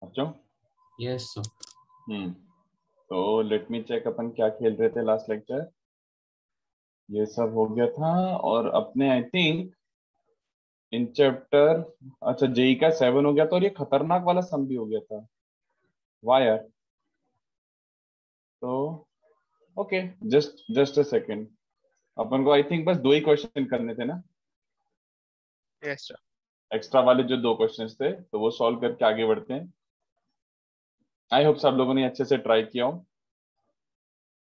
बच्चों yes sir. तो let मी check, अपन क्या खेल रहे थे लास्ट लेक्चर? ये सब हो गया था। और अपने आई थिंक इन चैप्टर, अच्छा जेई का 7 हो गया था, और ये खतरनाक वाला सम भी हो गया था। वाह यार। तो okay, just just a second. अपन को आई थिंक बस 2 ही क्वेश्चन करने थे ना, यस सर। एक्स्ट्रा वाले जो 2 क्वेश्चंस थे, तो वो सॉल्व करके आगे बढ़ते हैं। आई होप सब लोगों ने अच्छे से ट्राई किया हो।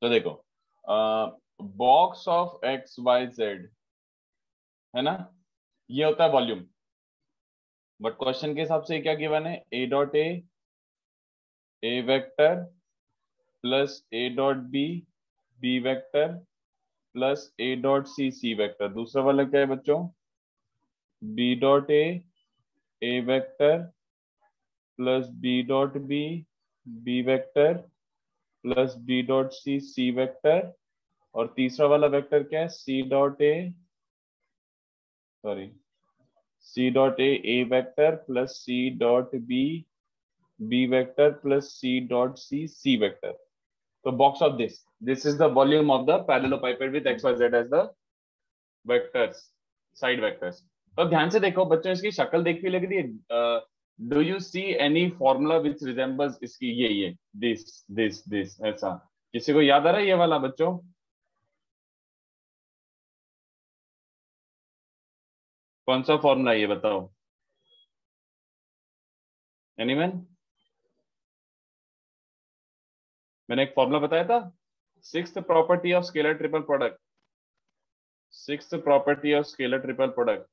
तो देखो, box of x Y Z है ना, ये होता है वॉल्यूम। बट क्वेश्चन के हिसाब से क्या गिवन है? A dot A vector plus A dot B vector plus A dot C vector. दूसरा वाला क्या है बच्चों? B dot A vector plus B dot B vector plus B dot C vector. और तीसरा वाला वेक्टर क्या है? C dot A, sorry, C dot A vector plus C dot B vector plus C dot C vector. So box of this is the volume of the parallelepiped with x y z as the vectors, side vectors. तो ध्यान से देखो बच्चों, इसकी शक्ल देख के लग रही है? Do you see any formula which resembles इसकी? ये दिस ऐसा किसी को याद आ रहा है ये वाला बच्चों? कौन सा फॉर्मूला है ये बताओ? एनीवन? मैंने एक फॉर्मूला बताया था, sixth property of scalar triple product. Sixth property of scalar triple product,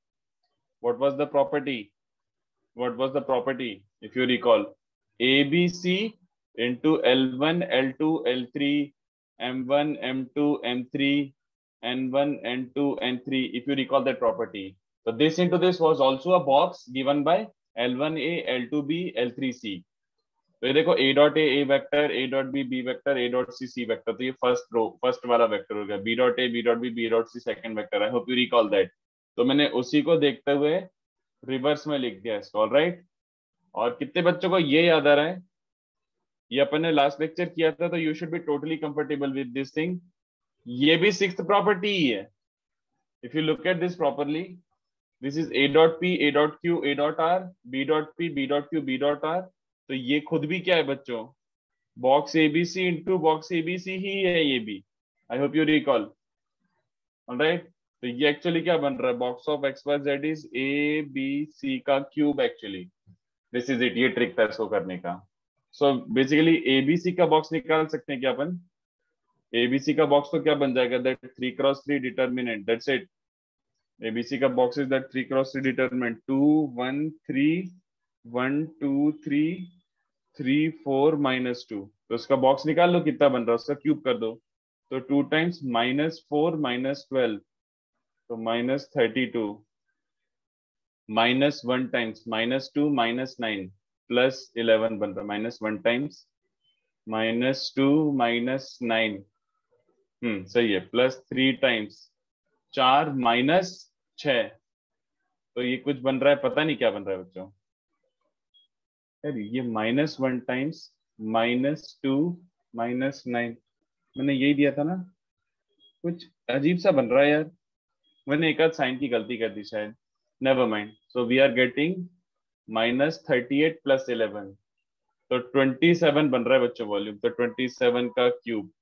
what was the property? What was the property? If you recall, ABC into L1, L2, L3, M1, M2, M3, N1, N2, N3. If you recall that property. So this into this was also a box given by L1A, L2B, L3C. तो ये देखो A dot A vector, A dot B vector, A dot C vector. तो ये first row, first वाला vector हो गया। B dot A, B dot B dot C second vector. I hope you recall that. तो मैंने उसी को देखते हुए रिवर्स में लिख दिया इसको। ऑलराइट। और कितने बच्चों को ये याद आ रहा है? ये अपन ने लास्ट लेक्चर किया था, तो you should be totally comfortable with this thing. ये भी सिक्स्थ प्रॉपर्टी ही है। If you look at this properly, this is a dot p, a dot q, a dot r, b dot p, b dot q, b dot r. तो ये खुद भी क्या है बच्चों? Box ABC into box ABC ही है ये भी। I hope you recall. Alright. तो ये एक्चुअली क्या बन रहा है? Box of x Y z is a b c का cube actually. This is it. ये ट्रिक था इसको करने का। सो बेसिकली एबीसी का बॉक्स निकाल सकते हैं क्या अपन? एबीसी का बॉक्स तो क्या बन जाएगा? That 3x3 determinant, that's it. ABC का box is that 3x3 determinant, 2 1 3 1 2 3 3 4 -2। तो उसका बॉक्स निकाल लो, कितना बन रहा है? उसका क्यूब कर दो। तो 2 टाइम्स -4 -12, तो -32, -1 टाइम्स -2 -9 +11 बन रहा है। -1 टाइम्स -2 -9, सही है। +3 टाइम्स 4 -6। तो ये कुछ बन रहा है, पता नहीं क्या बन रहा है बच्चों। यार ये -1 टाइम्स -2 -9, मैंने यही दिया था ना? कुछ अजीब सा बन रहा है यार। मैंने एक आध साइन की गलती कर दी शायद। Never mind. So we are getting -38 + 11, तो 27 बन रहा है बच्चों वॉल्यूम। तो 27 का cube.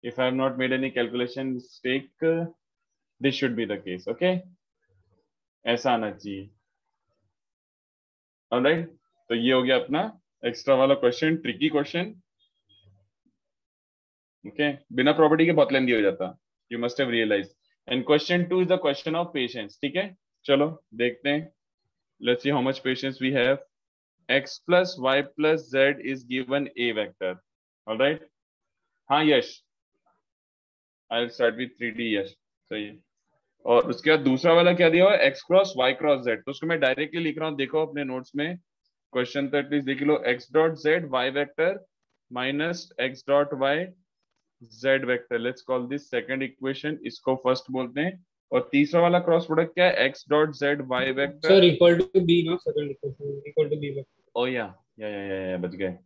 If I have not made any calculation mistake, this should be the case. Okay, ऐसा आना चाहिए। ऑलराइट। तो ये हो गया अपना एक्स्ट्रा वाला क्वेश्चन, ट्रिकी क्वेश्चन। ओके, बिना प्रॉपर्टी के बहुत लेंदी हो जाता, you must have realise. And question 2 is the question of patience. ठीक है, चलो देखते हैं। Let's see how much patience we have. x plus y plus z is given a vector. All right. हाँ यश, I'll start with 3D यश, सही है। और उसके बाद दूसरा वाला क्या दिया हुआ है? x cross y cross z। तो उसको मैं डायरेक्टली लिख रहा हूँ, देखो अपने नोट्स में क्वेश्चन तो एटलीस्ट देख लो। x dot z y vector minus x dot y z vector. Let's call this second equation, इसको फर्स्ट बोलते हैं। और तीसरा वाला क्रॉस प्रोडक्ट क्या है? x dot z y vector sir equal to b ना, second equation equal to b vector. ओ या बच गए।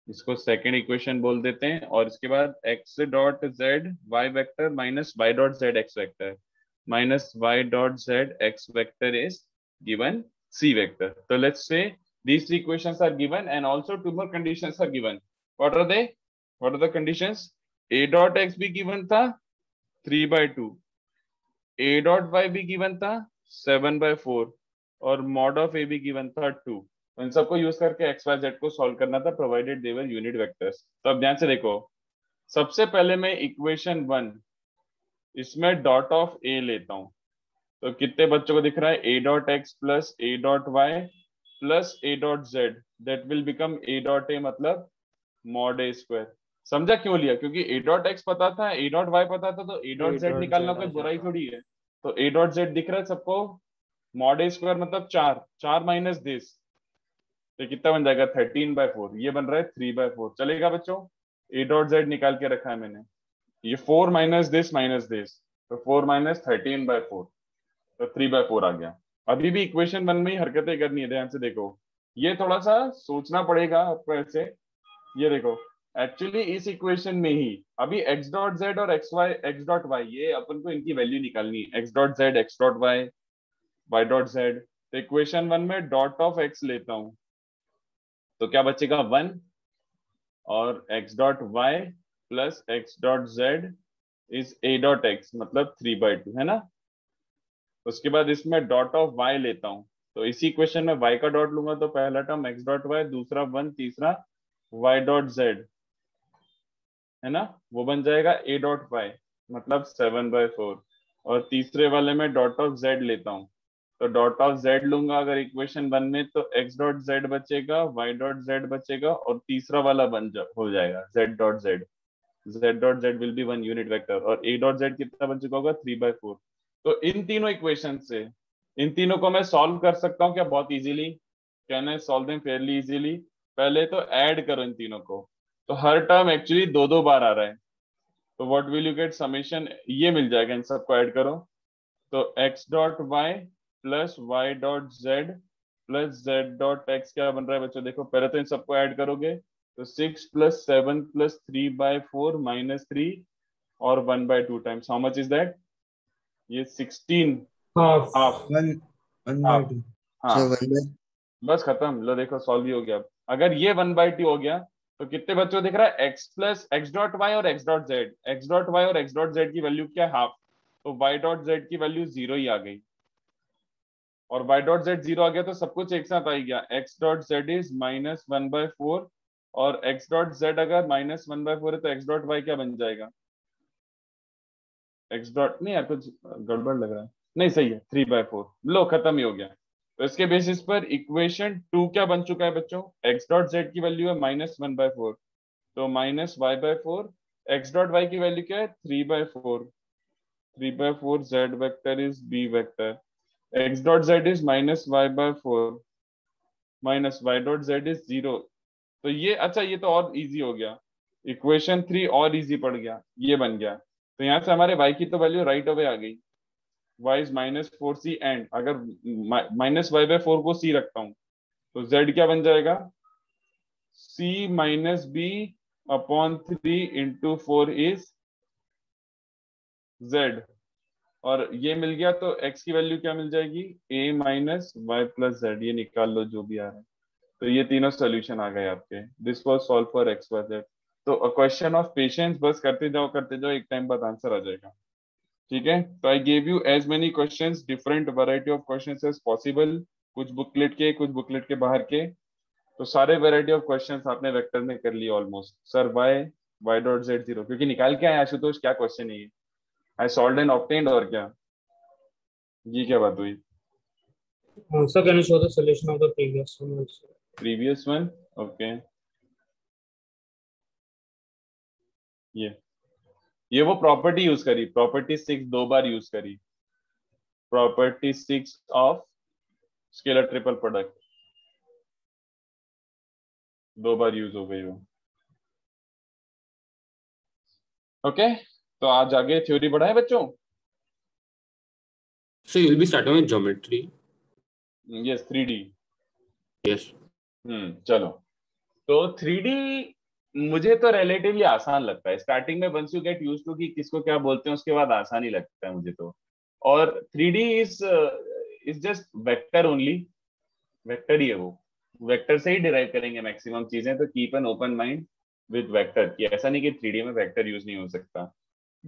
इसको सेकंड इक्वेशन बोल देते हैं और इसके बाद x dot Z Y vector minus Y dot Z X vector minus Y dot Z X vector is given c vector. तो let's say these three equations are given and also two more conditions are given. What are they? What are the conditions? a dot x भी given था 3/2, a dot y भी given था 7/4 और mod of a भी given था 2। इन सबको use करके x Y Z को सॉल्व करना था प्रोवाइडेड दे वर यूनिट वेक्टर्स। तो अब ध्यान से देखो, सबसे पहले मैं इक्वेशन 1 इसमें डॉट ऑफ ए लेता हूं। तो कितने बच्चों को दिख रहा है? A dot X plus A dot Y plus A dot Z, that will become A dot A, मतलब मॉड ए स्क्वायर। समझा क्यों लिया? क्योंकि ए डॉट एक्स पता था, ए डॉट वाई पता था, तो ए डॉट ए जेड डॉट निकालना जेड कोई आ बुराई जाता। थोड़ी है। तो ए डॉट जेड दिख रहा है सबको? मॉड ए स्क्वायर मतलब 4, 4 माइनस दिस, तो कितना बन जाएगा? 13/4। ये बन रहा है 3/4। चलेगा बच्चों? ए डॉट जेड निकाल के रखा है मैंने। ये 4 माइनस दिस, तो 4 माइनस 13/4, तो 3/4 आ गया। अभी भी इक्वेशन 1 में ही हरकतें करनी है, ध्यान से देखो। ये थोड़ा सा सोचना पड़ेगा आपको ऐसे। ये देखो, एक्चुअली इस इक्वेशन में ही अभी x डॉट जेड और x डॉट वाई, ये अपन को इनकी वैल्यू निकालनी है। x dot Z, x dot Y, y dot Z. तो इक्वेशन 1 में डॉट ऑफ x लेता हूं, तो क्या बचेगा? 1 और x dot Y plus x dot Z is a dot x, मतलब 3/2, है ना। उसके बाद इसमें डॉट ऑफ y लेता हूं, तो इसी इक्वेशन में y का डॉट लूंगा, तो पहला टर्म x डॉट वाई, दूसरा 1, तीसरा y डॉट जेड, है ना, वो बन जाएगा a डॉट वाई, मतलब 7/4। और तीसरे वाले में डॉट ऑफ z लेता हूँ, तो डॉट ऑफ z लूंगा अगर इक्वेशन 1 में, तो x डॉट z बचेगा, y डॉट z बचेगा, और तीसरा वाला हो जाएगा z dot z। z dot z will be one unit vector. और a डॉट z कितना बन चुका होगा? 3/4। तो इन तीनों इक्वेशन से इन तीनों को मैं सॉल्व कर सकता हूँ क्या? बहुत easily. Can I solve them Fairlie easily? पहले तो ऐड करो इन तीनों को, तो हर टर्म एक्चुअली दो दो बार आ रहा है, तो what will you get? Summation ये मिल जाएगा। इन सबको ऐड करो, तो x dot Y plus Y dot Z plus Z dot X क्या बन रहा है बच्चों? देखो, पहले तो इन सबको ऐड करोगे, तो 6 प्लस 7 प्लस 3/4 माइनस 3 और 1/2 times, how much is that? ये 16 half. Half. One one by half, two हाँ, सो वन बाई बस खत्म। लो देखो, सॉल्व ही हो गया। अगर ये 1/2 हो गया, तो कितने बच्चों को दिख रहा है? x plus x dot y और x dot Z. X dot y और एक्स डॉट जेड की वैल्यू क्या है? हाफ। तो y डॉट जेड की वैल्यू 0 ही आ गई, और y डॉट जेड 0 आ गया, तो सब कुछ एक साथ आ गया। x डॉट जेड इज -1/4, और x डॉट जेड अगर -1/4 है, तो x डॉट वाई क्या बन जाएगा? x डॉट नहीं यार, कुछ गड़बड़ लग रहा है। नहीं, सही है, 3/4। लो, खत्म ही हो गया। तो इसके बेसिस पर इक्वेशन 2 क्या बन चुका है बच्चों? x डॉट जेड की वैल्यू है -1/4, तो -y/4। x डॉट वाई की वैल्यू क्या है? 3/4। 3/4 z vector is b vector. x dot z is -y/4 minus y dot z is 0। तो ये, अच्छा, ये तो और इजी हो गया। इक्वेशन 3 और इजी पड़ गया, ये बन गया। तो यहाँ से हमारे y की तो वैल्यू राइट अवे आ गई। y इज -4c, एंड अगर -y/4 को c रखता हूँ, तो z क्या बन जाएगा? c minus B upon 3 into 4 is z। और ये मिल गया, तो x की वैल्यू क्या मिल जाएगी? a minus Y plus Z. ये निकाल लो जो भी आ रहा है। तो ये तीनों सोल्यूशन आ गए आपके। This was solve for X Y Z. तो अ क्वेश्चन ऑफ पेशेंस, बस करते जाओ, एक टाइम बाद आंसर आ जाएगा। ठीक है, तो I gave you as many questions, different variety of questions as possible, कुछ बुकलेट के, कुछ बुकलेट के बाहर के। तो सारे वैरायटी ऑफ क्वेश्चंस आपने वेक्टर में कर लिए almost. Sir Y dot Z 0, क्योंकि निकाल के आया आशुतोष, क्या क्वेश्चन है ये? आई सॉल्व्ड एंड ऑब्टेन्ड, और क्या? ये क्या बात हुई? Sir, can you show the solution of the previous one also? Previous one, okay. ये वो प्रॉपर्टी यूज करी, प्रॉपर्टी 6 दो बार यूज करी, property 6 of scalar triple product, दो बार यूज हो गई वो। ओके, तो आज आगे थ्योरी बढ़ाए बच्चों। So you'll be starting with geometry. Yes, 3D। Yes. चलो, तो 3D मुझे तो रिलेटिवली आसान लगता है स्टार्टिंग में, once you get used to कि किसको क्या बोलते हैं, उसके बाद आसान ही लगता है मुझे तो। और 3D is just vector only, vector ही है वो, वेक्टर से ही डिराइव करेंगे मैक्सिमम चीजें, तो keep an open mind with vector, कि ऐसा नहीं कि 3D में वेक्टर यूज नहीं हो सकता।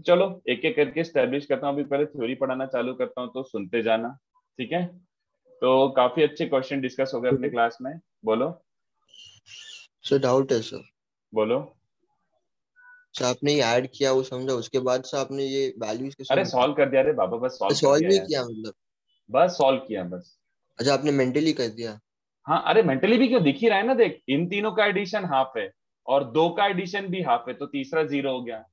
चलो एक एक करके स्टैब्लिश करता हूँ, अभी पहले थ्योरी पढ़ाना चालू करता हूँ, तो सुनते जाना, ठीक है। तो काफी अच्छे क्वेश्चन डिस्कस हो गए अपने क्लास में, बोलो सर डाउट है सर। बोलो। सर आपने ये ऐड किया वो समझा, उसके बाद सर आपने ये वैल्यूज कैसे अरे सॉल्व कर दिया रे बाबा, बस सॉल्व कर सॉल्व दिया नहीं यार, किया मतलब? बस सॉल्व किया बस। अच्छा आपने मेंटली कर दिया। हाँ अरे मेंटली भी क्यों, दिख ही रहा है ना, देख इन तीनों का एडिशन हाफ है और दो का एडिशन भी हाफ है, तो तीसरा जीरो हो गया,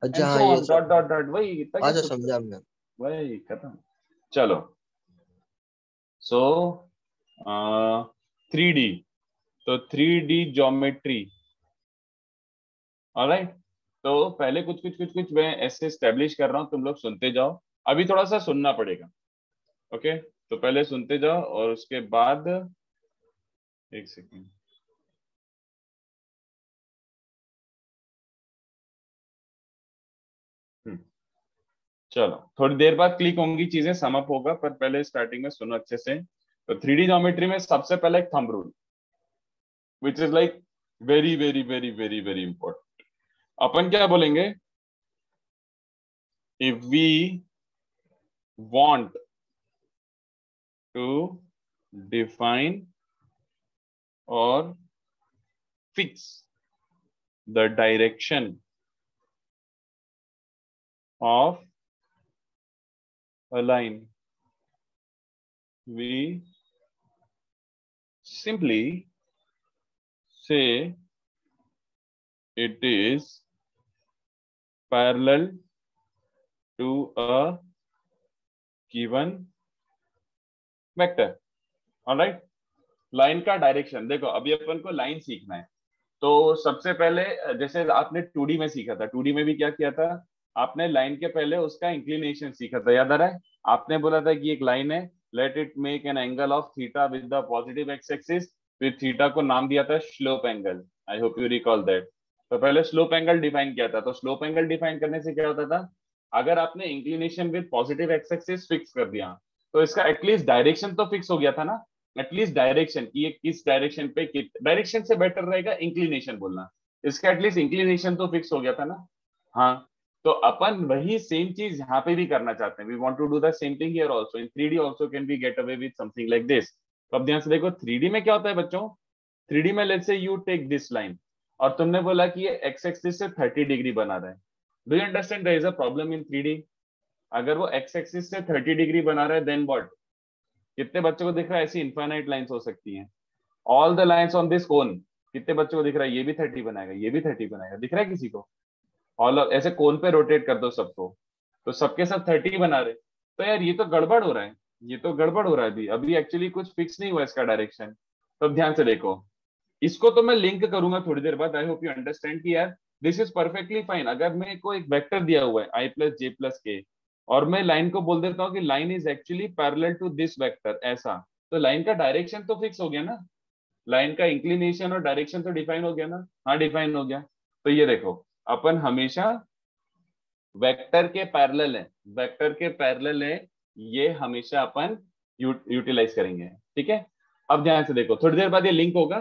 अच्छा एंड हाँ सो ये ऑन, सब। डॉट डॉट डॉट, वही इतना हाँ क्या सर सोच रहे समझा हो? मैं। वही खत्म। चलो, सो 3D, तो 3D ज्योमेट्री, ऑलराइट। तो पहले कुछ मैं ऐसे स्टेब्लिश कर रहा हूँ, तुम लोग सुनते जाओ, अभी थोड़ा सा सुनना पड़ेगा, ओके। तो पहले सुनते जाओ और उसके बाद, एक सेकेंड, चलो थोड़ी देर बाद क्लिक होंगी चीजें, समअप होगा, पर पहले स्टार्टिंग में सुनो अच्छे से। तो 3D ज्योमेट्री में सबसे पहले एक thumb rule, which is like very very very very very important. अपन क्या बोलेंगे, if we want to define और fix the direction of a line, we simply say it is parallel to a given vector, alright. Line का direction देखो, अभी अपन को line सीखना है, तो सबसे पहले जैसे आपने 2D में सीखा था, 2D में भी क्या किया था, आपने लाइन के पहले उसका इंक्लिनेशन सीखा था, याद आ रहा है? आपने बोला था कि एक लाइन है, let it make an angle of theta with the positive x axis, फिर थीटा को नाम दिया था slope angle, I hope you recall that. तो पहले स्लोप एंगल डिफाइन किया था, तो स्लोप एंगल डिफाइन करने से क्या होता था, अगर आपने inclination with positive x axis fix कर दिया, तो इसका एटलीस्ट डायरेक्शन तो फिक्स हो गया था ना, एटलीस्ट डायरेक्शन की, ये किस डायरेक्शन पे, डायरेक्शन से बेटर रहेगा इंक्लिनेशन बोलना, इसका एटलीस्ट इंक्लिनेशन तो फिक्स हो गया था ना। हाँ, तो अपन वही सेम चीज यहाँ पे भी करना चाहते हैं, we want to do the same thing here also in 3D also, can we get away with something like this. तो अब ध्यान से देखो 3D में क्या होता है बच्चों, 3D में let's say you take this line, और तुमने बोला कि ये एक्स एक्सिस से 30 डिग्री बना रहा है, do you understand there is a problem in 3D? अगर वो एक्स एक्सिस से 30 डिग्री बना रहा है, देन व्हाट, कितने बच्चों को दिख रहा है ऐसी इनफाइनाइट लाइंस हो सकती हैं, all the lines on this cone, कितने बच्चों को दिख रहा है ये भी 30 बनाएगा, ये भी 30 बनाएगा, दिख रहा है किसी को? ऑल ऐसे कोन पे रोटेट कर दो सबको, तो सबके सब 30 बना रहे, तो यार ये तो गड़बड़ हो रहा है, ये तो गड़बड़ हो रहा है, अभी अभी एक्चुअली कुछ फिक्स नहीं हुआ इसका डायरेक्शन। तो अब ध्यान से देखो, इसको तो मैं लिंक करूंगा थोड़ी देर बाद, आई होप यू अंडरस्टैंड कि यार दिस इज परफेक्टली फाइन। अगर मेरे को एक वेक्टर दिया हुआ है आई प्लस जे प्लस के, और मैं लाइन को बोल देता हूँ कि line is actually parallel to this vector ऐसा, तो लाइन का डायरेक्शन तो फिक्स हो गया ना, लाइन का इंक्लिनेशन और डायरेक्शन तो डिफाइन हो गया ना, हाँ डिफाइन हो गया। तो ये देखो, अपन हमेशा वेक्टर के पैरेलल है, वेक्टर के पैरेलल है, ये हमेशा अपन यूटिलाइज करेंगे, ठीक है। अब ध्यान से देखो, थोड़ी देर बाद ये लिंक होगा,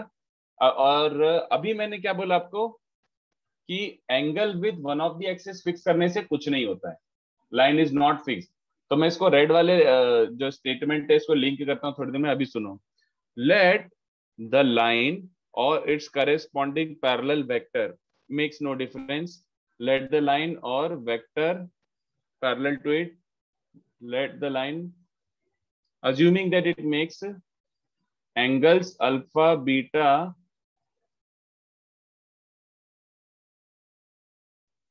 और अभी मैंने क्या बोला आपको कि angle with one of the axis fix करने से कुछ नहीं होता है, लाइन इज नॉट फिक्स। तो मैं इसको रेड वाले जो स्टेटमेंट है इसको लिंक करता हूँ थोड़ी देर में, अभी सुनो। लेट द लाइन और it's corresponding parallel vector makes no difference, let the line or vector parallel to it, let the line, assuming that it makes angles alpha beta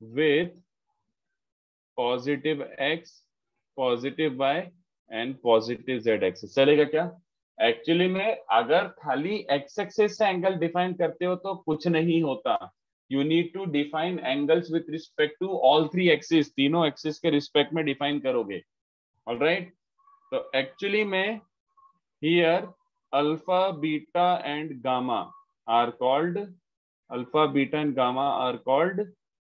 with positive x, positive y and positive z axis, चलेगा क्या? Actually में अगर खाली X axis से angle define करते हो तो कुछ नहीं होता, you need to define angles with respect to all three axis, तीनों एक्सिस के रिस्पेक्ट में डिफाइन करोगे, ऑलराइट। तो एक्चुअली में here alpha beta and gamma are called, alpha beta and gamma are called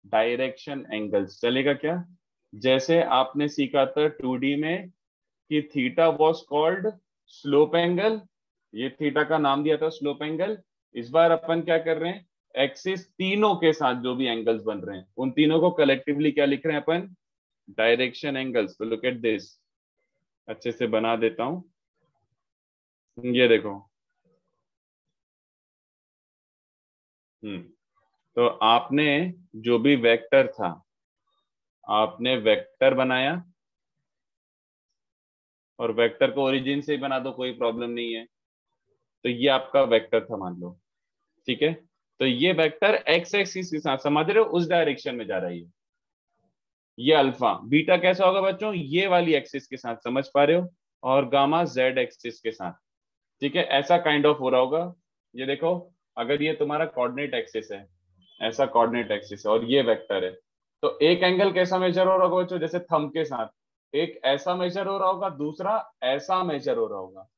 direction angles. चलेगा क्या? जैसे आपने सीखा था 2D में कि theta was called slope angle, ये थीटा का नाम दिया था स्लोप एंगल। इस बार अपन क्या कर रहे हैं, एक्सिस तीनों के साथ जो भी एंगल्स बन रहे हैं उन तीनों को कलेक्टिवली क्या लिख रहे हैं अपन, डायरेक्शन एंगल्स। तो लुक एट दिस, अच्छे से बना देता हूं, ये देखो। तो आपने जो भी वेक्टर था, आपने वेक्टर बनाया, और वेक्टर को ओरिजिन से ही बना दो, कोई प्रॉब्लम नहीं है। तो ये आपका वेक्टर था मान लो, ठीक है। तो ये वेक्टर एक्स एक्सिस के साथ, समझ रहे हो, उस डायरेक्शन में जा रही है। ये अल्फा बीटा कैसा होगा बच्चों, ये वाली एक्सिस के साथ, समझ पा रहे हो, और गामा जेड एक्सिस के साथ, ठीक है। ऐसा काइंड ऑफ हो रहा होगा। ये देखो, अगर ये तुम्हारा कोऑर्डिनेट एक्सिस है, ऐसा कोऑर्डिनेट एक्सिस है, और ये वेक्टर है, तो एक एंगल कैसा मेजर हो रहा होगा बच्चों, जैसे थंब के साथ, एक ऐसा मेजर हो रहा होगा, दूसरा ऐसा मेजर हो रहा होगा,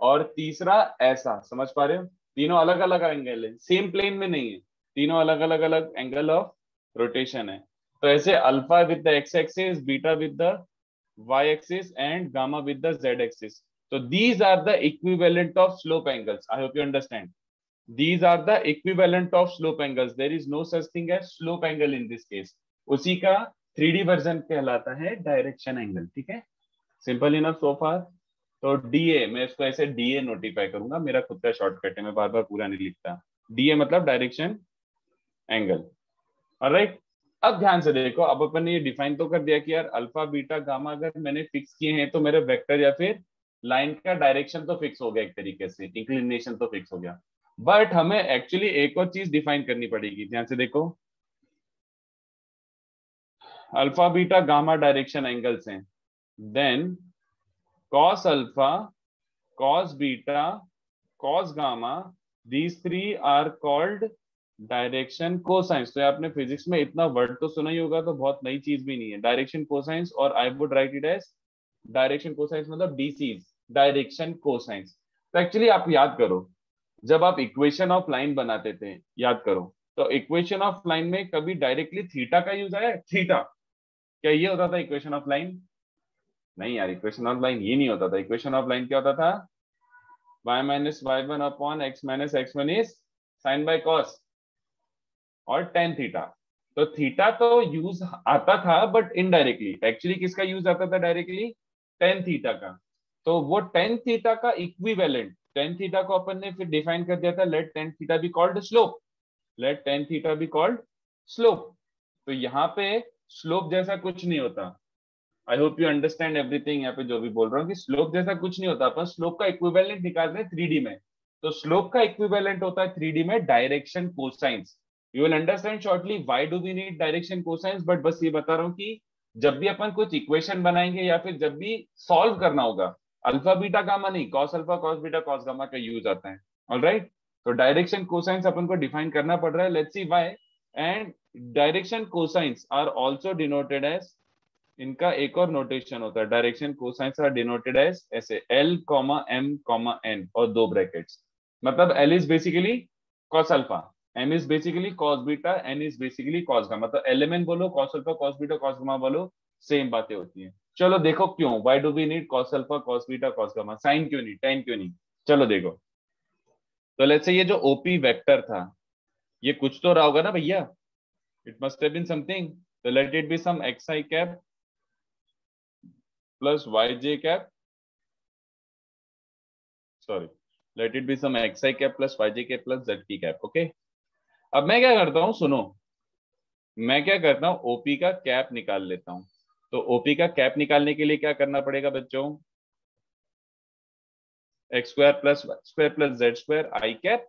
और तीसरा ऐसा। समझ पा रहे हो, तीनों अलग अलग एंगल है, सेम प्लेन में नहीं है, तीनों अलग अलग अलग एंगल ऑफ रोटेशन है। तो ऐसे alpha with the X axis, beta with the Y axis, and gamma with the Z axis. So these are the equivalent of slope angles. I hope you understand. These are the equivalent of slope angles. There is no such thing as slope angle in this case. उसी का 3D version कहलाता है direction angle, ठीक है। Simple enough so फार। तो DA, मैं इसको ऐसे डीए नोटिफाई करूंगा, मेरा खुद का शॉर्टकट है, मैं बार बार पूरा नहीं लिखता। डीए मतलब डायरेक्शन एंगल। ऑलराइट, अब ध्यान से देखो, अब अपन ने ये डिफाइन तो कर दिया कि यार अल्फा बीटा गामा अगर मैंने फिक्स किए हैं तो मेरे वेक्टर या फिर लाइन का डायरेक्शन तो फिक्स हो गया, एक तरीके से इंक्लिनेशन तो फिक्स हो गया। बट हमें एक्चुअली एक और चीज डिफाइन करनी पड़ेगी, ध्यान से देखो। Alpha beta gamma direction angles हैं, then cos alpha, cos beta, cos gamma, these three are called direction cosines. तो आपने फिजिक्स में इतना वर्ड तो सुना ही होगा, तो बहुत नई चीज भी नहीं है, डायरेक्शन कोसाइंस। और I would write it as direction cosines मतलब डीसीज, डायरेक्शन कोसाइंस। तो एक्चुअली आप याद करो, जब आप इक्वेशन ऑफ लाइन बनाते थे, याद करो, तो इक्वेशन ऑफ लाइन में कभी डायरेक्टली थीटा का यूज आया है? थीटा, क्या ये होता था इक्वेशन ऑफ लाइन? नहीं यार, इक्वेशन ऑफ लाइन ये नहीं होता था। इक्वेशन ऑफ लाइन क्या होता था, y minus y1 upon x minus x1 is sine by cos और टेन थीटा। तो थीटा तो यूज आता था बट इनडायरेक्टली, एक्चुअली किसका यूज आता था डायरेक्टली, टेन थीटा का। तो वो टेन थीटा का इक्विवेलेंट, टेन थीटा को अपन ने फिर डिफाइन कर दिया था, let tan theta be called slope, let tan theta be called slope. तो यहाँ पे स्लोप जैसा कुछ नहीं होता। आई होप यू अंडरस्टैंड एवरीथिंग। यहाँ पे जो भी बोल रहा हूँ कि स्लोप जैसा कुछ नहीं होता, अपन स्लोप का इक्विवेलेंट निकाल रहे हैं 3D में। तो स्लोप का इक्विवेलेंट होता है 3D में direction cosines. You will understand shortly why do we need direction cosines. But बस ये बता रहा हूँ कि जब भी अपन कुछ इक्वेशन बनाएंगे या फिर जब भी सॉल्व करना होगा, अल्फा बीटा गामा नहीं, cos alpha cos beta cos gamma का यूज आता है। ऑलराइट, तो डायरेक्शन कोसाइंस अपन को डिफाइन करना पड़ रहा है। Let's see why. And direction cosines are also denoted as, इनका एक और नोटेशन होता है, direction cosines are denoted as ऐसे L, M, N और दो ब्रैकेट्स। मतलब L is basically cos alpha, M is basically cos beta, N is basically cos gamma. मतलब LMN बोलो, cos alpha cos beta cos gamma बोलो, same बातें होती हैं। चलो देखो क्यों, why do we need cos alpha cos beta cos gamma, sine क्यों नहीं, टेन क्यों नहीं। चलो देखो, तो लेट्स से ये जो OP वेक्टर था, ये कुछ तो रहा होगा ना भैया, it must have been something. तो let it be some xi cap plus yj cap, sorry, let it be some xi cap plus yj cap plus zk cap, okay। अब मैं क्या करता हूं, सुनो, मैं क्या करता हूं, ओपी का कैप निकाल लेता हूं। तो ओपी का कैप निकालने के लिए क्या करना पड़ेगा बच्चों, x square plus Y square plus Z square i cap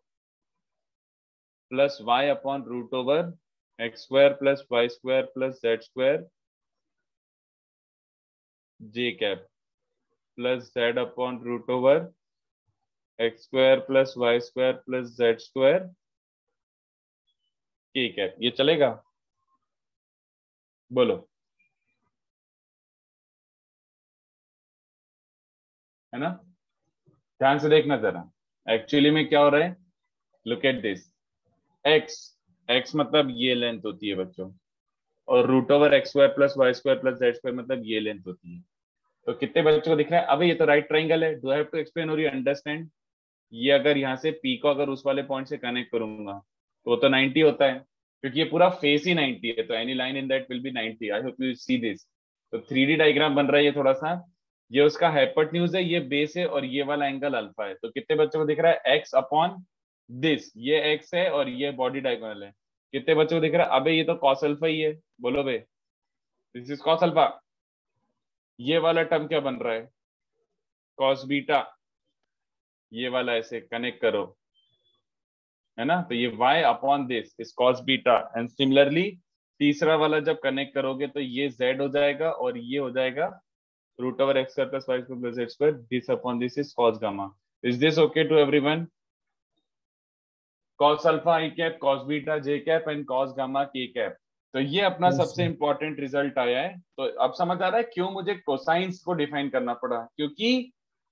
plus y upon root over x square plus Y square plus Z square j cap plus z upon root over x square plus Y square plus Z square k cap. ये चलेगा? बोलो, है ना? ध्यान से देखना जरा, actually में क्या हो रहा है, लुक एट दिस, x मतलब ये लेंथ होती है बच्चों, और root over x square plus Y square plus Z square मतलब ये लेंथ होती है। तो कितने बच्चों को दिख रहा है? अबे ये तो राइट ट्राइंगल है, do I have to explain और यू अंडरस्टैंड? ये अगर यहाँ से पी को अगर उस वाले पॉइंट से कनेक्ट करूंगा तो वो तो 90 होता है, क्योंकि ये पूरा फेस ही 90 है, तो any line in that will be 90। I hope you see this. तो 3D डायग्राम बन रहा है ये थोड़ा सा, ये उसका हाइपोटेन्यूज है, ये बेस है, और ये वाला एंगल अल्फा है। तो कितने बच्चों को दिख रहा है? एक्स अपॉन दिस, ये एक्स है और ये बॉडी डायगोनल है। कितने बच्चों को दिख रहा है? अबे ये तो कॉस अल्फा ही है, बोलो बे, दिस इज कॉस अल्फा। ये वाला टर्म क्या बन रहा है? Cos beta. ये वाला ऐसे कनेक्ट करो, है ना, तो ये y upon this is cos beta. And similarly तीसरा वाला जब कनेक्ट करोगे तो ये z हो जाएगा और ये हो जाएगा root over x square plus Y square plus Z square, this upon this is cos gamma. Is this okay to everyone? Cos alpha I cap, cos beta J cap and cos gamma K cap. तो ये अपना Yes, सबसे sir. Important result आया है। तो अब समझ आ रहा है क्यों मुझे कोसाइंस को डिफाइन करना पड़ा, क्योंकि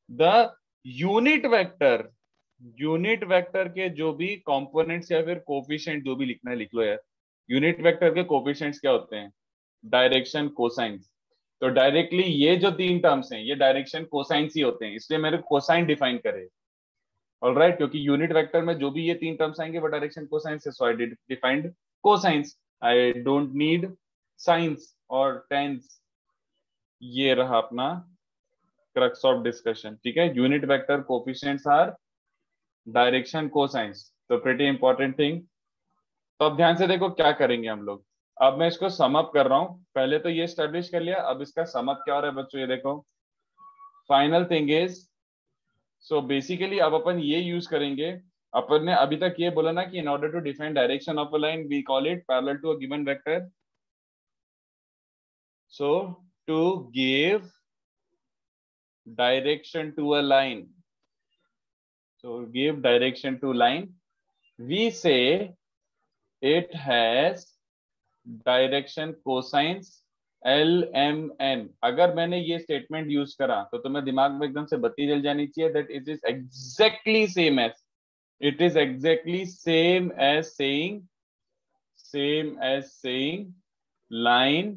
द यूनिट वेक्टर के जो भी कंपोनेंट्स या फिर कोफिशिएंट जो भी लिखना है लिख लो यार। यूनिट वेक्टर के कोफिशिएंट्स क्या होते हैं? Direction, cosines. तो डायरेक्टली ये जो तीन टर्म्स हैं ये डायरेक्शन कोसाइंस ही होते हैं, इसलिए मेरे कोसाइन डिफाइन करे। ऑलराइट, क्योंकि यूनिट वेक्टर में जो भी ये तीन टर्म्स आएंगे वो डायरेक्शन कोसाइंस है, so I defined cosines. I don't need sines और टेंस। ये रहा अपना क्रक्स ऑफ डिस्कशन, ठीक है। Unit vector coefficients are direction cosines, तो प्रीटी इंपॉर्टेंट थिंग। तो अब ध्यान से देखो क्या करेंगे हम लोग। अब मैं इसको सम अप कर रहा हूं, पहले तो ये एस्टेब्लिश कर लिया, अब इसका सम अप क्या हो रहा है बच्चों, ये देखो। Final thing is, so basically अब अपन ये यूज करेंगे, अपन ने अभी तक ये बोला ना कि in order to define direction of a line we call it parallel to a given vector. So to give direction to a line, so give direction to line, we say it has direction cosines LMN। अगर मैंने ये statement use करा तो तुम्हें दिमाग में एकदम से बत्ती जल जानी चाहिए, that it is exactly same as, it is exactly same as saying line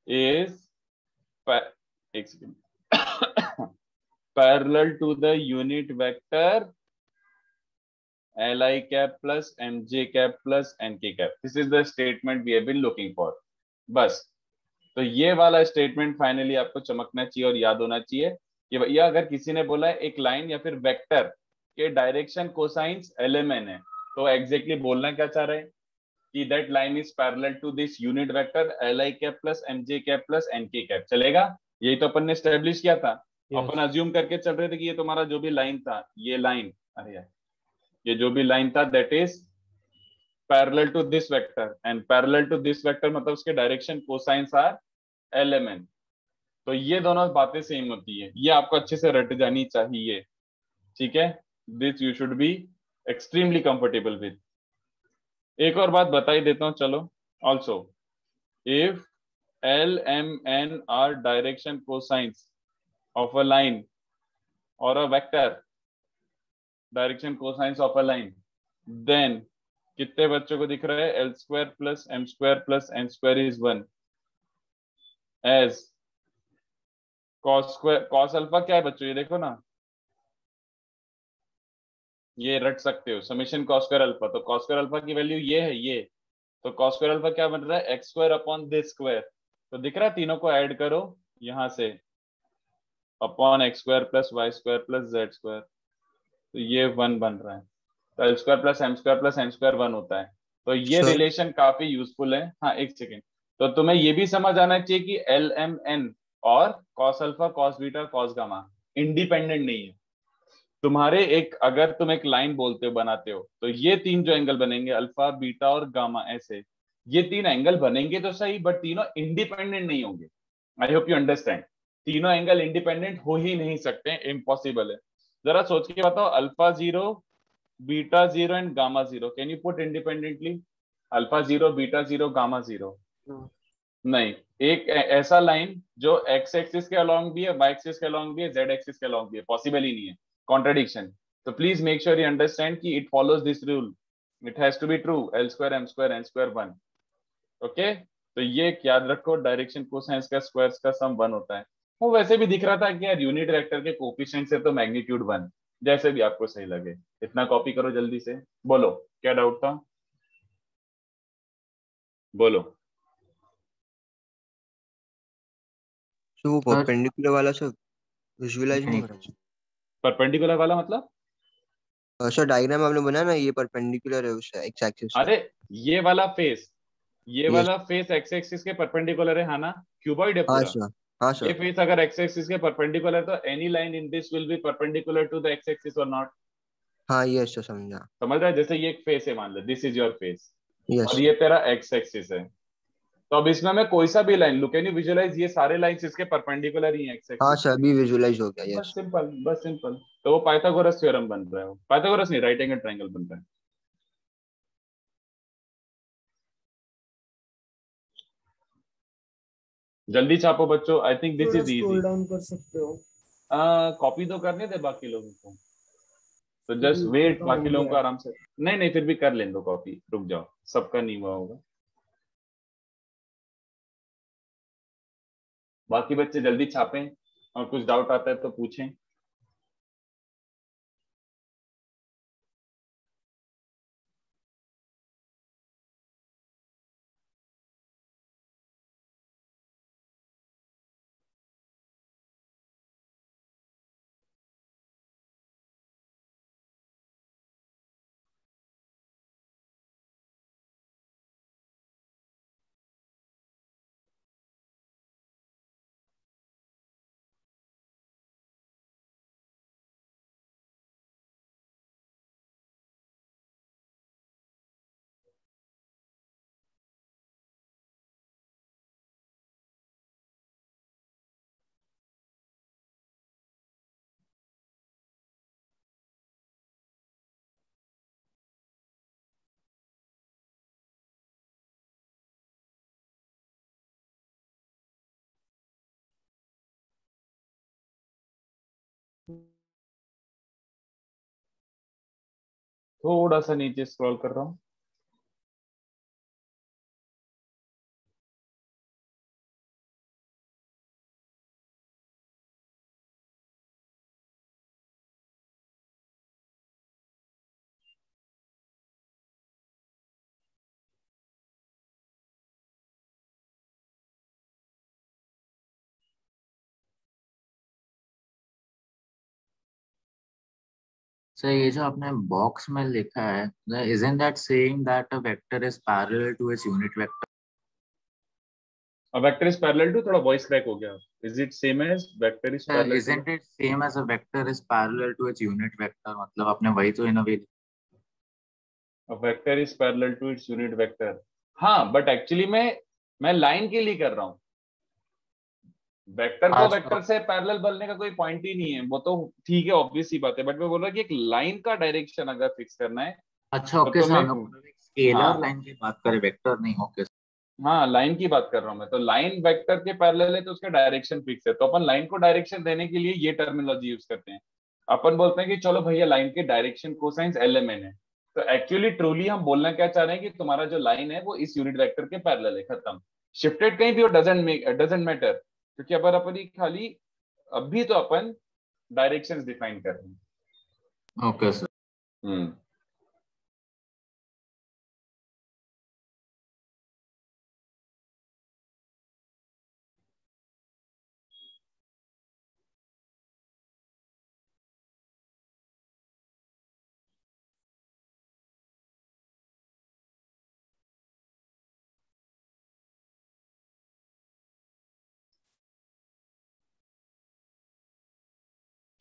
is एक second parallel to the unit vector Li cap plus Mj cap plus Nk cap. This is the statement we have been looking for. बस, तो ये वाला statement finally आपको चमकना चाहिए और याद होना चाहिए कि भैया अगर किसी ने बोला है एक लाइन या फिर वेक्टर के डायरेक्शन कोसाइंस LMN है, तो एग्जैक्टली बोलना क्या चाह रहे हैं कि that line is parallel to this unit vector Li cap plus Mj cap plus Nk cap। चलेगा? यही तो अपन ने एस्टेब्लिश किया था। Yes. अपन अज्यूम करके चल रहे थे कि ये तुम्हारा जो भी लाइन था, ये लाइन, अरे यार, ये जो भी लाइन था that is parallel to this vector, and parallel to this vector मतलब उसके डायरेक्शन कोसाइंस आर LMN। तो ये दोनों बातें सेम होती है, ये आपको अच्छे से रट जानी चाहिए, ठीक है। This you should be extremely comfortable with. एक और बात बता ही देता हूं, चलो। Also if LMN are direction cosines of a line और a vector, direction cosines of a line, then कितने बच्चों को दिख रहा है? L square plus M square plus N square is 1 as cos square. Cos alpha क्या है बच्चों, ये देखो ना, ये रट सकते हो, समेशन कॉस स्क्वायर अल्फा। तो कॉस स्क्वायर अल्फा की वैल्यू ये है, ये। तो कॉस स्क्वायर अल्फा क्या बन रहा है? X square upon this square. तो दिख रहा है, तीनों को ऐड करो यहां से, upon X square plus Y square plus Z square, तो ये 1 बन रहा है। तो L square plus M square plus N square 1 होता है। तो ये सर रिलेशन काफी यूजफुल है। हाँ एक सेकेंड, तो तुम्हें ये भी समझ आना चाहिए कि LMN और cos alpha, cos beta, cos gamma independent नहीं है। तुम्हारे एक, अगर तुम एक लाइन बोलते हो, बनाते हो, तो ये तीन जो एंगल बनेंगे अल्फा, बीटा और गामा, ऐसे ये तीन एंगल बनेंगे तो सही, बट तीनों इंडिपेंडेंट नहीं होंगे। I hope you understand. तीनों एंगल इंडिपेंडेंट हो ही नहीं सकते, इम्पॉसिबल है। जरा सोच के बताओ, alpha 0, beta 0 and gamma 0, can you put independently? Alpha 0, beta 0, gamma 0? नहीं। एक ऐसा लाइन जो एक्स एक्सिस के अलोंग भी है, वाई एक्सिस के अलोंग भी है, जेड एक्सिस के अलोंग भी है, पॉसिबल ही नहीं है, contradiction. So please make sure you understand कि it follows this rule. It has to be true. L square m square n square 1. Okay? तो ये याद रखो, डायरेक्शन कोसाइंस का स्क्वायर्स का सम 1 होता है। वो वैसे भी दिख रहा था कि यार यूनिट वेक्टर के कोफिशिएंट से तो मैग्नीट्यूड 1, जैसे भी आपको सही लगे। इतना कॉपी करो जल्दी से, बोलो क्या डाउट था, बोलो। तो वो परपेंडिकुलर वाला सब विजुअलाइज नहीं हो रहा परपेंडिकुलर वाला मतलब? सर डायग्राम आपने बनाया ना, ये परपेंडिकुलर है उस एक्स एक्सिस से। अरे ये वाला फेस, ये Yes. वाला फेस एक्स एक्सिस के परपेंडिकुलर है, हाँ ना? क्यूबॉइड है हाँ पूरा। सर, हाँ ये सर। फेस अगर एक्स एक्सिस के परपेंडिकुलर तो any line in this will be perpendicular to the X axis और नॉट। हाँ यस सर, समझा। समझ रहा है? जैसे ये एक फेस है, मान लो दिस इज योर फेस और यस। ये तेरा एक्स एक्सिस है, तो अब इसमें मैं कोई सा भी लाइन लू, कैन यू विजुअलाइज ये सारे लाइंस इसके परपेंडिकुलर ही हैं एक्स हाँ एक्सिस सर, के। अभी विजुअलाइज हो गया। बस यस। सिंपल, बस सिंपल। तो वो पाइथागोरस थ्योरम बन रहा है, पाइथागोरस नहीं, राइट एंगल ट्रायंगल बन रहा है। जल्दी छापो बच्चों, आई थिंक दिस थोड़ा इज स्क्रॉल इजी। डाउन कर सकते हो? कॉपी तो करने दे बाकी लोगों को, तो क्योंकि जस्ट ऊपर वेट, का हो बाकी लोगों को गया है। आराम से। नहीं नहीं, फिर भी कर लें दो कॉपी, रुक जाओ, सबका नहीं हुआ होगा। बाकी बच्चे जल्दी छापें, और कुछ डाउट आता है तो पूछें। थोड़ा सा नीचे स्क्रॉल कर रहा हूँ। सर ये जो आपने बॉक्स में लिखा है, isn't that saying that a vector is parallel to its unit vector? अब वेक्टर इज पैरेलल टू, थोड़ा वॉइस क्रैक हो गया। Is it same as vector is Sir, parallel to? isn't it same as a vector is parallel to its unit vector? मतलब आपने वही तो in way. Vector is parallel to its unit vector. हाँ, but actually मैं line के लिए कर रहा हूँ। वेक्टर को अच्छा वेक्टर से पैरेलल बोलने का कोई पॉइंट ही नहीं है, वो तो ठीक है, ऑब्वियस सी बात है, बट मैं बोल रहा कि एक लाइन का डायरेक्शन अगर फिक्स करना है अच्छा, तो ओके तुम सर, हम एक, लोग स्केलर हाँ लाइन की बात करें, वेक्टर नहीं। ओके हाँ, लाइन की बात कर रहा हूँ मैं, तो लाइन वेक्टर के पैरेलल है तो उसका डायरेक्शन फिक्स है, तो अपन लाइन को डायरेक्शन देने के लिए ये टर्मिनोलॉजी यूज करते हैं। अपन बोलते हैं कि चलो भैया लाइन के डायरेक्शन कोसाइंस LMN है, तो एक्चुअली ट्रूली हम बोलना क्या चाह रहे हैं कि तुम्हारा जो लाइन है वो इस यूनिट वेक्टर के पैरेलल है, खत्म। शिफ्टेड कहीं भी हो, डजंट मैटर, क्योंकि अगर अपन ही खाली अभी तो अपन डायरेक्शंस डिफाइन कर रहे हैं। Okay sir. हम्म,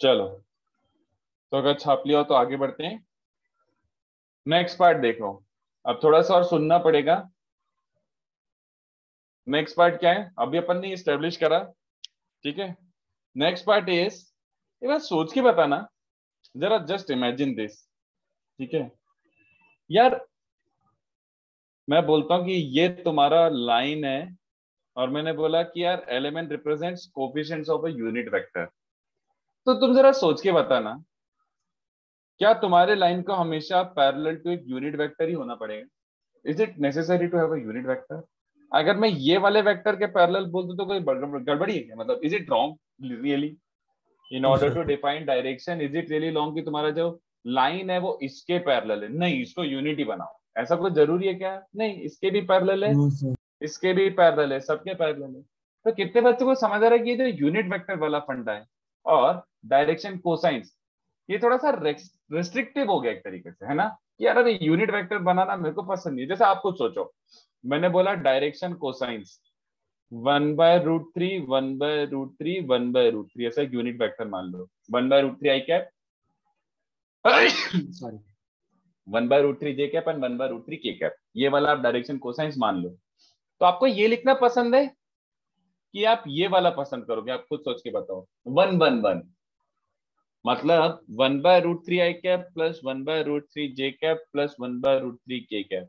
चलो, तो अगर छाप लिया हो तो आगे बढ़ते हैं। नेक्स्ट पार्ट देखो, अब थोड़ा सा और सुनना पड़ेगा। नेक्स्ट पार्ट क्या है, अभी अपन ने स्टेब्लिश करा, ठीक है। नेक्स्ट पार्ट इज, ये बात सोच के बताना जरा, जस्ट इमेजिन दिस, ठीक है यार। मैं बोलता हूँ कि ये तुम्हारा लाइन है, और मैंने बोला कि यार element represents coefficients of a unit vector, तो तुम जरा सोच के बताना क्या तुम्हारे लाइन को हमेशा पैरेलल टू एक यूनिट वेक्टर ही होना पड़ेगा? Is it necessary to have a unit vector? अगर मैं ये वाले वेक्टर के पैरेलल बोल दूं तो कोई गड़बड़ी है क्या? मतलब is it wrong really? In order to define direction, is it really long कि तुम्हारा जो लाइन है वो इसके पैरेलल है? नहीं, इसको यूनिटी बनाओ, ऐसा कुछ जरूरी है क्या? नहीं, इसके भी पैरेलल है, इसके भी पैरेलल है, सबके पैरेलल है। तो कितने बच्चों को समझ आ रहा है कि ये जो यूनिट वेक्टर वाला फंडा है और डायरेक्शन कोसाइंस, ये थोड़ा सा रेस्ट्रिक्टिव हो गया एक तरीके से, है ना? कि यार अरे यूनिट वेक्टर बनाना मेरे को पसंद नहीं है। जैसे आप कुछ सोचो, मैंने बोला डायरेक्शन कोसाइंस 1/√3 1/√3 1/√3, ऐसा एक यूनिट वेक्टर मान लो। 1/√3 i cap, sorry 1/√3 j cap and 1/√3 k cap, ये वाला आप डायरेक्शन कोसाइंस मान लो। तो आपको ये लिखना पसंद है कि आप ये वाला पसंद करोगे? आप खुद सोच के बताओ। 1/1 मतलब 1/√3 i cap plus 1/√3 j cap plus 1/√3 k cap,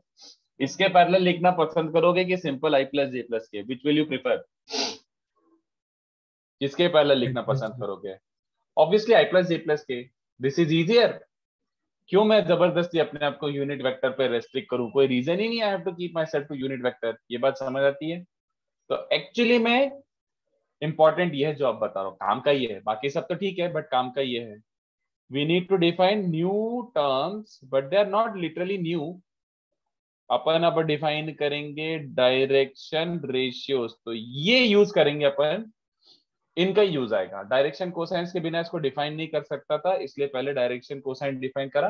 इसके पैरेलल लिखना पसंद करोगे कि simple i plus J plus k? Which will you prefer? किसके पैरेलल लिखना पसंद करोगे? Obviously i plus J plus k, this is easier. क्यों मैं जबरदस्ती अपने आप को यूनिट वेक्टर पे रेस्ट्रिक्ट करूं? कोई रीजन ही नहीं, I have to keep myself to unit vector. ये बात समझ आती है? तो एक्चुअली में इंपॉर्टेंट ये है जो आप बता रहा हूं, काम का ये है, बाकी सब तो ठीक है बट काम का ये है। We need to define new terms but they are not literally new. अपन अब डिफाइन करेंगे डायरेक्शन रेशियोज, तो ये यूज करेंगे अपन, इनका यूज आएगा। डायरेक्शन कोसाइंस के बिना इसको डिफाइन नहीं कर सकता था, इसलिए पहले डायरेक्शन कोसाइन डिफाइन करा।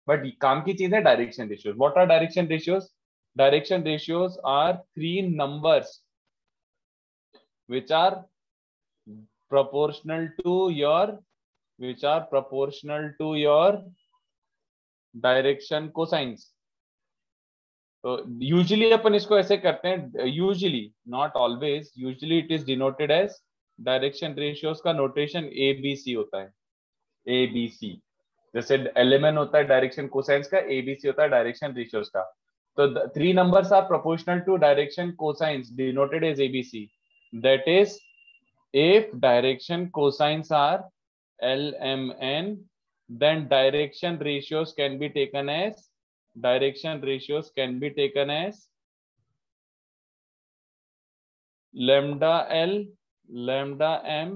बट काम की चीज है direction ratios. What are direction ratios? Direction ratios are 3 numbers which are proportional to your direction cosines. तो यूजुअली अपन इसको ऐसे करते हैं, usually not always, usually it is denoted as, direction ratios का नोटेशन एबीसी होता है, एबीसी। जैसे एलिमेंट होता है डायरेक्शन कोसाइंस का, एबीसी होता है डायरेक्शन रेशियोज का। तो 3 numbers are proportional to direction cosines denoted as ABC, that is if direction cosines are LMN, then direction ratios can be taken as lambda L, lambda M,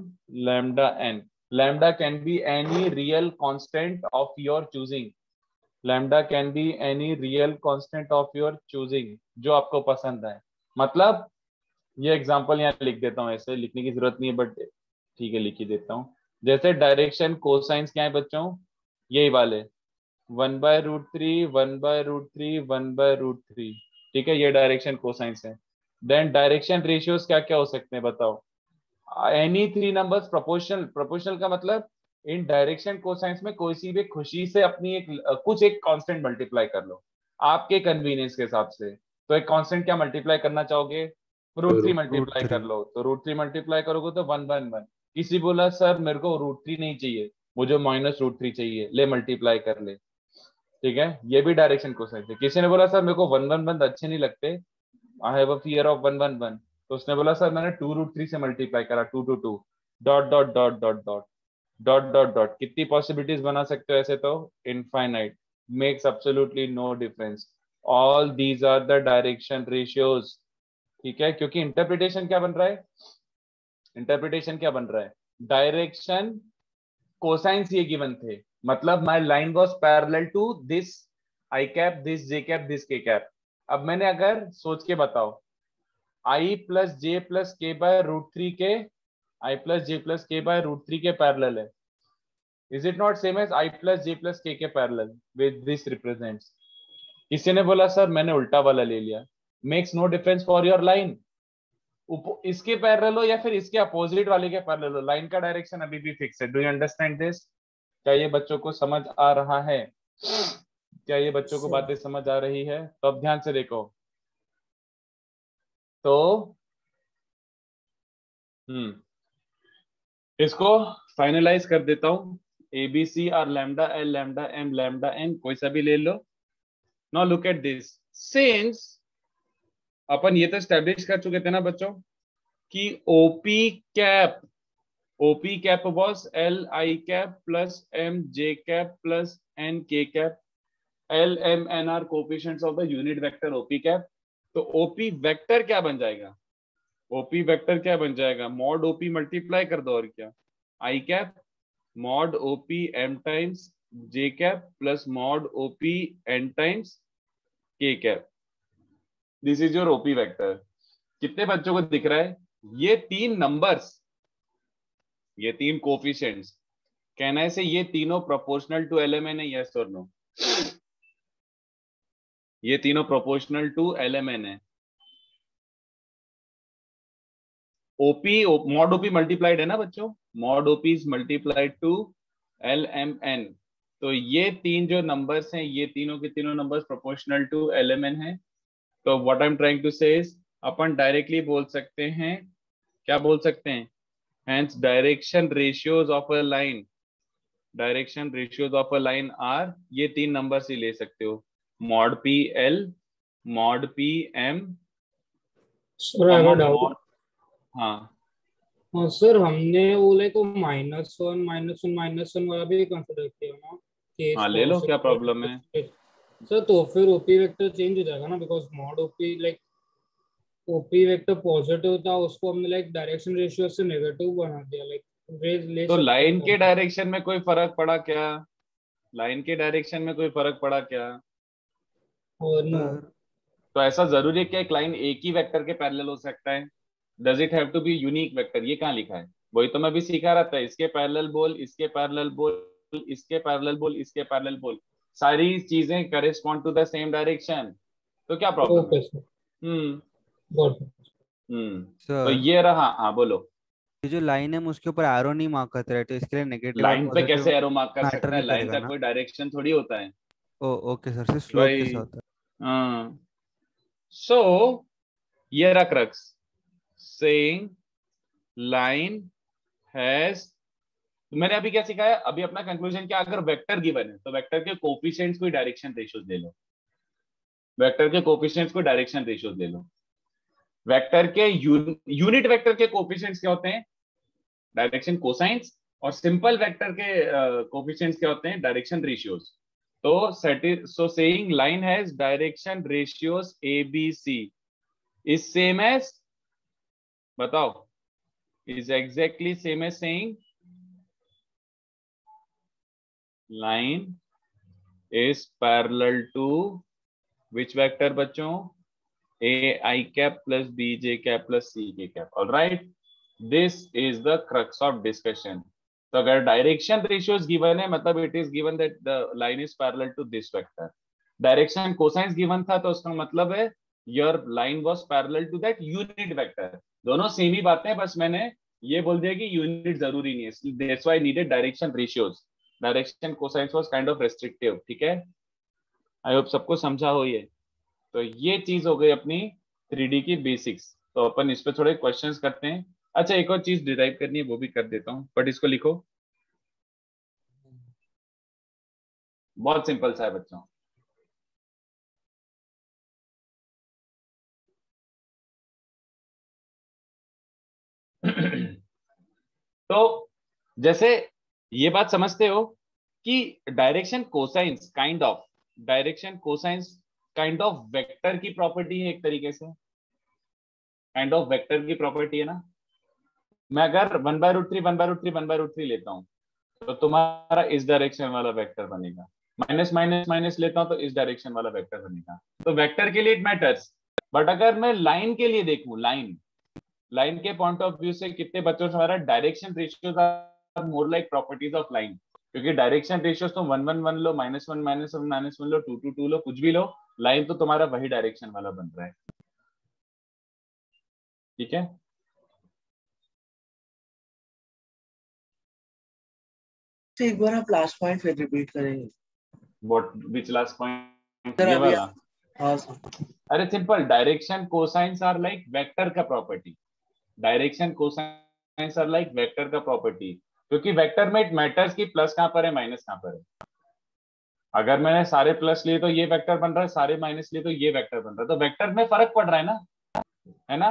lambda N. Lambda can be any real constant of your choosing. Lambda can be any real constant of your choosing, जो आपको पसंद है। मतलब ये example यहाँ लिख देता हूँ, ऐसे लिखने की जरूरत नहीं है बट ठीक है लिख ही देता हूँ। जैसे डायरेक्शन कोसाइंस क्या है बच्चों? यही वाले 1/√3 1/√3 1/√3, ठीक है, ये डायरेक्शन कोसाइंस है। देन डायरेक्शन रेशियोज क्या क्या हो सकते हैं बताओ? Any 3 numbers proportional. प्रोपोर्शनल का मतलब इन डायरेक्शन कोसाइंस में कोई सी भी खुशी से अपनी एक कांस्टेंट मल्टीप्लाई कर लो आपके कन्वीनियंस के हिसाब से। तो एक कांस्टेंट क्या मल्टीप्लाई करना चाहोगे? √3 मल्टीप्लाई कर लो, तो √3 मल्टीप्लाई करोगे तो 1/1। किसी बोला सर मेरे को √3 नहीं चाहिए, मुझे -√3 चाहिए, ले मल्टीप्लाई कर ले, ठीक है, ये भी डायरेक्शन कोसाइंस है। किसी ने बोला सर मेरे को 1/1 अच्छे नहीं लगते, I have a fear of 1/1, तो उसने बोला सर मैंने 2√3 से मल्टीप्लाई करा, 2 to 2 dot dot dot dot dot dot dot dot. कितनी पॉसिबिलिटीज बना सकते हो ऐसे? तो infinite, makes absolutely no difference. All these are the direction ratios, ठीक है, क्योंकि इंटरप्रिटेशन क्या बन रहा है? डायरेक्शन कोसाइंस ये गिवन थे, मतलब my line was parallel to this I cap, this J cap, this K cap. अब मैंने अगर सोच के बताओ, i plus J plus K by √3 के, i plus J plus K by √3 के पैरेलल है, is it not same as i plus J plus K parallel with this represents? किसी ने बोला सर मैंने उल्टा वाला ले लिया, makes no difference for your line, इसके पैरेलल हो या फिर इसके अपोजिट वाले के पैरेलल हो, लाइन का डायरेक्शन अभी भी फिक्स है। Do you understand this? क्या ये बच्चों को समझ आ रहा है? क्या ये बच्चों को बातें समझ आ रही है? तो अब ध्यान से देखो, तो इसको फाइनलाइज कर देता हूं। ABC are lambda L lambda M lambda n, कोई सा भी ले लो। Now look at this, since अपन ये तो एस्टेब्लिश कर चुके थे ना बच्चों कि OP cap OP cap was LI cap plus MJ cap plus NK cap. L, M, N are coefficients of the unit vector OP cap. तो OP वेक्टर क्या बन जाएगा? OP वेक्टर क्या बन जाएगा? मॉड OP मल्टीप्लाई कर दो, और क्या? I cap mod OP M times J cap plus mod OP N times K cap. This is your OP vector. कितने बच्चों को दिख रहा है? ये तीन नंबर्स, ये तीन कोफिशिएंट्स, कहना है से ये तीनों प्रोपोर्शनल टू LMN है, यस और नो? ये तीनों प्रोपोर्शनल टू LMN है. ओपी मॉड OP मल्टीप्लाइड है ना बच्चों? Mod OP is multiplied to LMN. तो ये तीन जो नंबर्स हैं, ये तीनों के तीनों नंबर्स प्रोपोर्शनल टू LMN है. तो what I am trying to say is, अपन डायरेक्टली बोल सकते हैं, क्या बोल सकते हैं? Hence direction ratios of a line, direction ratios of a line are, ये तीन नंबर से ले सकते हो, mod PL, mod PM. Sir I have a doubt. हाँ सर हमने वो लाइक -1 वाला भी कंसीडर किया ना केस. हाँ, ले लो, क्या प्रॉब्लम है? सर तो फिर ओपी वेक्टर चेंज हो जाएगा ना, because mod OP like OP vector positive था, उसको हमने लाइक डायरेक्शन रेशियो से नेगेटिव बना दिया. लाइक तो लाइन के डायरेक्शन में कोई फर्क पड़ा क्या? लाइन के डायरेक्शन में कोई फर्क पड़ा क्या? और नो. तो ऐसा जरूरी है कि एक लाइन एक ही वेक्टर के पैरेलल हो सकता है? Does it have to be unique vector? ये कहाँ लिखा है? वही तो मैं भी सिखा रहा था. इसके पैरेलल बोल, इसके पैरेलल बोल, इसके पैरेलल बोल, इसके पैरेलल बोल, सारी चीजें correspond to the same direction. तो क्या प्रॉब्लम ओके है? Sir, got it. तो सर ये रहा. हाँ बोलो. ये जो लाइन है उसके ऊपर एरो नहीं मार्क करते रहे, तो इसके लिए नेगेटिव और लाइन पे कैसे पॉजिटिव एरो मार्क कर मैटर सकता है? नहीं लाइन करेगा का ना? कोई डायरेक्शन थोड़ी होता है ओ ओके सर, सिर्फ स्लोप भाई. के साथ है. हाँ. सो ये रहा क्रक्स, सेइंग लाइन हैज. मैंने अभी क्या सिखाया? अभी अपना कंक्लूजन क्या? अगर वेक्टर गिवन है तो वेक्टर के कोफिशिएंट्स को डायरेक्शन रेशियोज ले लो. वेक्टर के कोफिशिएंट्स को डायरेक्शन रेशियोज ले लो. वेक्टर के यूनिट वेक्टर के कोफिशिएंट्स क्या होते हैं? Direction cosines. और सिंपल वेक्टर के कोफिशिएंट्स क्या होते हैं? Direction ratios. तो so saying line has direction ratios ABC is same as, बताओ, is exactly same as saying line is parallel to which vector बच्चों? AI cap plus BJ cap plus CK cap. All right, this is the crux of discussion. तो अगर direction ratios given है, मतलब it is given that the line is parallel to this vector. Direction cosines given था, तो उसका मतलब है your line was parallel to that unit vector. दोनों सेम ही बातें हैं, बस मैंने ये बोल दिया कि यूनिट जरूरी नहीं है. That's why needed direction ratios. Direction cosines was kind of restrictive. ठीक है, आई होप सबको समझा हो ये. तो ये चीज हो गई अपनी 3D की बेसिक्स. तो अपन इस पे थोड़े क्वेश्चंस करते हैं. अच्छा, एक और चीज डिराइव करनी है, वो भी कर देता हूँ, बट इसको लिखो. बहुत सिंपल सा है बच्चों. तो जैसे ये बात समझते हो कि direction cosines kind of vector की प्रॉपर्टी है, एक तरीके से काइंड ऑफ वेक्टर की प्रॉपर्टी है ना. मैं अगर 1/√3 1/√3 1/√3 लेता हूं तो तुम्हारा इस डायरेक्शन वाला वेक्टर बनेगा. माइनस माइनस माइनस लेता हूं तो इस डायरेक्शन वाला वेक्टर बनेगा. तो वेक्टर के लिए इट मैटर्स. बट अगर मैं लाइन के लिए देखूं, लाइन के पॉइंट ऑफ व्यू से कितने बच्चों से हमारा direction ratios are more like properties of line. क्योंकि डायरेक्शन रेशियोज तो 1 1 1 लो, -1 -1 -1 लो, 2 2 2 लो, कुछ भी लो, लाइन तो तुम्हारा वही डायरेक्शन वाला बन रहा है. ठीक है. तो एक बार आप लास्ट पॉइंट फिर रिपीट करेंगे what which last point? Sir? ये अभी वाला. हाँ सर. अरे simple, direction cosines are like vector का property. Direction cosines are like vector का प्रॉपर्टी. क्योंकि वेक्टर में इट मैटर्स कि प्लस कहां पर है, माइनस कहां पर है. अगर मैंने सारे प्लस लिए तो ये वेक्टर बन रहा है, सारे माइनस लिए तो ये वेक्टर बन रहा है. तो वेक्टर में फर्क पड़ रहा है ना, है ना.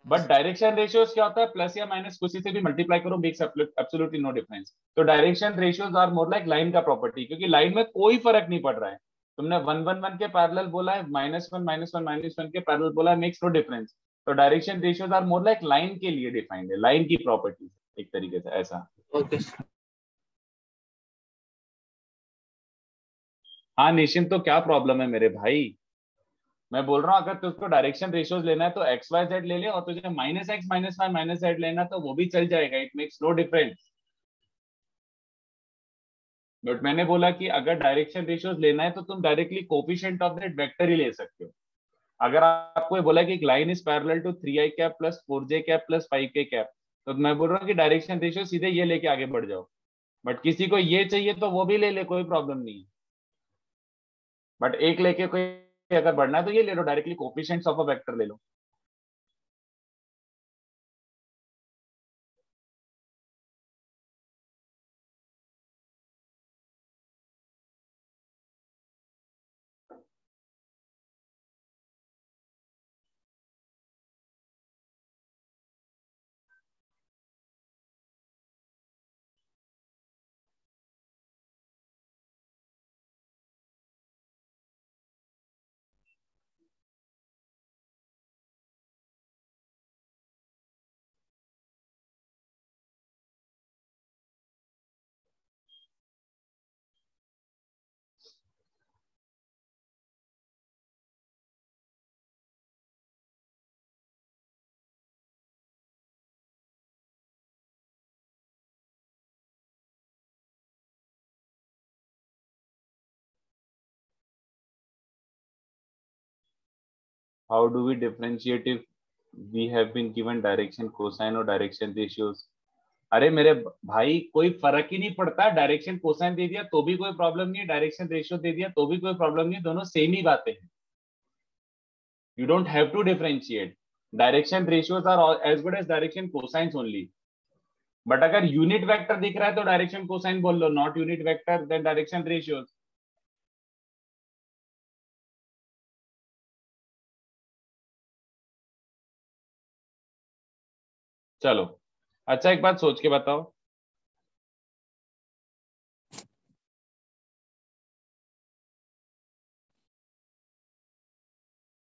बट डायरेक्शन रेशियोज क्या होता है, प्लस या माइनस किसी से भी मल्टीप्लाई करो, मेक्स एब्सोल्युटली नो डिफरेंस। तो direction ratios are more like line का प्रॉपर्टी, क्योंकि लाइन में कोई फर्क नहीं पड़ रहा है। तुमने 1 1 1 के पैरेलल बोला है, -1 -1 -1 के पैरेलल बोला है, मेक्स नो डिफरेंस। तो direction ratios are more like line के लिए डिफाइंड है, लाइन की प्रॉपर्टी एक तरीके से ऐसा। ओके। हाँ निश्चिंत, तो क्या प्रॉब्लम है मेरे भाई? मैं बोल रहा हूँ अगर तुझको डायरेक्शन रेशियोज लेना है तो XYZ ले ले, और तुझे -X -Y -Z लेना तो वो भी चल जाएगा, it makes no difference. But मैंने बोला कि अगर डायरेक्शन रेशियोज लेना है तो तुम directly coefficient of that vector ही ले सकते हो। अगर आपको ये बोला कि एक line is parallel to 3i cap plus 4j cap plus 5k cap, तो मैं बोल रहा हूँ कि डायरेक्शन रेशियो सीधे ये लेके आगे बढ़ जाओ। बट किसी को ये चाहिए तो वो भी ले ले, कोई प्रॉब्लम नहीं है। बट एक लेके कोई अगर बढ़ना है तो ये ले लो, directly coefficients of a vector ले लो। How do we differentiate if we have been given direction cosine और direction ratios? अरे मेरे भाई कोई फर्क ही नहीं पड़ता, डायरेक्शन कोसाइन दे दिया तो भी कोई प्रॉब्लम नहीं है, डायरेक्शन रेशियो दे दिया तो भी कोई प्रॉब्लम नहीं है, दोनों सेम ही बातें हैं। You don't have to differentiate. Direction ratios are as good as direction cosines only. But अगर यूनिट वेक्टर दिख रहा है तो डायरेक्शन कोसाइन बोल लो, not unit vector then direction ratios. चलो अच्छा एक बात सोच के बताओ,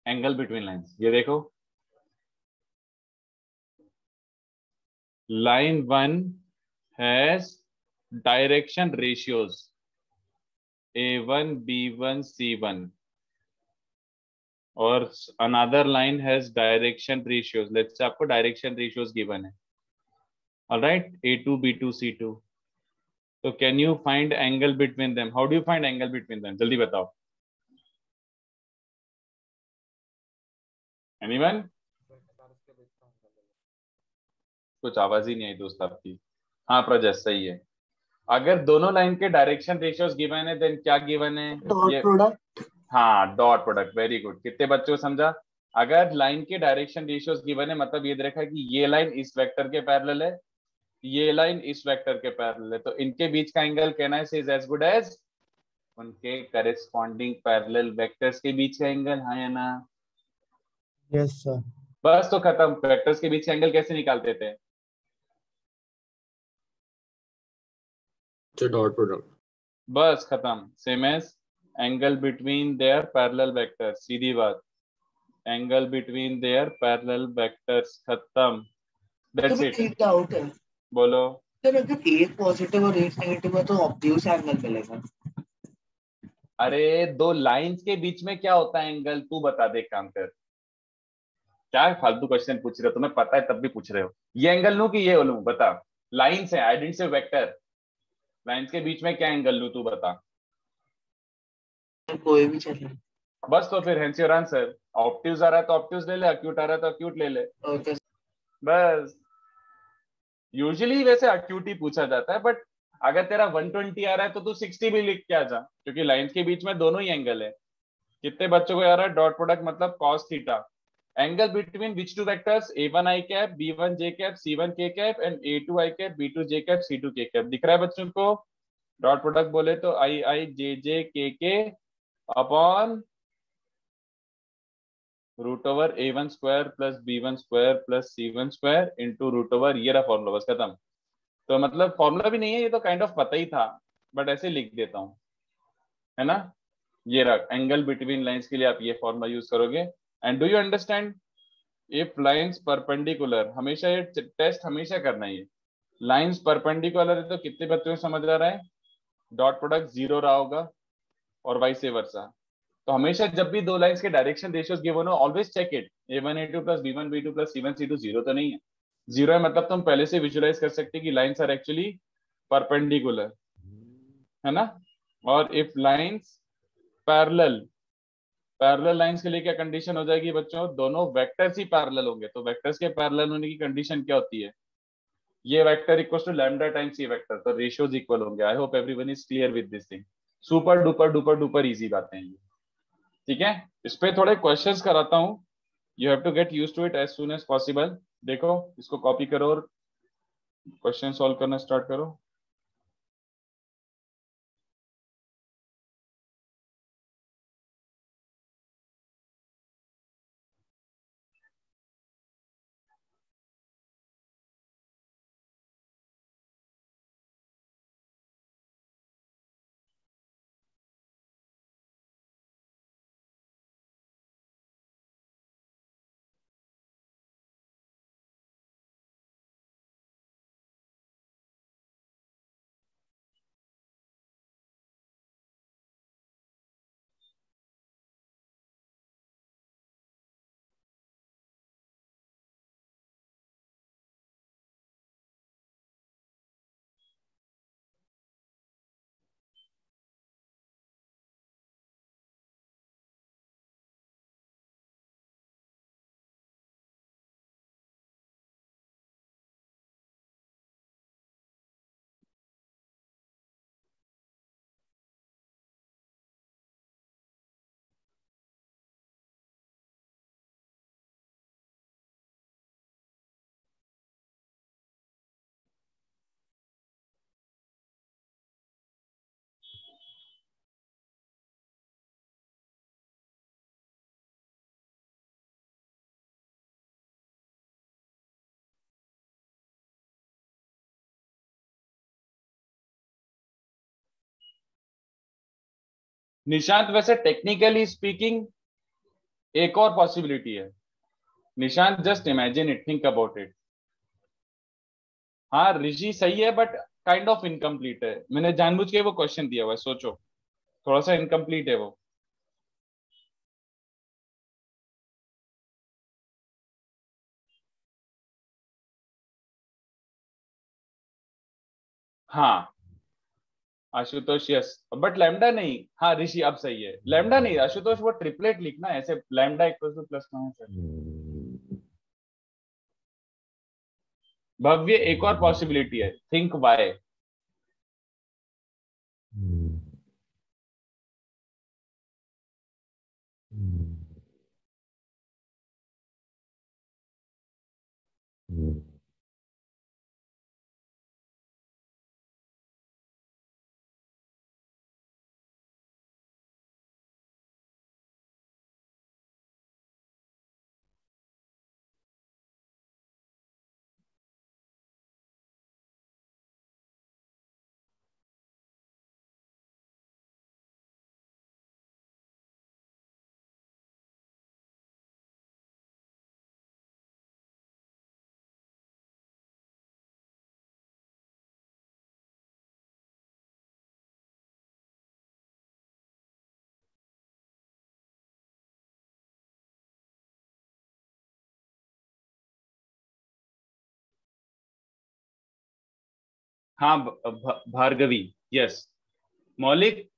एंगल बिटवीन लाइंस, ये देखो line 1 has direction ratios A1 B1 C1 और another line has direction ratios, let's say आपको direction ratios given है, all right, A2 B2 C2। तो can you find angle between them? How do you find angle between them? जल्दी बताओ। Anyone? कुछ आवाज ही नहीं आई दोस्त आपकी। हाँ प्रजस सही है। अगर दोनों लाइन के डायरेक्शन रेशियोज गिवन है देन क्या गिवन है? Dot product. हाँ डॉट प्रोडक्ट, वेरी गुड। कितने बच्चों को समझा? अगर लाइन के डायरेक्शन रेशियोज गिवन है मतलब ये देखा कि ये लाइन इस वेक्टर के पैरेलल है, ये लाइन इस वेक्टर के पैरेलल है, तो इनके बीच का एंगल कहना है इज एज गुड एज उनके करेस्पॉन्डिंग पैरेलल वेक्टर्स के बीच का एंगल। हाँ या ना? Yes sir. बस तो खत्म। वेक्टर्स के बीच का एंगल कैसे निकालते थे? Dot product. बस खत्म। Same as angle between their parallel vectors, सीधी बात, angle between their parallel vectors, खत्म। That's it. एक डाउट है बोलो। सर, अगर एक पॉजिटिव और एक नेगेटिव है तो ऑब्ट्यूज एंगल मिलेगा? अरे दो लाइंस के बीच में क्या होता है एंगल? तू बता दे, काम कर। क्या फालतू क्वेश्चन पूछ रहे हो? तुम्हें पता है तब भी पूछ रहे हो। ये एंगल लूं कि ये लूं? बता। लाइंस है, I didn't say vector. Lines के बीच में क्या एंगल लूं तू बता। कोई भी चले। बस तो फिर हेंस योर आंसर। ऑब्ट्यूज आ रहा है तो ऑब्ट्यूज ले ले, अक्यूट आ रहा है तो अक्यूट ले ले। ओके। बस यूजुअली वैसे अक्यूट ही पूछा जाता है, बट अगर तेरा 120 आ रहा है तो तू 60 भी लिख के आ जा, क्योंकि लाइंस के बीच में दोनों ही एंगल है। कितने बच्चों को याद है डॉट प्रोडक्ट मतलब cos theta? Angle between which two vectors? A1 i cap B1 j cap C1 k cap and A2 i cap B2 j cap C2 k cap. दिख रहा है बच्चों को? डॉट प्रोडक्ट बोले तो I j j k k upon root over a1 square plus b1 square plus c1 square into root over, ये रहा formula, बस खत्म। तो मतलब फॉर्मूला भी नहीं है, ये तो काइंड ऑफ पता ही था, बट ऐसे लिख देता हूँ, है ना। ये रहा एंगल बिटवीन लाइंस के लिए आप ये फॉर्मूला यूज करोगे। And do you understand, if lines perpendicular, हमेशा ये टेस्ट हमेशा करना है। लाइंस परपेंडिकुलर है तो कितने बच्चों को समझ आ रहा है, डॉट प्रोडक्ट जीरो रहा होगा और वाइस वर्सा। तो हमेशा जब भी दो लाइंस के डायरेक्शन रेशियोज गिवन हो, always check it, a1 a2 plus b1 b2 plus c1 c2 zero तो नहीं है। जीरो है मतलब तुम पहले से विजुलाइज कर सकते कि लाइंस आर एक्चुअली परपेंडिकुलर, है ना। और if lines parallel, parallel lines के लिए क्या कंडीशन हो जाएगी बच्चों, दोनों वेक्टर्स ही पैरेलल होंगे। तो वेक्टर्स के पैरेलल होने की कंडीशन क्या होती है, ये vector equals to lambda times ये वेक्टर, तो रेशियोज इक्वल होंगे। I hope everyone is clear with this thing. Super duper duper duper easy बातें हैं ये, ठीक है। इस पे थोड़े क्वेश्चंस कराता हूँ, you have to get used to it as soon as possible. देखो इसको कॉपी करो और क्वेश्चन सॉल्व करना स्टार्ट करो। निशांत वैसे टेक्निकली स्पीकिंग एक और पॉसिबिलिटी है Nishant, just imagine it, think about it. हाँ ऋषि सही है बट काइंड ऑफ इनकम्प्लीट है, मैंने जानबूझ के वो क्वेश्चन दिया हुआ है, सोचो थोड़ा सा इनकम्प्लीट है वो। हाँ आशुतोष यस, बट लैम्डा नहीं। हाँ ऋषि अब सही है, लैम्डा नहीं आशुतोष, वो ट्रिपलेट लिखना है ऐसे, लैम्डा इक्वल टू प्लस ना हो। भव्य एक और पॉसिबिलिटी है, थिंक वाई। हाँ भार्गवी यस। मौलिक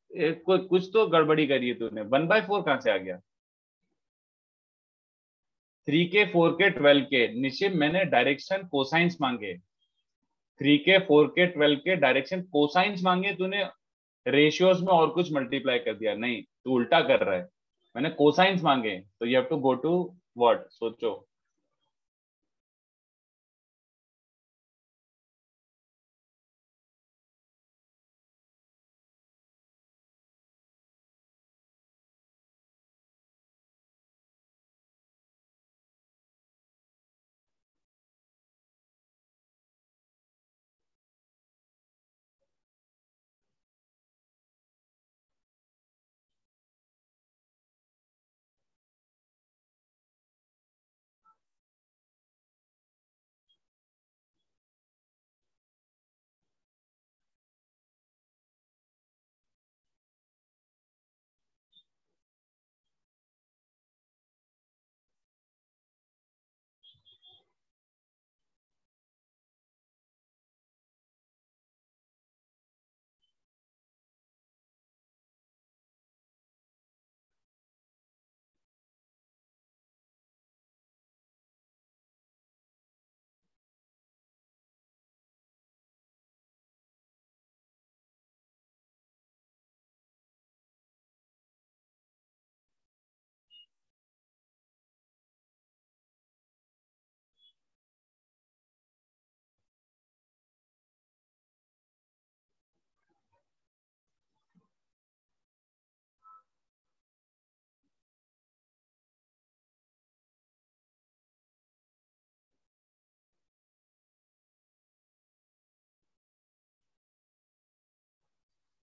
कुछ तो गड़बड़ी करी है तूने, 1/4 कहां से आ गया, 3 के 4 के 12 के निशिम, मैंने डायरेक्शन कोसाइंस मांगे, 3 के 4 के 12 के डायरेक्शन कोसाइंस मांगे, तूने रेशियोज में और कुछ मल्टीप्लाई कर दिया, नहीं तू उल्टा कर रहा है। मैंने कोसाइंस मांगे तो you have to go to what, सोचो।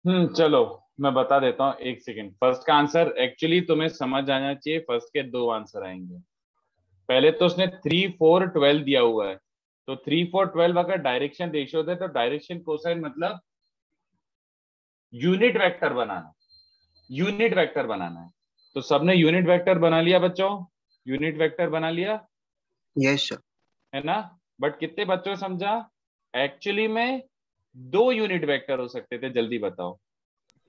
चलो मैं बता देता हूँ, एक सेकेंड। फर्स्ट का आंसर एक्चुअली तुम्हें समझ आना चाहिए, फर्स्ट के दो आंसर आएंगे। पहले तो उसने 3 4 12 दिया हुआ है, तो 3 4 12 अगर डायरेक्शन रेशियो दे तो डायरेक्शन कोसाइन मतलब यूनिट वेक्टर बनाना, यूनिट वेक्टर बनाना है। तो सबने यूनिट वेक्टर बना लिया बच्चों, यूनिट वेक्टर बना लिया यस सर। है ना? बट कितने बच्चों को समझा? एक्चुअली में 2 यूनिट वेक्टर हो सकते थे, जल्दी बताओ।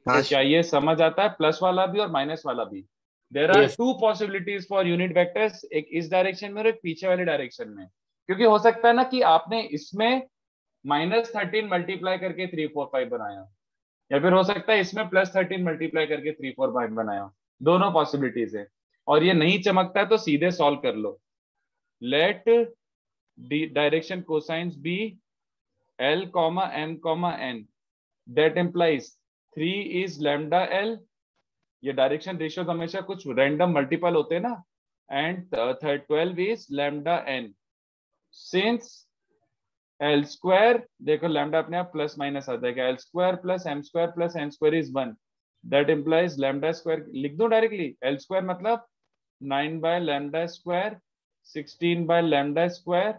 हाँ तो क्या ये समझ आता है? प्लस वाला भी और माइनस वाला भी। There are Yes. 2 possibilities for unit vectors, एक इस डायरेक्शन में और एक पीछे वाली डायरेक्शन में। क्योंकि हो सकता है ना कि आपने इसमें -13 मल्टीप्लाई करके 3 4 5 बनाया, या फिर हो सकता है इसमें +13 मल्टीप्लाई करके 3 4 5 बनाया। दोनों पॉसिबिलिटीज है, और ये नहीं चमकता है तो सीधे सॉल्व कर लो। Let direction cosines be L, M, N, that implies 3 is lambda L। ये डायरेक्शन रेशियो हमेशा कुछ रैंडम मल्टीपल होते हैं ना। And 12 is lambda N, since L square, देखो लैम्डा अपने आप प्लस माइनस आ जाएगा, L square plus M square plus N square is 1, that implies lambda square. लिख दूं डायरेक्टली, एल स्क्वायर मतलब 9 by lambda square, 16 by lambda square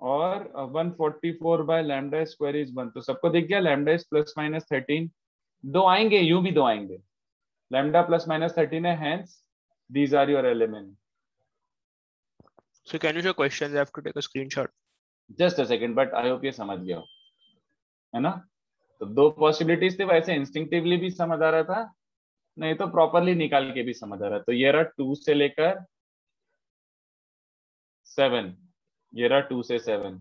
और 144 bye lambda square is 1। तो सबको दिख गया, लैम्डा इज ±13। दो आएंगे, यूं भी दो आएंगे, lambda ±13 है, hence these are your element। So can you show questions? I have to take a screenshot. just a second, but I hope ये समझ गया हो, है ना? तो दो पॉसिबिलिटीज थे, वैसे इंस्टिंक्टिवली भी समझ आ रहा था, नहीं तो प्रॉपरली निकाल के भी समझ आ रहा है। तो ये रहा 2 से लेकर 7, ये रहा 2 से 7।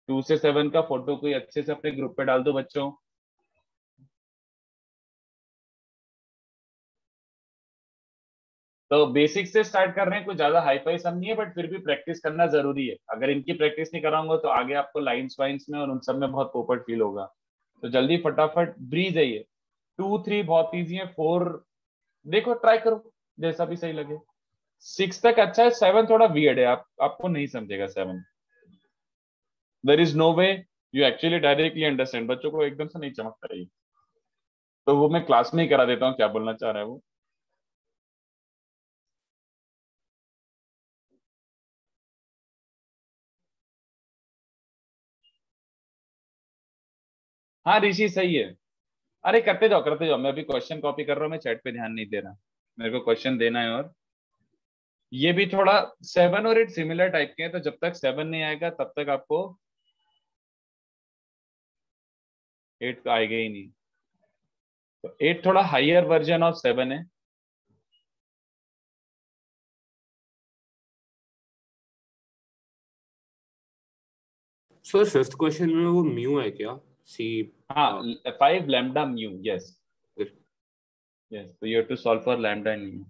2 से 7 का फोटो कोई अच्छे से अपने ग्रुप पे डाल दो बच्चों। तो बेसिक से स्टार्ट कर रहे हैं, कुछ ज्यादा हाई फाई सब नहीं है, बट फिर भी प्रैक्टिस करना जरूरी है। अगर इनकी प्रैक्टिस नहीं कराऊंगा तो आगे आपको लाइंस वाइंस में और उन सब में बहुत पोपट फील होगा। तो जल्दी फटाफट, ब्रीज है ये। 2 3 बहुत इजी है, 4 देखो ट्राई करो जैसा भी सही लगे। 6 तक अच्छा है, 7 थोड़ा वियर्ड है, आपको नहीं समझेगा 7। There is no way you actually directly understand, बच्चों को एकदम से नहीं चमकता ये। तो वो मैं क्लास में ही करा देता हूँ, क्या बोलना चाह रहा है वो। हाँ ऋषि सही है। अरे करते जाओ, मैं अभी क्वेश्चन कॉपी कर रहा हूँ, मैं चैट पे ध्यान नहीं दे रहा, मेरे को क्वेश्चन देना है। और ये भी थोड़ा 7 और 8 सिमिलर टाइप के हैं, तो जब तक 7 नहीं आएगा तब तक आपको 8 आएगा ही नहीं। तो 8 थोड़ा हायर वर्जन ऑफ 7 है। सर फिफ्थ क्वेश्चन में वो म्यू है क्या? सी हाँ 5 लैम्डा म्यू, यस यस। तो you have to solve for lambda and mu.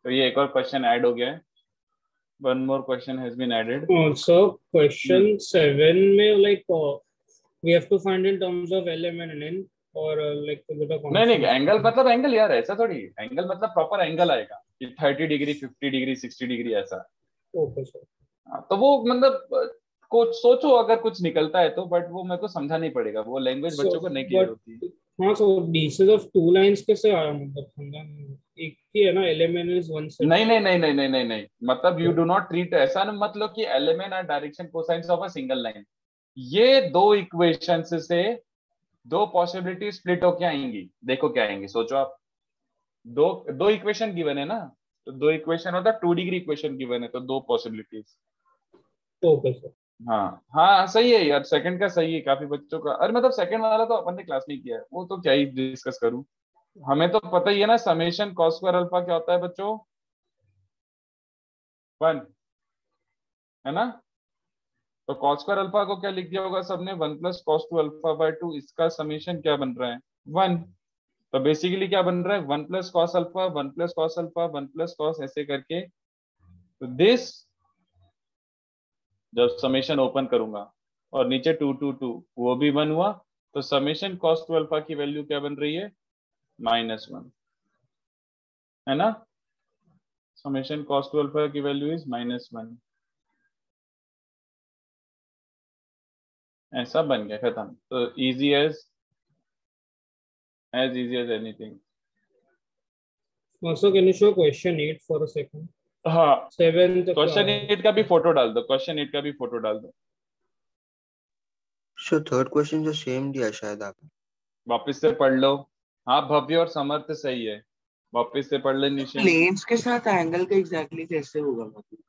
तो ये एक और क्वेश्चन ऐड हो गया है, one more question has been added. So question 7 में like we have to find in terms of LM and NN or like a bit of नहीं angle मतलब एंगल यार, ऐसा थोड़ी एंगल मतलब प्रॉपर एंगल आएगा कि 30 डिग्री 50 डिग्री 60 डिग्री ऐसा। Okay sir। तो वो मतलब कुछ सोचो अगर कुछ निकलता है तो, बट वो मेरे को समझा नहीं पड़ेगा, वो लैंग्वेज बच्चों को नहीं क्लियर होती है। हाँ सो basis of 2 lines कैसे आया, मतलब समझा नहीं। एक ही है ना, LMN is 1 से नहीं, मतलब यू डू नॉट ट्रीट ऐसा, मत लो कि element are direction cosines of a single line. ये दो इक्वेशंस से दो पॉसिबिलिटी स्प्लिट होके आएंगी। देखो क्या आएंगी, सोचो आप। दो इक्वेशन गिवन है ना, तो दो इक्वेशन होता है, 2 डिग्री इक्वेशन गिवन है, तो दो पॉसिबिलिटीज। Okay sir. हाँ सही है यार, सेकंड का सही है काफी बच्चों का। अरे मतलब सेकंड वाला तो अपन ने क्लास में किया है, वो तो क्या ही डिस्कस करूं। हमें तो पता ही है ना, समेशन कॉस स्क्वायर अल्फा क्या होता है बच्चों, 1 है ना। तो cos स्क्वायर अल्फा को क्या लिख दिया होगा सबने, 1 प्लस cos 2 अल्फा बाय 2, इसका समीशन क्या बन रहा है 1। तो बेसिकली क्या बन रहा है 1 plus cos alpha, 1 plus cos alpha, 1 plus cos, ऐसे करके। तो दिस जब समेशन ओपन करूंगा और नीचे 2 2 2 वो भी 1 हुआ, तो समेशन cos 2 अल्फा की वैल्यू क्या बन रही है -1, है ना। समेशन cos 2 अल्फा की वैल्यू इज -1। ऐसा बन गया, खत्म। तो easy as easy as anything. Also, can you show question 8 for a second? हाँ, 7th क्वेश्चन 8 का भी फोटो डाल दो, क्वेश्चन 8 का भी फोटो डाल दो। सो थर्ड क्वेश्चन जो सेम दिया शायद आपने। वापस से पढ़ लो। हाँ, भव्य और समर्थ सही है, वापस से पढ़ ले निशिन। प्लेन्स के साथ एंगल का एग्जैक्टली कैसे होगा मतलब?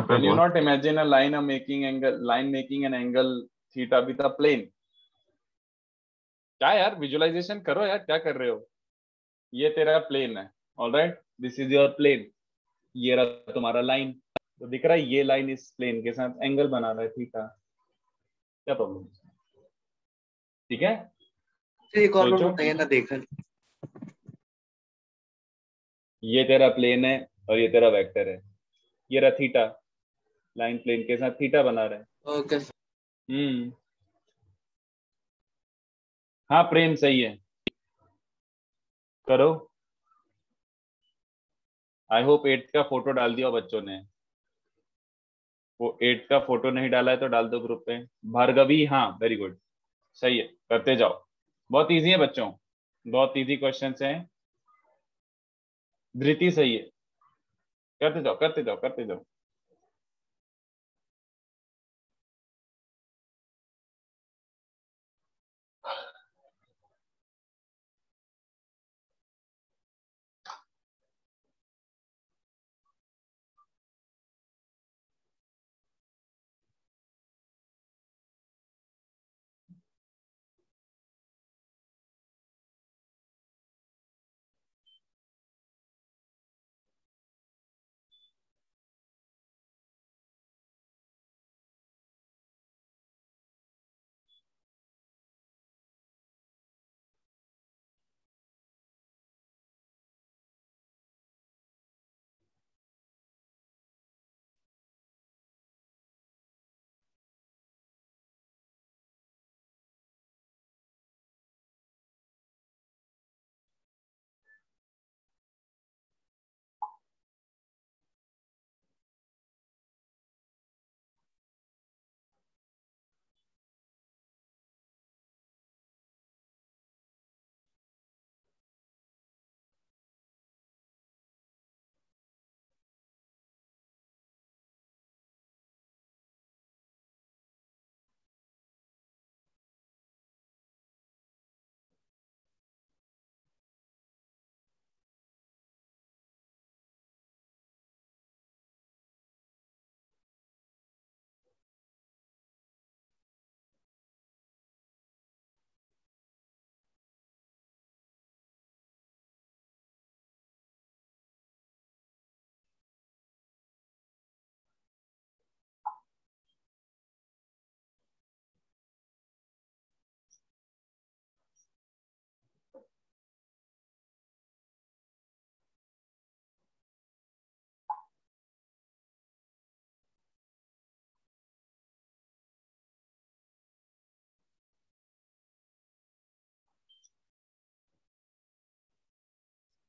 Can you not imagine a line making an angle theta with a plane? क्या यार, विजुअलाइजेशन करो यार, क्या कर रहे हो। ये तेरा प्लेन है, alright, this is your plane. ये रहा तुम्हारा लाइन, तो दिख रहा है ये लाइन इस प्लेन के साथ एंगल बना रहा है थीटा। क्या प्रॉब्लम, ठीक है। एक और सोचो, बताइए ना, देखा ये तेरा प्लेन है और ये तेरा वेक्टर है, ये रहा थीटा, लाइन प्लेन के साथ थीटा बना रहा है। ओके। हाँ, प्रेम सही है, करो। आई होप 8 का फोटो डाल दिया बच्चों ने। वो 8 का फोटो नहीं डाला है तो डाल दो ग्रुप पे। भार्गवी, हाँ वेरी गुड, सही है, करते जाओ। बहुत इजी है बच्चों, बहुत इजी क्वेश्चंस हैं। धृति सही है, करते जाओ करते जाओ करते जाओ।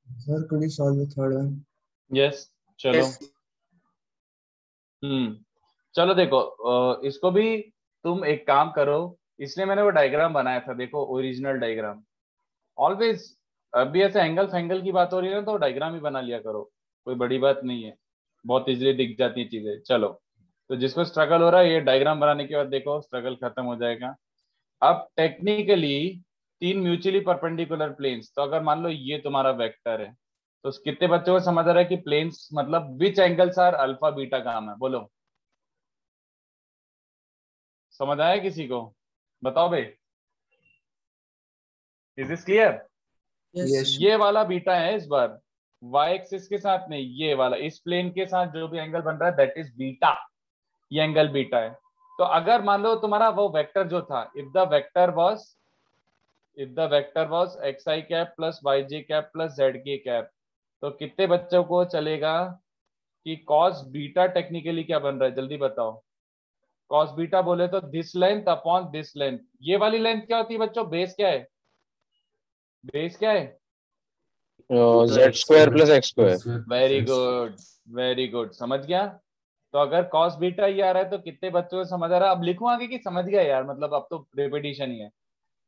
Sir, could you solve the third one? Yes, चलो। Yes. चलो देखो, इसको भी तुम एक काम करो, इसलिए मैंने वो डायग्राम बनाया था, देखो ओरिजिनल डायग्राम। ऑलवेज अभी ऐसे एंगल फैंगल की बात हो रही है ना, तो डायग्राम ही बना लिया करो, कोई बड़ी बात नहीं है, बहुत इजीली दिख जाती है चीजें। चलो, तो जिसको स्ट्रगल हो रहा है, ये डायग्राम बनाने के बाद देखो स्ट्रगल खत्म हो जाएगा। अब टेक्निकली 3 म्यूचुअली परपेंडिकुलर प्लेन्स, तो अगर मान लो ये तुम्हारा वेक्टर है, तो कितने बच्चों को समझ आ रहा है कि प्लेन्स मतलब विच एंगल्स आर अल्फा बीटा काम है, बोलो। समझ आया किसी को, बताओ भाई, is this clear. Yes. Yes. ये वाला बीटा है इस बार, y एक्सिस के साथ नहीं, ये वाला इस प्लेन के साथ जो भी एंगल बन रहा है दैट इज बीटा, ये एंगल बीटा है। तो अगर मान लो तुम्हारा वो वेक्टर जो था, if the vector was xi cap plus yj cap plus zk cap, तो कितने बच्चों को चलेगा कि cos बीटा टेक्निकली क्या बन रहा है, जल्दी बताओ। cos बीटा बोले तो this length upon this length, ये वाली लेंथ क्या होती है बच्चों, बेस क्या है, बेस क्या है, z square plus x square. Very good, very good, समझ गया। तो अगर cos बीटा ये आ रहा है तो कितने बच्चों को समझ आ रहा है, अब लिखूं आगे कि समझ गया यार, मतलब अब तो रिपीटिशन ही है।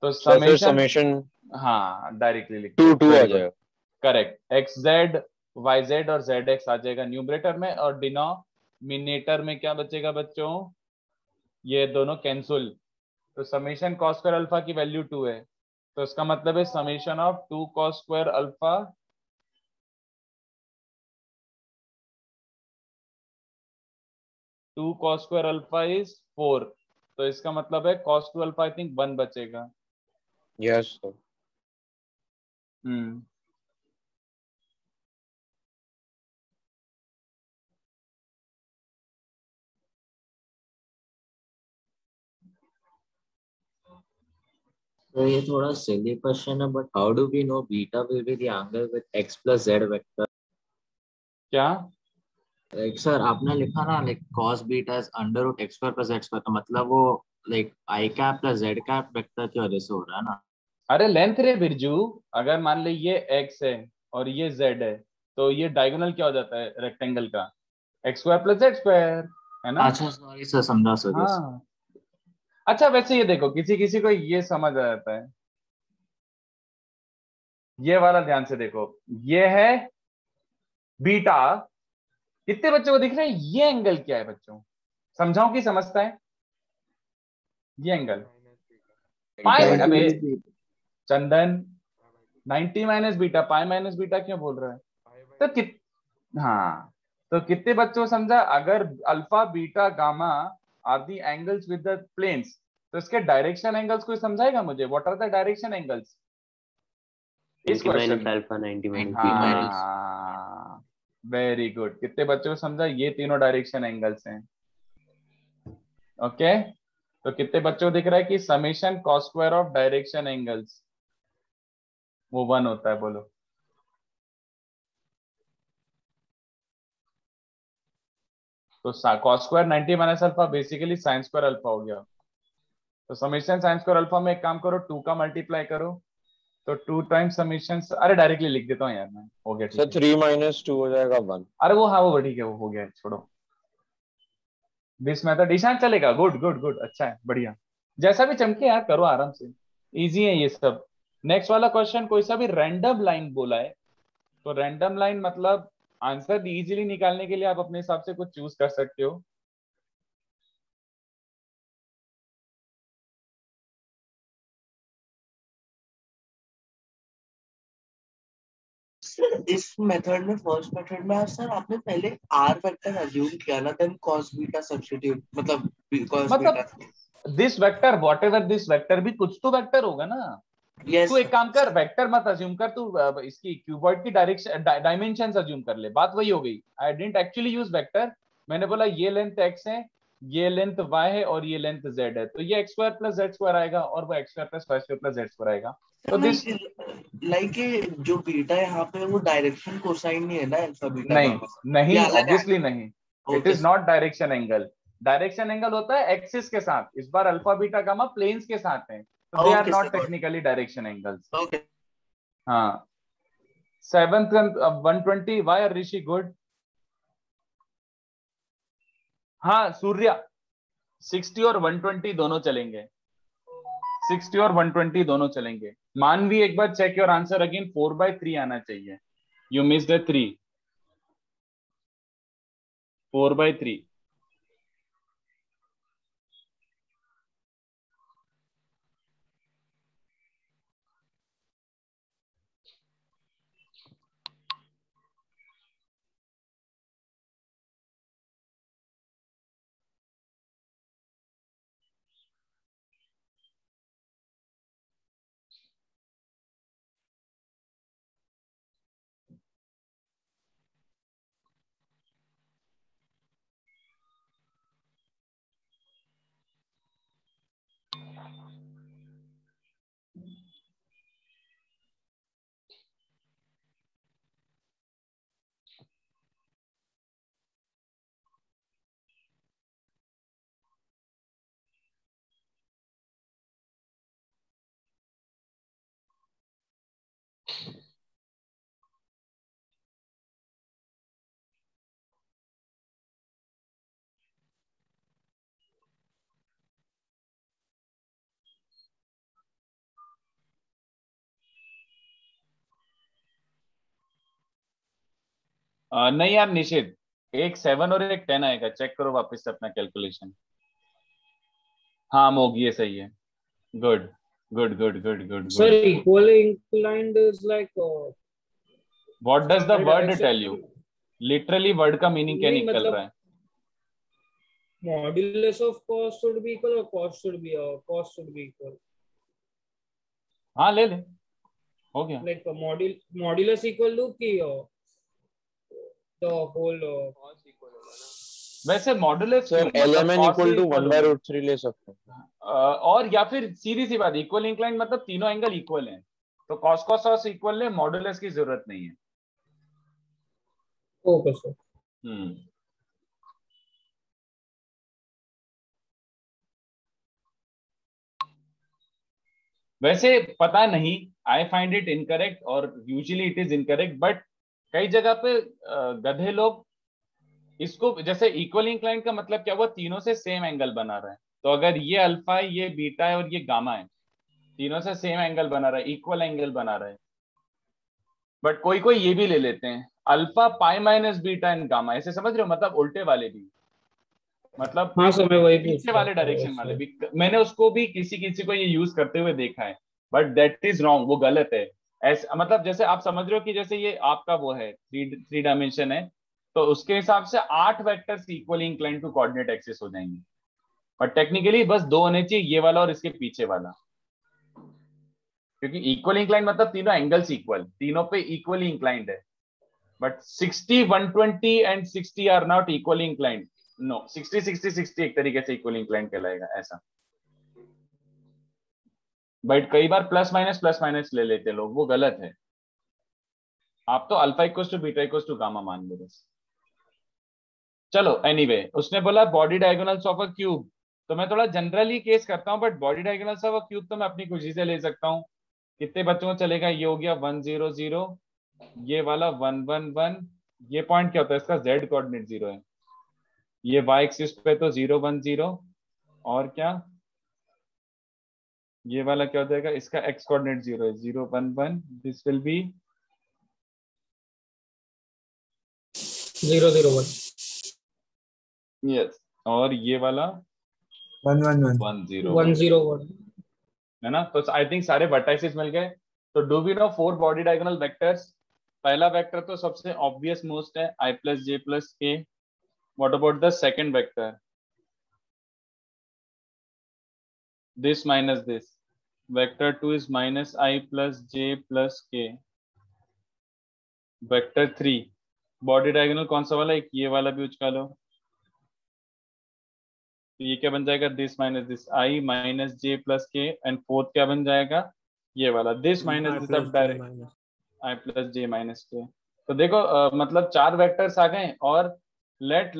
तो सर फिर समेशन, समेशन हाँ डायरेक्टली लिख 2 दो, 2 आ वेरी गुड, जाएगा। करेक्ट। xz yz और zx आ जाएगा न्यूमरेटर में, और डिनोमिनेटर में क्या बचेगा बच्चों, ये दोनों कैंसिल। तो समेशन cos स्क्वायर अल्फा की वैल्यू 2 है, तो इसका मतलब है summation of 2 cos square alpha 2 cos square alpha is 4, तो इसका मतलब है cos 2 अल्फा आई थिंक 1 बचेगा। Yes sir. हम्म, तो ये थोड़ा सिली क्वेश्चन है, but how do we know beta will be the angle with x plus z vector? क्या लाइक सर आपने लिखा ना like cos beta is under root x square plus z square, तो मतलब वो like i cap plus z cap vector की वजह से हो रहा है ना? अरे लेंथ रे बिरजू, अगर मान ले ये x है और ये z है, तो ये डायगोनल क्या हो जाता है रेक्टेंगल का, x square plus z square, है ना। अच्छा सॉरी सर, समझा सर। हाँ, अच्छा वैसे ये देखो, किसी किसी को ये समझ आ जाता है, ये वाला ध्यान से देखो, ये है बीटा, कितने बच्चों को दिख रहा है, ये एंगल क्या है बच्चों, समझाओ कि समझता है, ये एंगल पाई, अबे चंदन 90 minus beta, pi minus beta क्यों बोल रहा है, तो हाँ, तो कितने बच्चों को समझा, अगर alpha beta gamma are the angles with the planes, तो इसके डायरेक्शन एंगल्स कोई समझाएगा मुझे, what are the direction angles इस 90 क्वेश्चन माइनस में। Alpha 90 minus beta. हाँ वेरी गुड, कितने बच्चों को समझा, ये तीनों डायरेक्शन एंगल्स हैं। ओके, तो कितने बच्चों को दिख रहा है कि summation cos square of direction angles वो 1 होता है, बोलो। तो cos square 90 minus alpha basically sine square alpha हो गया। तो समेशन साइन स्क्वायर अल्फा में एक काम करो, 2 का मल्टीप्लाई करो, तो 2 टाइम्स समेशन, अरे डायरेक्टली लिख देता हूँ यार मैं, हो गया सर ठीक है। 3 माइनस 2 हो जाएगा 1। अरे वो हाँ वो ठीक है, वो हो गया, छोड़ो दिस मेथड ईशान चलेगा, गुड गुड गुड, अच्छा है, बढ़िया, जैसा भी चमके यार, करो आराम से, इजी है ये सब। नेक्स्ट वाला क्वेश्चन, कोई सा भी रैंडम लाइन बोला है, तो रैंडम लाइन मतलब आंसर इजीली निकालने के लिए आप अपने हिसाब से कुछ चूज कर सकते हो। इस मेथड में, फर्स्ट मेथड में सर आपने पहले आर वेक्टर अज्यूम किया ना, देन cos बीटा सब्स्टिट्यूट, मतलब cos बीटा। मतलब this vector what ever this vector, भी कुछ तो वेक्टर होगा ना। यस तू एक काम कर, वेक्टर मत अज्यूम कर, तू इसकी क्यूबॉइड की डायरेक्शन डायमेंशंस अज्यूम कर ले, बात वही हो गई। I didn't actually use vector, मैंने बोला ये लेंथ x है, ये लेंथ y है और ये लेंथ z है, तो ये x square plus z square आएगा और वो x square plus y square plus z square आएगा। तो दिस लाइक जो बीटा यहाँ पे वो डायरेक्शन कोसाइन नहीं है ना, अल्फा बीटा नहीं, गामा, नहीं ये अलग है। ऑब्वियसली नहीं, it okay is not direction angle. Direction angle होता है एक्सिस के साथ, इस बार अल्फा बीटा गामा प्लेन्स के साथ है, तो they are okay not sir, technically direction angles. Okay. हाँ, 7th 120 Y are Rishi good. हाँ सूर्या 60 और 120 दोनों चलेंगे, 60 और 120 दोनों चलेंगे। मानवी एक बार चेक योर आंसर अगेन, 4/3 आना चाहिए, यू मिस्ड 3, 4/3। नहीं यार निशित, एक 7 और एक 10 आएगा, चेक करो वापस से अपना कैलकुलेशन। हाँ मोग ये सही है, good good good good good Sir, good. equally inclined is like what does the हमारे word direction tell you? Literally word का मीनिंग क्या नहीं, निकल रहा मतलब है? modulus of cos should be equal or cos should be equal. हाँ ले ले, हो गया। Like modulus equal to कि the whole वैसे मॉडुलस सर क्यों, मतलब LMN cos इक्वल से टू equal 1 बाय होगा। रूट 3 ले सकते हैं। और या फिर सीधी सी बात, इक्वल इंक्लाइन मतलब तीनों एंगल इक्वल हैं, तो cos cos cos इक्वल है, मॉडुलस की जरूरत नहीं है। okay sir. वैसे पता नहीं, आई फाइंड इट इनकरेक्ट और usually it is incorrect, but कई जगह पे गधे लोग इसको, जैसे इक्वल इंक्लाइन का मतलब क्या हुआ, तीनों से सेम एंगल बना रहा है। तो अगर ये अल्फा है, ये बीटा है और ये गामा है, तीनों से सेम एंगल बना रहा है, इक्वल एंगल बना रहा है। बट कोई कोई ये भी ले लेते हैं alpha pi minus beta and gamma, ऐसे समझ रहे हो, मतलब उल्टे वाले भी, मतलब हाँ सर, मैं वही पूछ पीछे रहा वाले था डायरेक्शन वाले वैसे। भी। मैंने उसको भी किसी किसी को ये यूज करते हुए देखा है, बट दैट इज रॉन्ग, वो गलत है। ऐसे मतलब जैसे आप समझ रहे हो कि जैसे ये आपका वो है थ्री डायमेंशन है, तो उसके हिसाब से 8 vectors equally incline to coordinate axis हो जाएंगे, बट टेक्निकली बस 2 होने चाहिए, ये वाला और इसके पीछे वाला, क्योंकि इक्वल इंक्लाइन मतलब तीनों एंगल्स इक्वल, तीनों पे इक्वली इंक्लाइंड है। But 60 120 and 60 are not equally inclined. No, 60 60 60 एक तरीके से इक्वली इंक्लाइंड कहलाएगा ऐसा। बट कई बार प्लस माइनस ले लेते लोग, वो गलत है। आप तो alpha equals to beta equals to gamma मान लो बस। चलो एनीवे, उसने बोला body diagonals of a cube, तो मैं थोड़ा जनरली केस करता हूं, but body diagonals of a cube तो मैं अपनी खुशी से ले सकता हूं। कितने बच्चों को चलेगा? ये हो गया 1 0 0, ये वाला 1 1 1। ये पॉइंट क्या होता है इसका? z कोऑर्डिनेट 0 है। ये y एक्सिस पे तो 0 1 0, और क्या ये वाला क्या हो जाएगा? इसका x कोऑर्डिनेट 0 है, 0 1 1। This will B 0 0 1। यस, और ये वाला 1 1 1 1 0 1 0 1 है ना। तो आई थिंक सारे वर्टाइसेस मिल गए। तो do we know 4 body diagonal vectors? पहला वेक्टर तो सबसे ऑब्वियस मोस्ट है, i plus J plus K. What about the second vector? This minus this. Vector 2 is minus i plus J plus K. Vector 3 body diagonal कौन सा वाला? एक ये वाला भी उचका लो, तो ये क्या बन जाएगा? This minus this, i minus J plus K. And fourth क्या बन जाएगा? ये वाला दिस माइनस दिस। अब direct i plus J minus K. तो देखो मतलब 4 वेक्टर्स आ गए। और let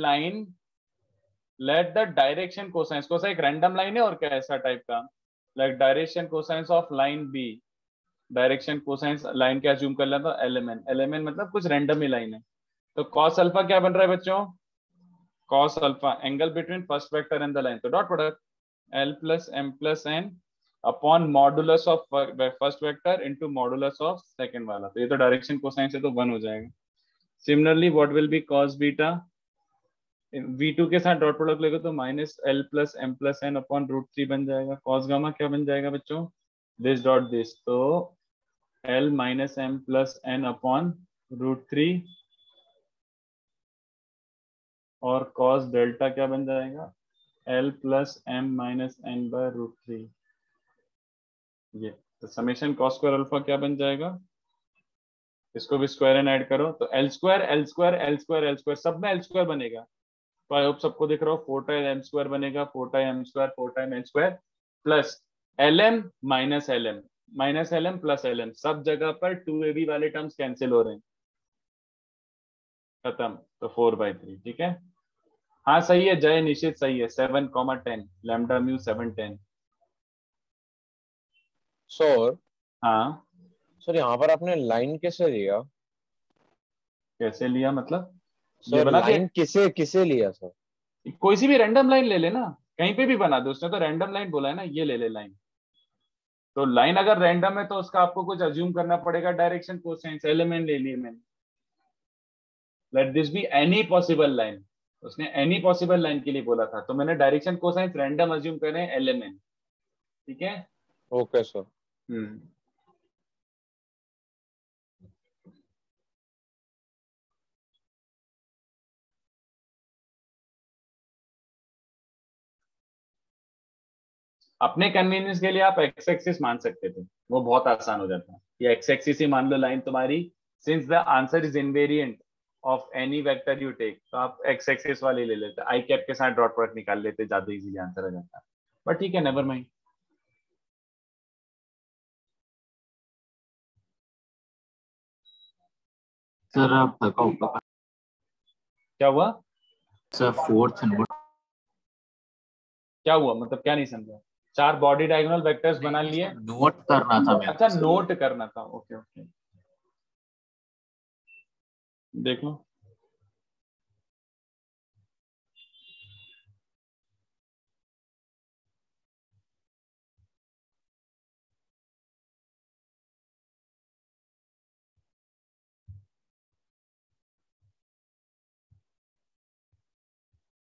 the direction cosines, cosine एक रैंडम लाइन है और क्या ऐसा टाइप का, like direction cosines of line B. Direction cosines line क्या अज्यूम कर लेता हूं? एलएमएन मतलब कुछ रैंडम ही लाइन है। तो कॉस अल्फा क्या बन रहा है बच्चों? cos alpha, angle between first vector and the line, तो dot product L plus M plus N upon modulus of first vector into modulus of second वाला। तो ये तो डायरेक्शन कोसाइन से तो 1 हो जाएगा। Similarly what will be cos beta? V2 के साथ डॉट प्रोडक्ट लेगा तो minus L plus M plus N upon root 3 बन जाएगा। cos गामा क्या बन जाएगा बच्चों? दिस डॉट दिस, तो L minus M plus N upon root 3, और cos डेल्टा क्या बन जाएगा? L plus M minus N by root 3। ये तो समेशन cos स्क्वायर अल्फा क्या बन जाएगा? इसको भी स्क्वायर एंड ऐड करो तो L square L square L square L square, सब में L स्क्वायर बनेगा। तो आई होप सबको दिख रहा हो, 4 टाइम M स्क्वायर बनेगा, 4 time M square, 4 time L square plus LM minus LM plus LM, सब जगह पर 2ab वाले टर्म्स कैंसिल हो रहे हैं, खत्म। तो 4/3, ठीक है। हाँ सही है जय, निश्चित सही है। 7, 10 लैम्डा म्यू 7 10। सर हाँ सर यहाँ पर आपने लाइन कैसे लिया? कैसे लिया मतलब? ये सर बना दिया, लाइन किसे लिया सर? कोई सी भी रैंडम लाइन ले लेना, कहीं पे भी बना दो। उसने तो रैंडम लाइन बोला है ना, ये ले ले लाइन। तो लाइन अगर रैंडम है तो उसका आपको कुछ अज्यूम करना पड़ेगा, डायरेक्शन कोसाइन एलिमेंट ले लिए मैंने। Let this be any possible line. उसने एनी पॉसिबल लाइन के लिए बोला था, तो मैंने डायरेक्शन कोसाइन रैंडम अज्यूम कर रहे हैं LMN। ठीक है। Okay sir. अपने कन्वीनियंस के लिए आप एक्स एक्सिस मान सकते थे, वो बहुत आसान हो जाता है। ये एक्स एक्सिस ही मान लो लाइन तुम्हारी, since the answer is invariant of any vector you take, तो आप एक्स एक्सिस वाले ले लेते, आई कैप के साथ डॉट प्रोडक्ट निकाल लेते, ज्यादा इजीली आंसर आ जाता। बट ठीक है, नेवर माइंड। सर आप हल्का ऊपर क्या हुआ? सर फोर्थ नोट क्या हुआ मतलब, क्या नहीं समझा? 4 बॉडी डायगोनल वेक्टर्स बना लिए। नोट करना था मेरे अच्छा, को। नोट करना था, ओके ओके, देख लो।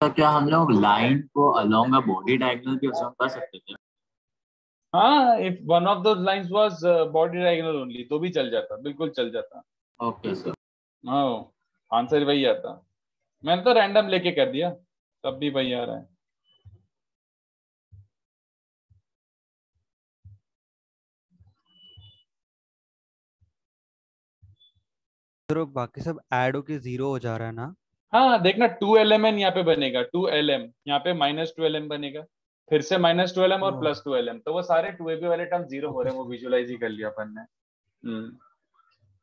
तो क्या हम लोग लाइन को अलोंग अ बॉडी डायगोनल भी अज्यूम कर सकते थे? हाँ, if one of those lines was body diagonal only तो भी चल जाता, बिल्कुल चल जाता। Okay sir. हाँ, आंसर वही आता। मैंने तो रैंडम लेके कर दिया, तब भी वही आ रहा है। तो बाकी सब ऐड होके 0 हो जा रहा है ना? हाँ देखना, 2LMN यहाँ पे बनेगा, 2LM यहाँ पे -2LM बनेगा, फिर से -2LM और +2LM, तो वो सारे 2AB वाले टर्म 0 हो रहे हैं, वो विजुअलाइज ही कर लिया अपन ने।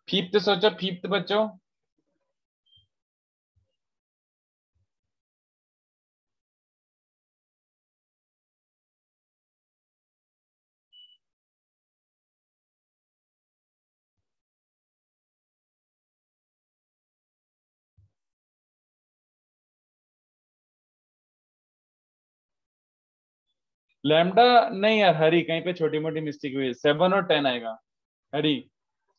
फिफ्थ सोचो, फिफ्थ बच्चों। लैम्डा नहीं यार हरी, कहीं पे छोटी मोटी मिस्टेक हुई है, 7 और 10 आएगा। हरी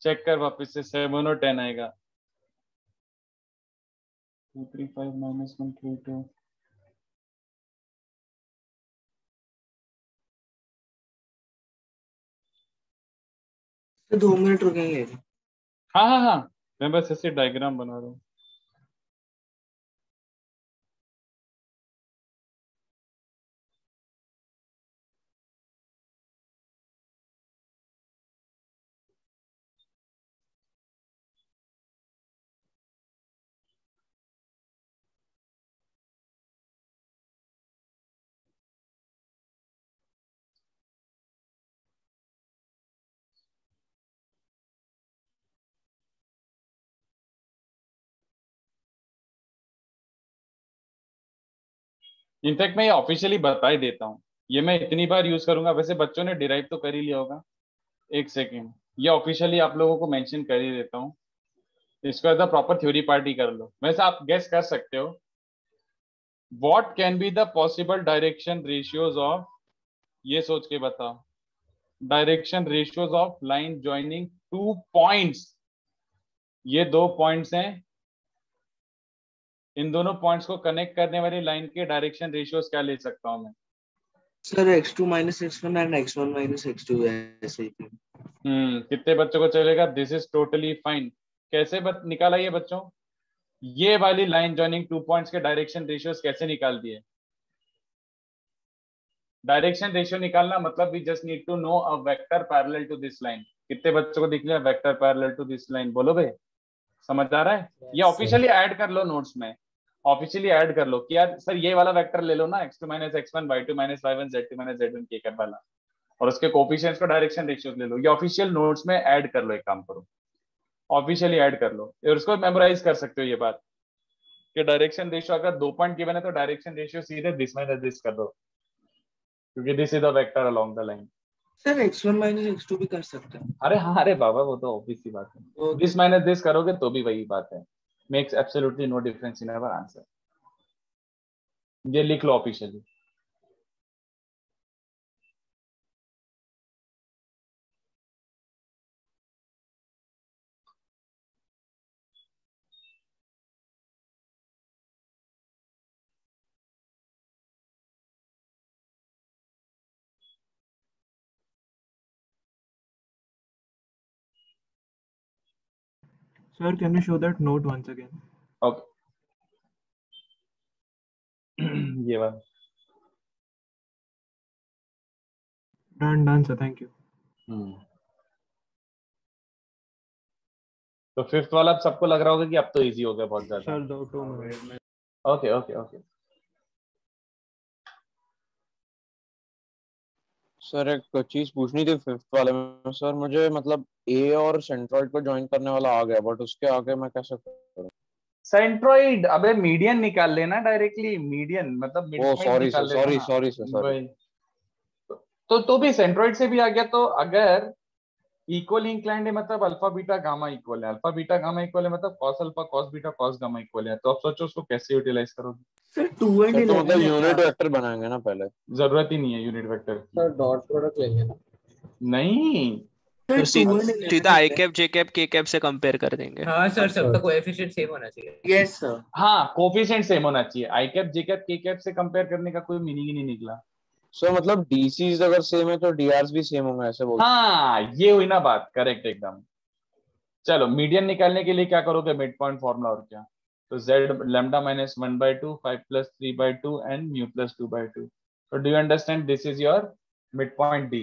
चेक कर वापस से, 7 और 10 आएगा। 2 3 5 -1 3 2। तो 2 मिनट रुकेंगे। हाँ हाँ हाँ, मैं बस ऐसे डायग्राम बना रहा हूँ। इनफैक्ट मैं ये ऑफिशियली बता ही देता हूँ, ये मैं इतनी बार यूज करूंगा, वैसे बच्चों ने डिराइव तो कर ही लिया होगा। एक सेकेंड, ये ऑफिशियली आप लोगों को मेंशन कर ही देता हूँ, इसको as a proper theory party कर लो। वैसे आप गेस कर सकते हो, what can be the possible direction ratios of, ये सोच के बताओ, direction ratios of line joining 2 points. ये 2 पॉइंट्स हैं, इन दोनों पॉइंट्स को कनेक्ट करने वाली लाइन के डायरेक्शन रेशियोज क्या ले सकता हूं मैं? Sir x2 - x1 and x1 - x2 ऐसे ही थे। कितने बच्चों को चलेगा? This is totally fine. कैसे निकाला ये बच्चों? ये वाली लाइन जॉइनिंग 2 पॉइंट्स के डायरेक्शन रेशियोज कैसे निकाल दिए? डायरेक्शन रेशियो निकालना मतलब we just need to know a vector parallel to this line. कितने बच्चों को दिख लिया vector parallel to this line? बोलो भाई, समझ आ रहा है? ये ऑफिशियली ऐड कर लो नोट्स में, ऑफिशियली ऐड कर लो कि यार सर ये वाला वेक्टर ले लो ना, x2 - x1 y2 - y1 z2 - z1 के कर वाला, और उसके कोफिशिएंट्स को डायरेक्शन रेशियोज ले लो। ये ऑफिशियल नोट्स में ऐड कर लो, एक काम करो ऑफिशियली ऐड कर लो, और उसको मेमोराइज कर सकते हो ये बात कि डायरेक्शन रेशियो अगर 2 पॉइंट गिवन है तो डायरेक्शन रेशियो सीधे दिस माइनस दिस कर दो, क्योंकि this is the vector along the line. Sir x1 - x2 भी कर सकते हैं। अरे हाँ, अरे बाबा वो तो ऑब्वियस सी बात है, दिस माइनस दिस करोगे तो भी वही बात है, makes absolutely no difference in our answer. ये लिख लो officially. Sir, can you show that note once again? Okay ये बात Done, sir. Thank you. तो फिफ्थ वाला अब सबको लग रहा होगा कि अब तो इजी हो गया बहुत ज्यादा। Sir, 2 minutes. Okay okay okay sir एक चीज पूछनी थी फिफ्थ वाले में। सर मुझे मतलब ए और सेंट्रॉइड को ज्वाइन करने वाला आ गया, बट उसके आगे मैं कैसे करूं? सेंट्रोइड, अबे मीडियन निकाल लेना डायरेक्टली, मीडियन मतलब मिड ओ पॉइंट सॉरी निकाल सर, लेना सॉरी ना। Sorry sir, sorry. वही तो भी सेंट्रोइड से भी आ गया। तो अगर इक्वल इंक्लाइंड है मतलब अल्फा बीटा गामा इक्वल है, अल्फा बीटा गामा इक्वल है मतलब cos alpha cos beta cos gamma equal है। तो अब सोचो उसको कैसे यूटिलाइज करोगे। सर 2 and सर तो 11 मतलब है यूनिट क्या? वेक्टर बनाएंगे ना पहले? जरूरत ही नहीं है यूनिट वेक्टर की। सर डॉट प्रोडक्ट लेंगे ना। नहीं सर तो 2 and 11 सीधा है आई क्या? कैप जे कैप के कैप से कंपेयर कर देंगे। हाँ सर, सबका कोएफिशिएंट सेम होना चाहिए। Yes sir. हाँ कोफिशिएंट सेम होना चाहिए। आई कैप जे कैप के कैप से कंपेयर करने का कोई मीनिंग ही नहीं निकला। सर मतलब डीसीज अगर सेम है तो डीआरस भी सेम होंगे, ऐसे बोल? हाँ ये हुई ना बात, करेक्ट एकदम। चलो मीडियन निकालने के लिए क्या करोगे, मिड पॉइंट फॉर्मूला और क्या। तो z लैम्डा माइनस 1/2 5 प्लस 3/2 एंड म्यू प्लस 2/2। तो do you understand, this is your mid point D.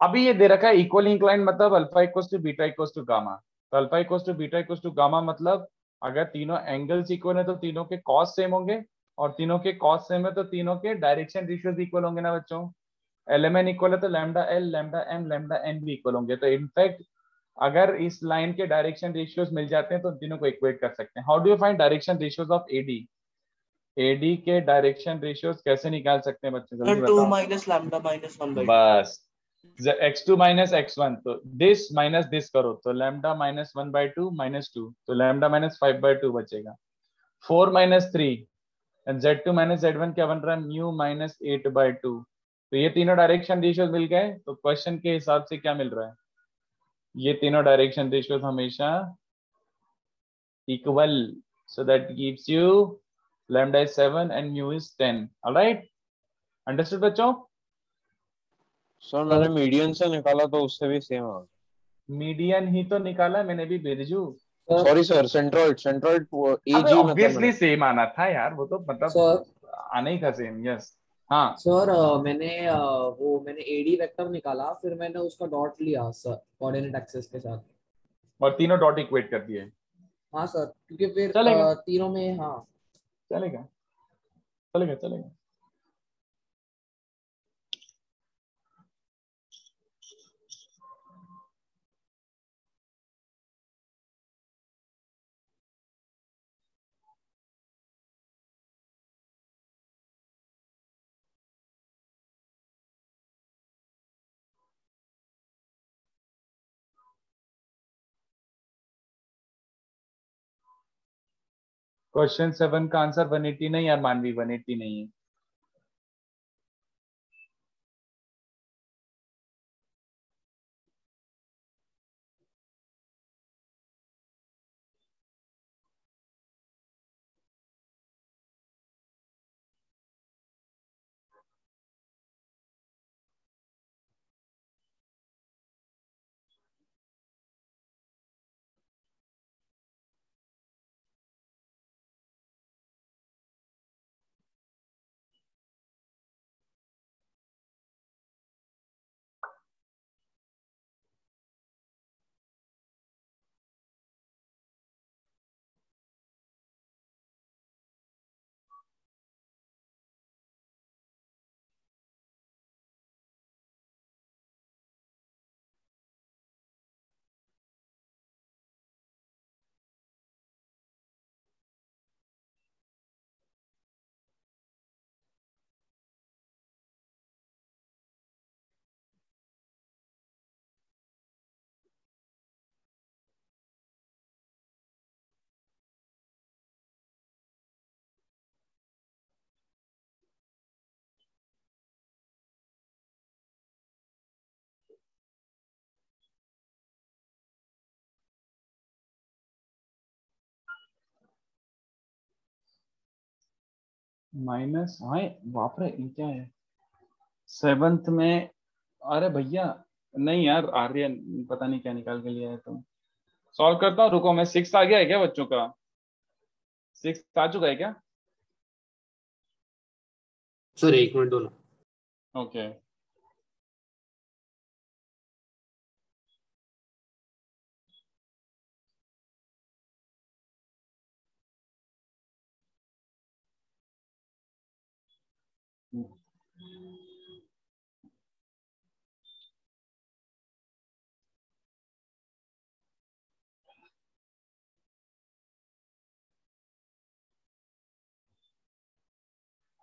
अभी ये दे रखा है इक्वल इंक्लाइन मतलब alpha equals to beta equals to gamma. तो alpha equals to beta equals to gamma मतलब अगर तीनों एंगल्स इक्वल है तो तीनों के कॉस सेम होंगे, और तीनों के कॉस सेम है तो तीनों के डायरेक्शन रेशियोज इक्वल होंगे ना बच्चों। एलएमएन इक्वल है तो lambda L lambda M lambda N भी इक्वल होंगे। तो इनफैक्ट अगर इस लाइन के डायरेक्शन रेशियोज मिल जाते हैं तो तीनों को इक्वेट कर सकते हैं। How do you find direction ratios of AD? AD के डायरेक्शन रेशियोज कैसे निकाल सकते हैं बच्चों, जल्दी सर 2 बताओ। minus lambda minus 1/2. बस x2 माइनस x1, तो दिस माइनस दिस करो तो लैम्डा माइनस 1/2 माइनस 2, तो लैम्डा माइनस 5/2 बचेगा। 4 minus 3 and z2 minus z1 क्या बन रहा है, म्यू माइनस 8/2। तो ये तीनों डायरेक्शन रेशियोज मिल गए। तो क्वेश्चन के हिसाब से क्या मिल रहा है, ये तीनों डायरेक्शन रेशियोज हमेशा equal. So that gives you lambda is 7 and mu is 10. All right, understood बच्चों? सर मैंने मीडियन से निकाला तो उससे भी सेम आ गया। मीडियन ही तो निकाला मैंने भी Birju. Sorry sir, centroid centroid अबे एजी मतलब ऑब्वियसली सेम आना था यार, वो तो मतलब सर आना ही था सेम। यस हाँ सर मैंने एडी वेक्टर निकाला, फिर मैंने उसका डॉट लिया सर कोऑर्डिनेट एक्सिस के साथ। और तीनों डॉट इक्वेट कर दिए। हाँ सर, क्योंकि फिर चलेगा तीनों में हाँ चलेगा चलेगा चलेगा। क्वेश्चन 7 का आंसर 180 नहीं यार मानवी, 180 नहीं है। माइनस हाँ बाप रे ये क्या है 7th में। अरे भैया नहीं यार आर्यन पता नहीं क्या निकाल के लिया है तुम। सॉल्व करता हूँ, रुको। मैं 6 आ गया है क्या बच्चों का? 6 आ चुका है क्या? सर 1 मिनट दो ना। ओके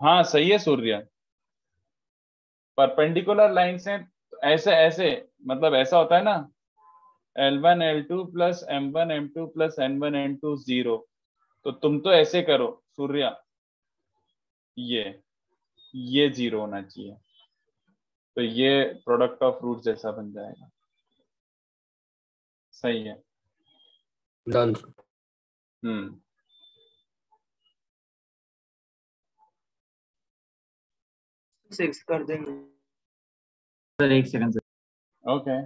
हाँ सही है सूर्य। परपेंडिकुलर लाइन से ऐसे ऐसे मतलब ऐसा होता है ना, L1 L2 plus M1 M2 plus N1 N2 0। तो तुम तो ऐसे करो सूर्या, ये 0 होना चाहिए, तो ये प्रोडक्ट ऑफ रूट जैसा बन जाएगा। सही है। डन। हम्म 6 कर देंगे। Sir 1 second sir. ओके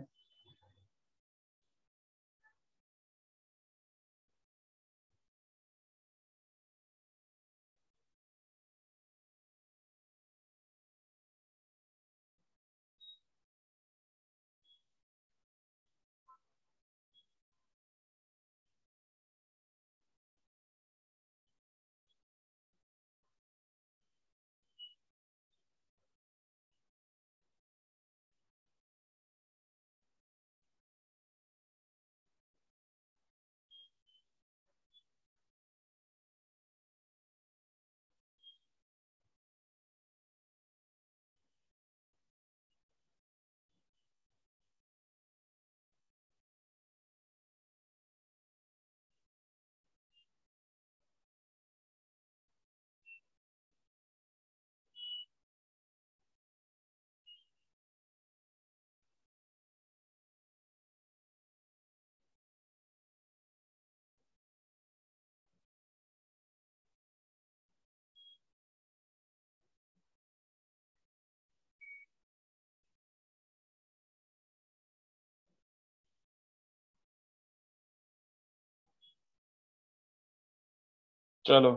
चलो।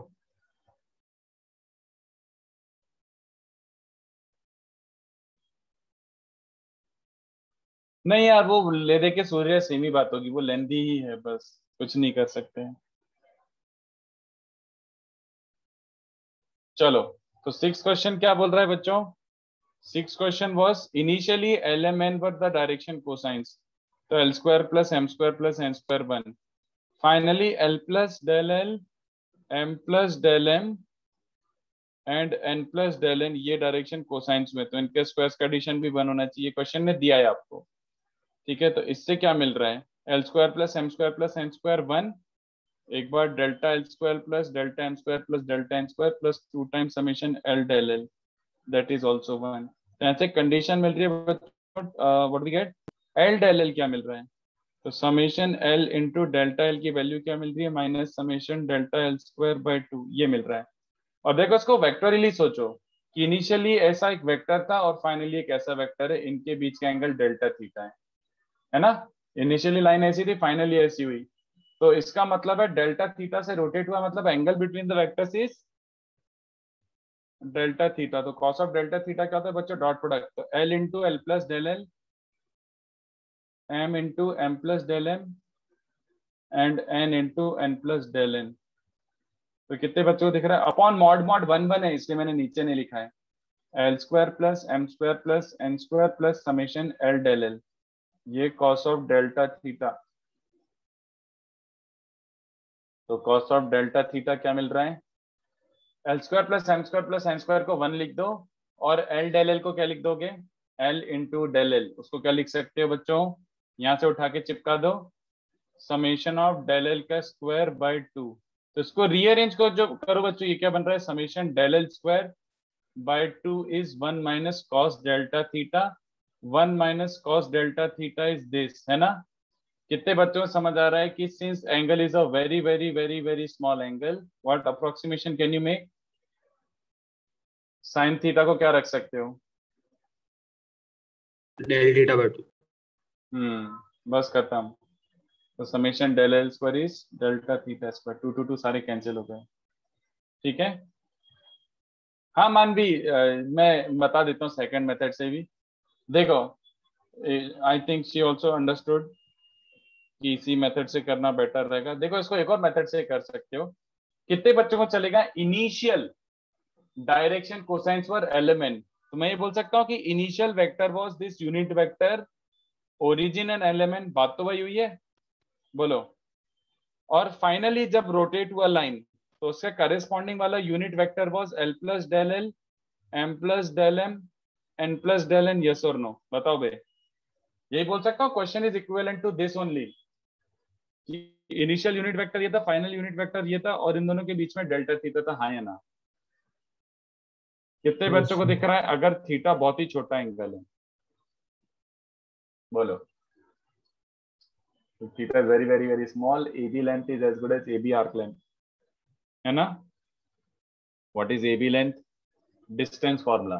नहीं यार, वो ले दे के सूर्य सेम ही बात होगी, वो लेंदी ही है, बस कुछ नहीं कर सकते हैं। चलो, तो 6 क्वेश्चन क्या बोल रहा है बच्चों? 6 question was initially l m n were the direction cosines, तो l square plus M square plus N square 1। Finally l plus del L M plus del M and n plus del n, ये direction cosines में, तो इनके squares का addition भी 1 होना चाहिए। Question में दिया है आपको, ठीक है। तो इससे क्या मिल रहा है? L square plus M square plus N square 1, एक बार delta l square plus delta m square plus delta n square plus 2 times summation L del l, that is also 1। तो ऐसे कंडीशन मिल रही है what we get, l del l क्या मिल रहा है? तो summation l into delta l की वैल्यू क्या मिल रही है? Minus summation delta l square by 2, ये मिल रहा है। और देखो इसको वेक्टोरियली सोचो कि इनिशियली ऐसा एक वेक्टर था और फाइनली एक ऐसा वेक्टर है, इनके बीच का एंगल डेल्टा थीटा है ना? इनिशियली लाइन ऐसी थी, फाइनली ऐसी हुई, तो इसका मतलब है डेल्टा थीटा से रोटेट हुआ, मतलब angle between the vectors is delta theta. तो कॉस ऑफ डेल्टा थीटा क्या होता है बच्चों? डॉट प्रोडक्ट, तो L into L plus del L M into M plus del M and N into N plus del N. तो कितने बच्चों को दिख रहा है? अपॉन मॉड मॉड 1 है, इसलिए मैंने नीचे नहीं लिखा है। L square plus M square plus N square plus summation L del L, ये कॉस ऑफ डेल्टा थीटा। तो कॉस ऑफ डेल्टा थीटा क्या मिल रहा है? L square plus M square plus N square को 1 लिख दो, और एल डेल एल को क्या लिख दोगे? L into del L. उसको क्या लिख सकते हो बच्चों? यहां से उठा के चिपका दो, समेशन ऑफ डेल एल का स्क्वायर बाय 2। तो इसको रीअरेंज को जो करो बच्चों, ये क्या बन रहा है? Summation del L square by 2 is 1 minus cos delta theta. 1 minus cos delta theta is this, है ना? कितने बच्चों को समझ आ रहा है कि since angle is a very very very very small angle, what approximation can you make? Sine theta को क्या रख सकते हो? Del theta by 2। बस खत्म। तो summation del L square is delta theta square, 2 2 2 सारे कैंसिल हो गए, ठीक है। हाँ मानवी, मैं बता देता हूँ सेकंड मेथड से भी। देखो I think she also understood कि इसी मेथड से करना बेटर रहेगा। देखो इसको एक और मेथड से कर सकते हो। कितने बच्चों को चलेगा? Initial direction cosines for element, तो मैं ये बोल सकता हूँ कि initial vector was this unit vector, origin and element, बात तो वही हुई है, बोलो। और फाइनली जब रोटेट हुआ लाइन तो उसका करेस्पॉन्डिंग वाला unit vector was L plus del L, M plus del M, N plus del N, yes और नो? बताओ बे, यही बोल सकता हूँ question is equivalent to this only. Initial unit vector ये था, फाइनल यूनिट वेक्टर ये था, और इन दोनों के बीच में डेल्टा थीटा था, हाँ या ना? कितने बच्चों को दिख रहा है अगर थीटा बहुत ही छोटा एंगल है? बोलो। Theta is very very very small, AB length is as good as AB arc length, है ना? What is AB length? Distance formula.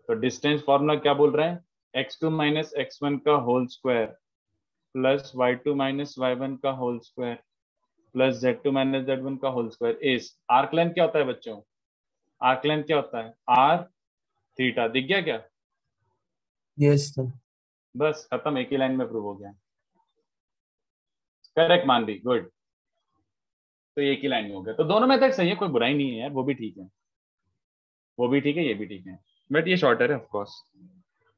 तो डिस्टेंस फॉर्मूला क्या बोल रहे हैं? x2 माइनस x1 का whole square plus y2 minus y1 का whole square plus z2 minus z1 का whole square is arc length. क्या होता है बच्चों? आर्क लेंथ क्या होता है? r theta. दिख गया क्या? Yes sir. बस खत्म, एक ही लाइन में प्रूव हो गया। करेक्ट मानवी, गुड। तो एक ही लाइन में हो गया। तो दोनों मेथड सही है, कोई बुराई नहीं है यार, वो भी ठीक है, वो भी ठीक है, ये भी ठीक है, बट ये शॉर्टर है ऑफ कोर्स।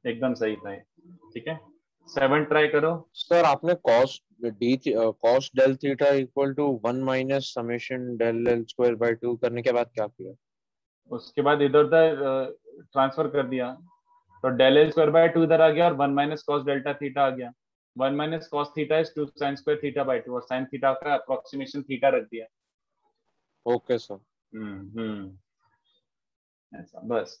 एकदम सही था ये, ठीक है। 7 ट्राई करो। सर आपने cos cos del theta equal to 1 minus summation del L square by 2 करने के बाद क्या किया? उसके बाद इधर उधर ट्रांसफर कर दिया, तो डेल एल स्क्वायर बाय 2 इधर आ गया और 1 माइनस कॉस डेल्टा थीटा आ गया। 1 minus cos theta is 2 sine square theta by 2, और साइन थीटा का अप्रोक्सीमेशन थीटा रख दिया। Okay sir. ऐसा बस।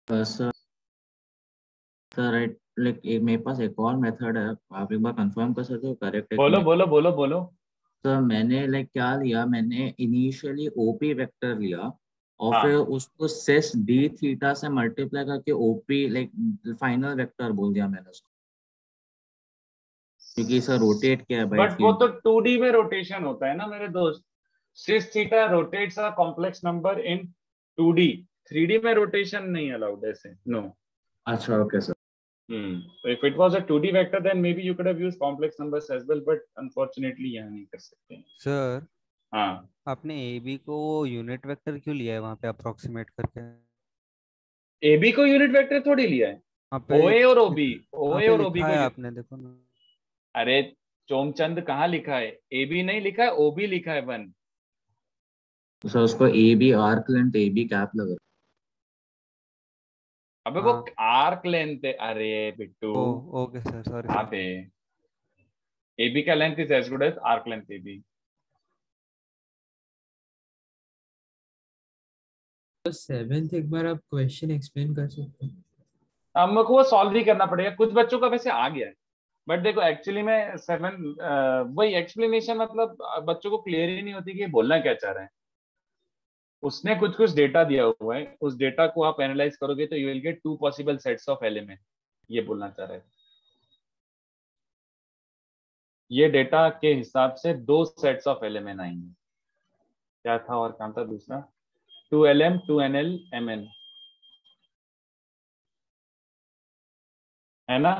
सर राइट, लाइक मेरे पास एक और मेथड है, आप एक बार कंफर्म कर सकते हो करेक्ट है कि बोलो नहीं? बोलो बोलो बोलो। सर मैंने लाइक क्या लिया, मैंने इनिशियली ओपी वेक्टर लिया और हाँ। फिर उसको सेस डी थीटा से मल्टीप्लाई करके ओपी लाइक फाइनल वेक्टर बोल दिया मैंने उसको, क्योंकि सर रोटेट किया है बाय बट वो तो 3D। 2D में रोटेशन होता है ना मेरे दोस्त। Cis theta rotates a complex number in 2D, 3D में रोटेशन नहीं अलाउड ऐसे, नो। अच्छा okay sir. So if it was a 2D vector, then maybe you could have used complex numbers as well, but unfortunately यहाँ नहीं कर सकते हैं। Sir हाँ, आपने AB को यूनिट वेक्टर क्यों लिया है वहां पे अप्रोक्सीमेट करके? AB को यूनिट वेक्टर थोड़ी लिया है, वहां पे OA और OB, वहां OA पे और OB लिखा को है आपने, देखो ना। अरे चोमचंद कहाँ लिखा है? AB नहीं लिखा है, OB लिखा है 1। सर उसको A B arc length A B cap लगा। अबे वो हाँ। आर्क लेंथ है, अरे बिट्टू। ओके सर, सॉरी हाँ सर। पे AB का length is as good as arc length AB। तो 7th एक बार आप क्वेश्चन एक्सप्लेन कर सकते हैं? हमको वो सॉल्व ही करना पड़ेगा, कुछ बच्चों का वैसे आ गया है, बट देखो एक्चुअली में 7 वही एक्सप्लेनेशन मतलब बच्चों को क्लियर ही नहीं होती कि ये बोलना क्या चाह रहे हैं। उसने कुछ कुछ डेटा दिया हुआ है, उस डेटा को आप एनालाइज करोगे तो you will get 2 possible sets of element, ये बोलना चाह रहे हैं। ये डेटा के हिसाब से 2 सेट्स ऑफ एलिमेंट आएंगे। क्या था और काम था दूसरा? 2LM 2NL MN, है ना?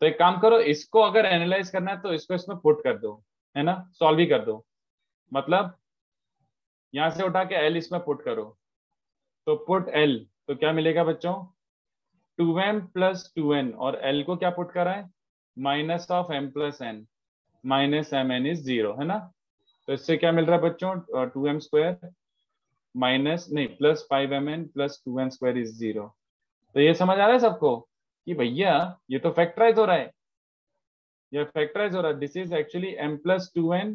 तो एक काम करो, इसको अगर एनालाइज करना है तो इसको इसमें पुट कर दो, है ना, सॉल्व ही कर दो। मतलब यहां से उठा के L इसमें पुट करो, तो पुट L, तो क्या मिलेगा बच्चों? 2M प्लस 2N, और L को क्या पुट करा है? Minus of M plus N, minus MN is 0, है ना? तो इससे क्या मिल रहा है बच्चों? 2M स्क्वायर माइनस नहीं plus 5mn plus 2n square is 0। तो ये समझ आ रहा है सबको कि भैया ये तो फैक्टराइज हो रहा है, ये फैक्टराइज हो रहा है। This is actually m plus 2n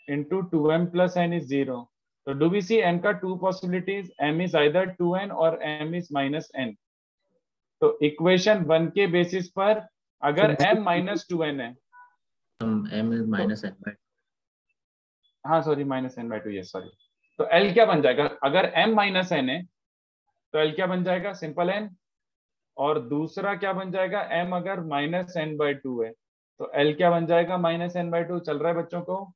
into 2m plus n is 0। तो डू वी सी m का to possibilities, m is either 2n और m इज माइनस n। तो इक्वेशन 1 के बेसिस पर अगर m माइनस 2n है, m is minus n by हाँ sorry minus n by 2, ये सॉरी। तो l क्या बन जाएगा, अगर m माइनस n है तो l क्या बन जाएगा, सिंपल n। और दूसरा क्या बन जाएगा, m अगर माइनस n बाई 2 है तो l क्या बन जाएगा, माइनस n बाई 2। चल रहा है बच्चों को?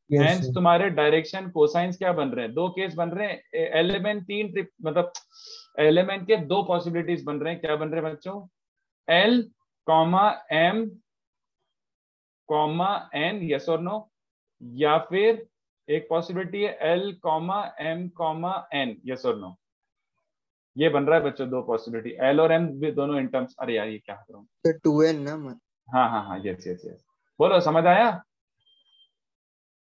यस हेंस तुम्हारे डायरेक्शन कोसाइंस क्या बन रहे हैं, दो केस बन रहे हैं। एलिमेंट तीन ट्रिप मतलब एलिमेंट के दो पॉसिबिलिटीज बन रहे हैं। क्या बन रहे हैं बच्चों, l comma m comma n, yes और नो, या फिर एक पॉसिबिलिटी है l comma m comma n, yes और नो। ये बन रहा है बच्चों दो पॉसिबिलिटी, l और m भी दोनों इन टर्म्स। अरे यार ये क्या कर रहा हूँ, तो 2n ना मत। हाँ हाँ हाँ यस यस यस, बोलो समझ आया?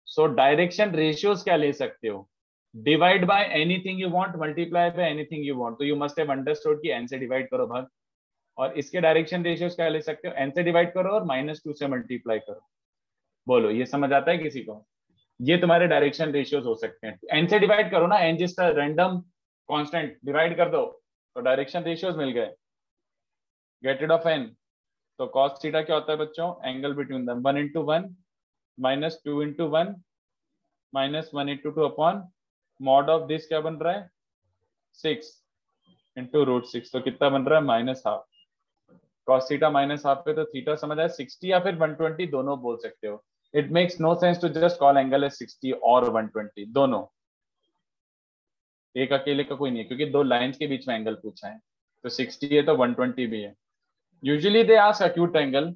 सो डायरेक्शन रेशियोज क्या ले सकते हो, divide by anything you want, multiply by anything you want. तो यू मस्ट हैव अंडरस्टूड कि n से डिवाइड करो भाग, और इसके डायरेक्शन रेशियोज क्या ले सकते हो, n से डिवाइड करो और -2 से मल्टीप्लाई करो। बोलो ये समझ आता है किसी को? ये तुम्हारे डायरेक्शन रेशियोज हो सकते हैं। n से डिवाइड करो ना, n जिसका रैंडम कांस्टेंट डिवाइड कर दो तो डायरेक्शन रेशियोज मिल गए। Get rid of n। तो cos थीटा क्या होता है बच्चों, angle between them, 1 into 1 minus 2 into 1 minus 1 into 2 upon mod of this क्या बन रहा है, 6 into √6। तो कितना बन रहा है, -हाफ। cos थीटा -हाफ पे तो थीटा समझ आया 60 या फिर 120 दोनों बोल सकते हो। It makes no sense to just call angle as 60 और 120, दोनों, एक अकेले का कोई नहीं है, क्योंकि दो लाइंस के बीच में एंगल पूछा है। तो 60 है तो 120 भी है। Usually they ask acute angle.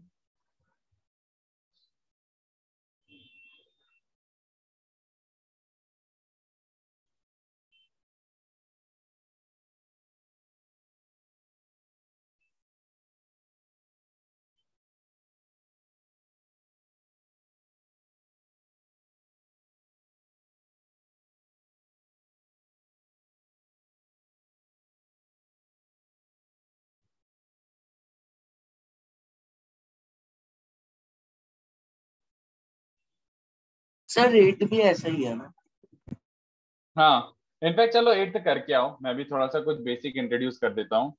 Sir rate भी ऐसा ही है ना? हाँ इनफैक्ट चलो 8 करके आओ, मैं भी थोड़ा सा कुछ बेसिक इंट्रोड्यूस कर देता हूँ।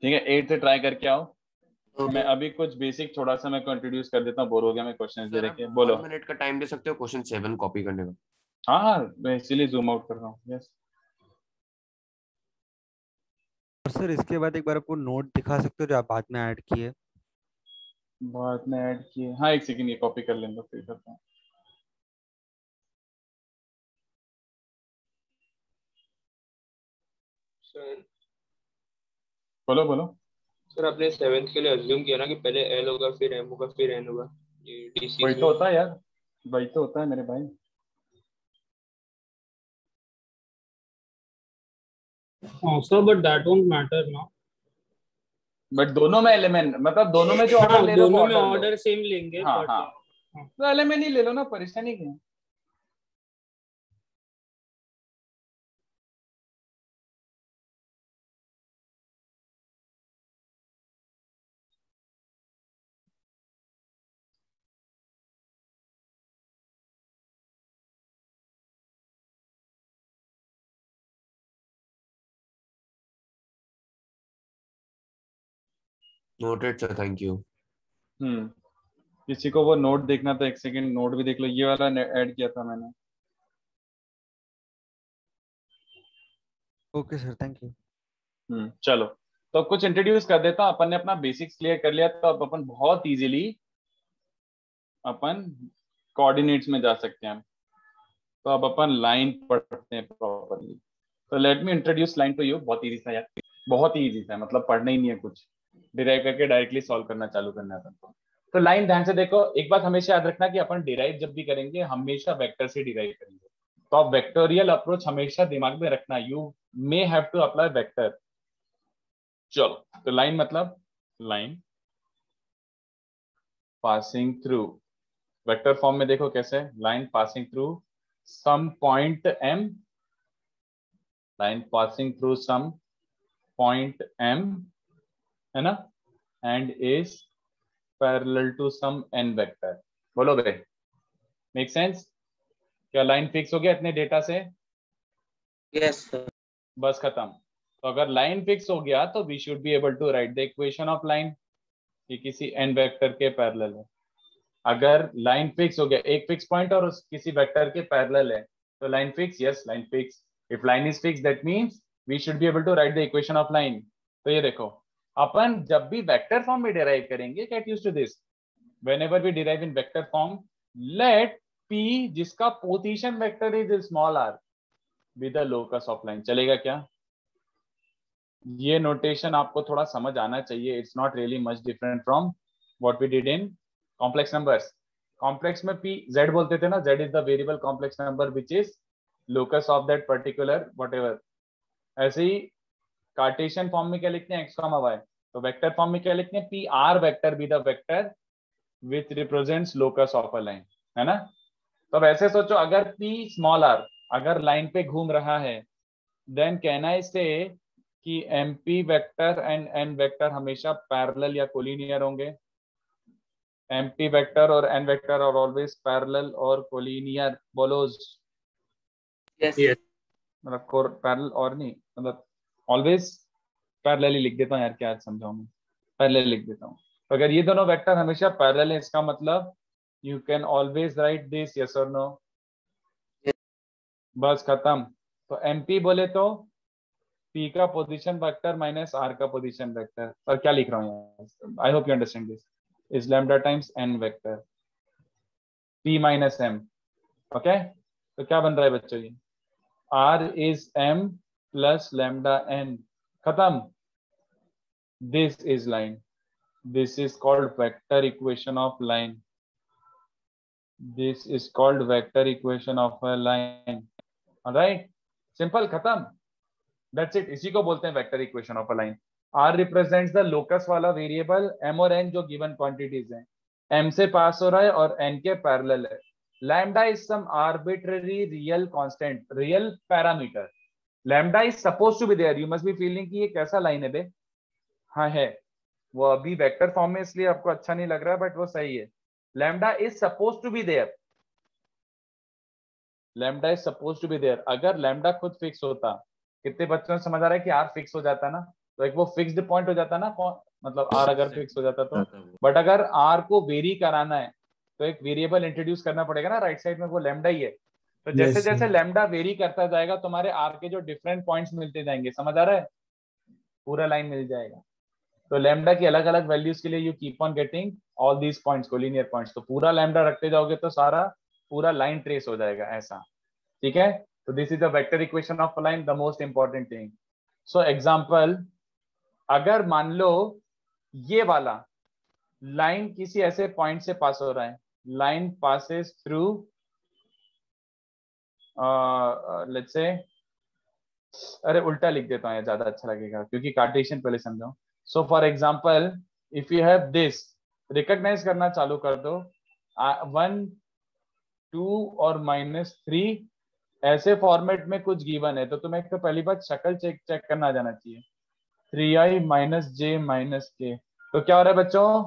ठीक है 8 से ट्राई करके आओ। मैं अभी कुछ बेसिक थोड़ा सा मैं इंट्रोड्यूस कर देता हूँ, बोर हो गया मैं क्वेश्चन दे रखे। बोलो। 1 मिनट का टाइम दे सकते हो क्वेश्चन 7 कॉपी करने का? हाँ हाँ मैं इसीलिए जूम आउट कर रहा हूँ। यस और सर इसके बाद एक बार आपको नोट दिखा सकते हो जो आप बाद में ऐड किए? बाद में ऐड किए, हाँ एक सेकंड ये कॉपी कर लेंगे फिर करता हूँ। सर बोलो बोलो। सर आपने 7th के लिए अज्यूम किया ना कि पहले L होगा फिर M होगा फिर N होगा, ये DC वही तो होता है यार, वही तो होता है मेरे भाई। हाँ sir but that won't matter ना। बट दोनों में एलिमेंट मतलब दोनों में जो ऑर्डर ले रहे हो दोनों वो में ऑर्डर ऑर्डर सेम लेंगे। हाँ but हाँ हाँ। तो एलिमेंट ही ले लो ना, परेशानी क्या है। Noted sir, thank you. किसी को वो नोट देखना तो एक सेकंड नोट भी देख लो, ये वाला ऐड किया था मैंने। Okay sir thank you. चलो तो कुछ इंट्रोड्यूस कर देता हूँ। अपन ने अपना बेसिक्स क्लियर कर लिया तो अब अपन बहुत इजीली अपन कोऑर्डिनेट्स में जा सकते हैं। तो अब अपन लाइन पढ़ते हैं प्रॉपर्ली। तो let me introduce line to you. बहुत इजी था यार, बहुत ही इजी था, मतलब पढ़ना ही नहीं है कुछ, डिराइव करके डायरेक्टली सॉल्व करना चालू करना है अपन को। तो लाइन ध्यान से देखो। एक बात हमेशा याद रखना कि अपन डिराइव जब भी करेंगे हमेशा वेक्टर से डिराइव करेंगे। तो आप वेक्टोरियल अप्रोच हमेशा दिमाग में रखना, you may have to apply vector. चलो तो लाइन मतलब line passing through, vector form में देखो कैसे, line passing through some point m, line passing through some point m, है ना, and is parallel to some n vector. बोलो बे, make sense? क्या लाइन फिक्स हो गया इतने डेटा से? Yes sir. बस खत्म। तो अगर लाइन फिक्स हो गया तो we should be able to write the equation of line कि किसी n वेक्टर के पैरेलल है। अगर लाइन फिक्स हो गया, एक फिक्स पॉइंट और उस किसी वेक्टर के पैरेलल है, तो line fix, yes line fix. If line is fix that means we should be able to write the equation of line. तो ये देखो, अपन जब भी वेक्टर फॉर्म में डिराइव करेंगे, get used to this, whenever we derive in vector form, let p जिसका position vector is small r be the locus of line. चलेगा क्या? ये नोटेशन आपको थोड़ा समझ आना चाहिए। It's not really much different from what we did in complex numbers. Complex में p z बोलते थे ना, z is the variable complex number which is locus of that particular whatever. ऐसे ही कार्टेशियन फॉर्म में क्या लिखते हैं, x, y। तो वेक्टर फॉर्म में क्या लिखते हैं, p r vector be the vector which represents locus of a line, है ना। तो अब ऐसे सोचो, अगर p स्मॉल r अगर लाइन पे घूम रहा है, देन कैन आई से कि MP vector and N vector हमेशा पैरेलल या कोलिनियर होंगे। MP वेक्टर और N vector are always parallel और कोलिनियर। बोलो यस। मतलब पैरेलल और नहीं, मतलब ऑलवेज पैरेलल ही लिख देता हूँ यार, क्या समझाऊं मैं, पैरेलल लिख देता हूँ। तो अगर ये दोनों वेक्टर हमेशा पैरेलल है, इसका मतलब you can always right this, yes और नो। बस खत्म। तो MP बोले तो P का पोजीशन वेक्टर माइनस R का पोजीशन वेक्टर, और क्या लिख रहा हूँ यार, आई hope you understand this, is lambda times N vector P minus M। Okay, तो क्या बन रहा है बच्चों, ये R is M plus lambda N। खत्म। This is line, this is called vector equation of line, this is called vector equation of a line. Alright, simple, खत्म, that's it. इसी को बोलते हैं vector equation of a line. R represents the locus वाला variable m और n जो given quantities हैं, m से पास हो रहा है और n के पैरेलल है। Lambda is some arbitrary real constant, real parameter. Lambda is suppose to be there. You must be feeling कि ये कैसा लाइन है बे? हाँ है, वो अभी वेक्टर फॉर्म में इसलिए आपको अच्छा नहीं लग रहा है, बट वो सही है। Lambda is suppose to be there, lambda is suppose to be there. अगर लैम्डा खुद फिक्स होता, कितने बच्चों को समझ आ रहा है कि R फिक्स हो जाता ना, तो एक वो फिक्स्ड पॉइंट हो जाता ना, मतलब R अगर फिक्स हो जाता तो। बट अगर R को वेरी कराना है तो एक वेरिएबल इंट्रोड्यूस करना पड़ेगा ना, राइट साइड में वो लैम्डा ही है। तो जैसे जैसे लैम्डा वेरी करता जाएगा, तुम्हारे R के जो डिफरेंट पॉइंट्स मिलते जाएंगे, समझ आ रहा है, पूरा लाइन मिल जाएगा। तो लैम्डा की अलग अलग वैल्यूज के लिए you keep on getting all these points, collinear points. तो पूरा लैम्डा रखते जाओगे तो सारा पूरा लाइन ट्रेस हो जाएगा, ऐसा, ठीक है। तो this is the vector equation of line, the most important thing. So example, अगर मान लो ये वाला लाइन किसी ऐसे पॉइंट से पास हो रहा है, line passes through let's say, अरे उल्टा लिख देता हूँ, ज्यादा अच्छा लगेगा क्योंकि कार्टेशियन पहले समझाओ। So for example, if you have this, recognise करना चालू कर दो, 1 2 और -3 ऐसे फॉर्मेट में कुछ गिवन है, तो तुम्हें तो पहली बात शक्ल चेक करना जाना चाहिए। 3i - j - k, तो क्या हो रहा है बच्चों,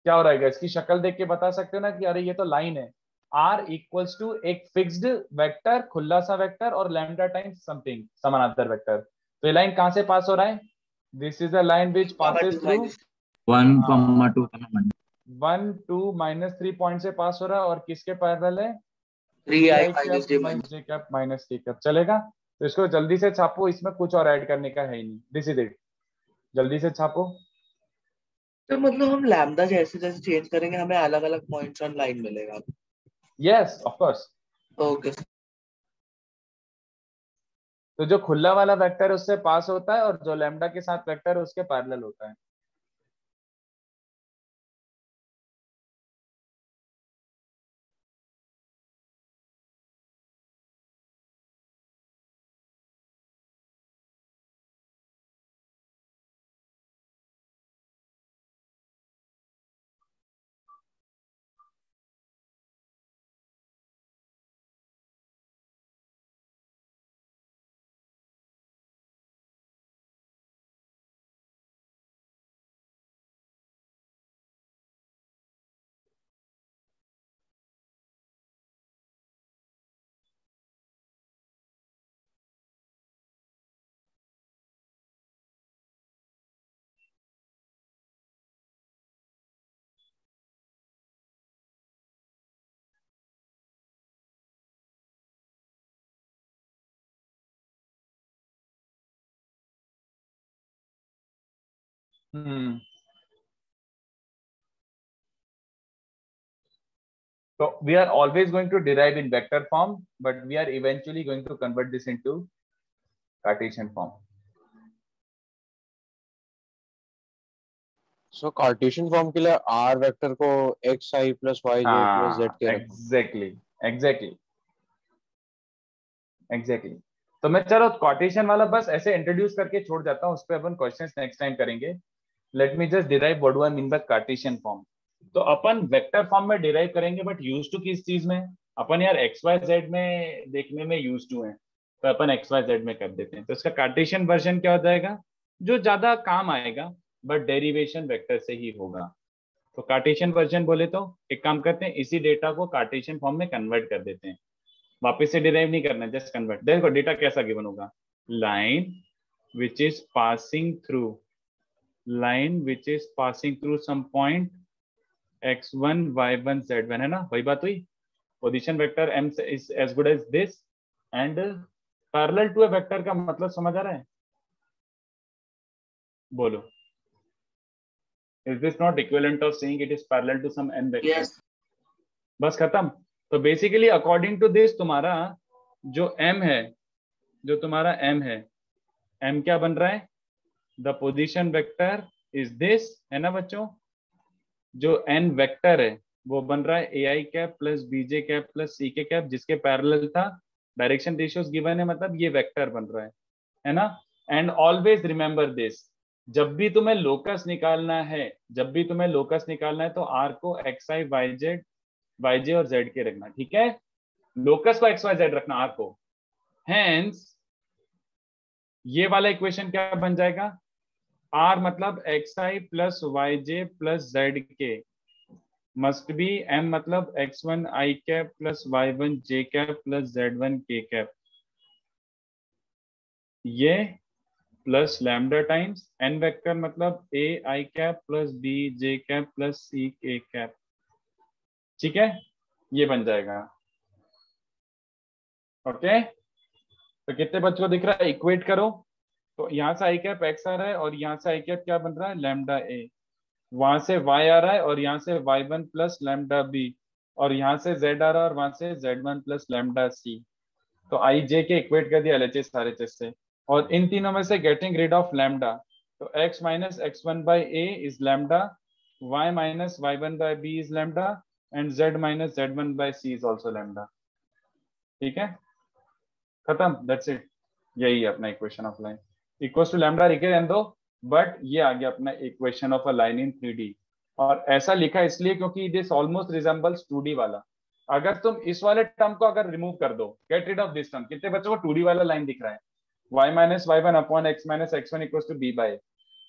क्या हो रहा है? इसकी शक्ल देख के बता सकते हो ना कि अरे ये तो लाइन है। R इक्वल्स टू एक फिक्स्ड वेक्टर, खुला सा वेक्टर, और लैम्डा टाइम्स समथिंग समानांतर वेक्टर। तो ये लाइन कहां से पास हो रहा है? This is the line which passes through 1, 2, 1 2 -3 point से पास हो रहा है, और किसके पैरेलल है? 3i - j cap minus k cap. चलेगा? तो इसको जल्दी से छापो, इसमें कुछ और ऐड करने का है ही नहीं। दिस इज इट, जल्दी से छापो। तो मतलब हम लैम्डा जैसे जैसे चेंज करेंगे हमें अलग अलग पॉइंट्स ऑन लाइन मिलेगा। Yes of course. ओके। तो जो खुला वाला वेक्टर है उससे पास होता है, और जो लैम्डा के साथ वेक्टर है उसके पैरेलल होता है। So we are always going to derive in vector form, but we are eventually going to convert this into Cartesian form. So Cartesian form के लिए आर वेक्टर को एक्स आई प्लस वाई जे plus Z के exactly तो मैं चलो Cartesian वाला बस ऐसे इंट्रोड्यूस करके छोड़ जाता हूँ, उस पर अपन क्वेश्चंस नेक्स्ट टाइम करेंगे. Let me just derive what do I mean by Cartesian form. तो अपन वेक्टर फॉर्म में डिराइव करेंगे, बट यूज टू किस चीज में? अपन यार एक्स वाई जेड में देखने में यूज टू है, तो अपन एक्स वाई जेड में कर देते हैं. तो इसका कार्टेशियन वर्जन क्या हो जाएगा, जो ज्यादा काम आएगा बट डेरिवेशन वेक्टर से ही होगा. तो कार्टेशियन वर्जन बोले तो एक काम करते हैं, इसी डेटा को कार्टेशियन फॉर्म में कन्वर्ट कर देते हैं. वापस से डिराइव नहीं करना, जस्ट कन्वर्ट. देखो डेटा कैसा गिवन होगा, line which is passing through some point x1 y1 z1 है ना, वही बात हुई. Position vector m is as good as this and parallel to a vector का मतलब समझ आ रहा है? बोलो, is this not equivalent of saying it is parallel to some n vector? Yes. बस खत्म. तो बेसिकली अकॉर्डिंग टू दिस तुम्हारा जो m है, m क्या बन रहा है? The position vector is this, है ना बच्चों. जो n वेक्टर है वो बन रहा है ai cap plus bj cap plus ck cap, जिसके पैरेलल था. डायरेक्शन रेशियोज गिवन है, मतलब ये वेक्टर बन रहा है ना. एंड ऑलवेज रिमेंबर दिस, जब भी तुम्हें लोकस निकालना है तो r को xi yj और z के रखना, ठीक है. लोकस को xy z रखना r को. हेंस ये वाला इक्वेशन क्या बन जाएगा, r मतलब xi plus yj plus z के मस्ट बी m मतलब x1 i cap plus y1 j cap plus z1 k cap, ये plus lambda times n vector मतलब a i cap plus b j cap plus c k cap. ठीक है, ये बन जाएगा. Okay, तो कितने बच्चों को दिख रहा है? इक्वेट करो. तो यहाँ से आई कैप एक्स आ रहा है और यहाँ से आई कैप क्या बन रहा है, लैम्डा ए. वहां से y आ रहा है और यहाँ से y1 प्लस लैम्डा बी, और यहाँ से z आ रहा है और वहां से z1 प्लस लैम्डा सी. तो आई जे के इक्वेट कर दिया LHS RHS से. और इन तीनों में से गेटिंग रिड ऑफ लैम्डा, तो x minus x1 by A is lambda, y minus y1 by B is lambda and z minus z1 by C is also lambda. ठीक है, खत्म, दैट्स इट. यही है अपना equation of line equals to lambda रहने दो, but ये आ गया अपना equation of a line in 3D. और ऐसा लिखा इसलिए क्योंकि दिस ऑलमोस्ट रिजेंबल्स 2D वाला. अगर तुम इस वाले टर्म को अगर रिमूव कर दो, get rid of this term, कितने बच्चों को 2D वाला लाइन दिख रहा है, y minus y1 upon x minus x1 equals to b by.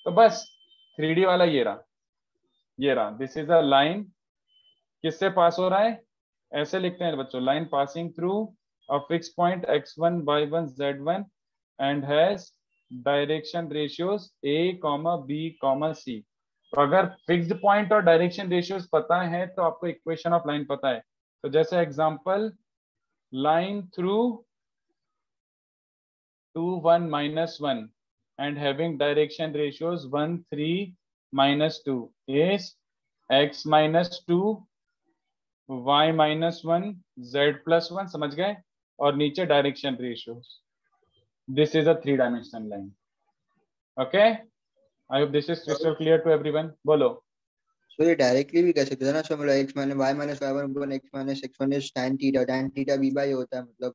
तो बस 3D वाला ये रहा. दिस इज अ लाइन, किससे पास हो रहा है, ऐसे लिखते हैं बच्चों, line passing through a fix point x1 y1 z1 and has direction ratios a, b, c. तो अगर फिक्स्ड पॉइंट और डायरेक्शन रेशियोज पता है तो आपको इक्वेशन ऑफ लाइन पता है. तो जैसे example, line through 2 1 minus 1 and having direction ratios 1 3 minus 2 is x minus 2 y minus 1 z plus 1. समझ गए? और नीचे direction ratios. This is a 3-dimensional line. Okay, I hope this is crystal clear to everyone. बोलो. So ये directly भी कह सकते हैं ना, सो मतलब x minus y minus y1 upon x minus x1 is tan theta b by होता है, मतलब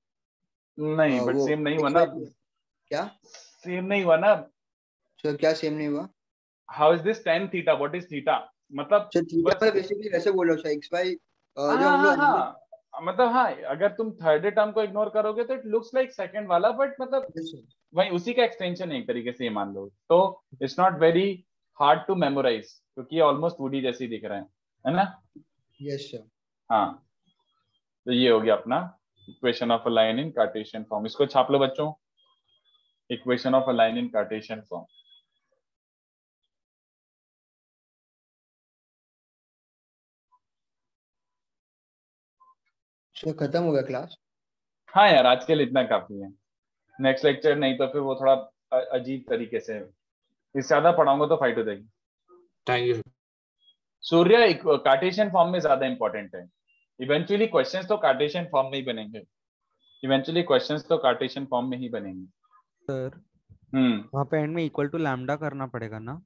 नहीं, बट सेम नहीं हुआ ना. क्या सेम नहीं हुआ ना? सो क्या सेम नहीं हुआ? How is this tan theta? What is theta? मतलब थीटा पर बेसिकली ऐसे बोल रहा हूं, xy जो हम लोग मतलब हाँ, अगर तुम थर्ड टर्म को इग्नोर करोगे तो इट लुक्स लाइक सेकंड वाला, बट मतलब वही उसी का एक्सटेंशन है एक तरीके से, ये मान लो. तो it's not very hard to memorise क्योंकि ये ऑलमोस्ट 2D जैसी दिख रहा है ना? Yes sir. हाँ, तो ये हो गया अपना equation of a line in Cartesian form. इसको छाप लो बच्चों, equation of a line in Cartesian form. खत्म हो गया क्लास? हाँ यार, आज के लिए इतना काफी है. नेक्स्ट लेक्चर नहीं तो फिर वो थोड़ा अजीब तरीके से, इससे ज्यादा पढ़ाऊंगा तो फाइट हो जाएगी. Thank you. Surya Cartesian form में ज्यादा इंपॉर्टेंट है। इवेंचुअली क्वेश्चंस तो कार्टेशियन फॉर्म में ही बनेंगे। इवेंचुअली क्वेश्चंस तो कार्टेशियन फॉर्म में ही बनेंगे। सर हम्म। वहाँ पे एंड में इक्वल टू लैम्डा करना पड़ेगा ना?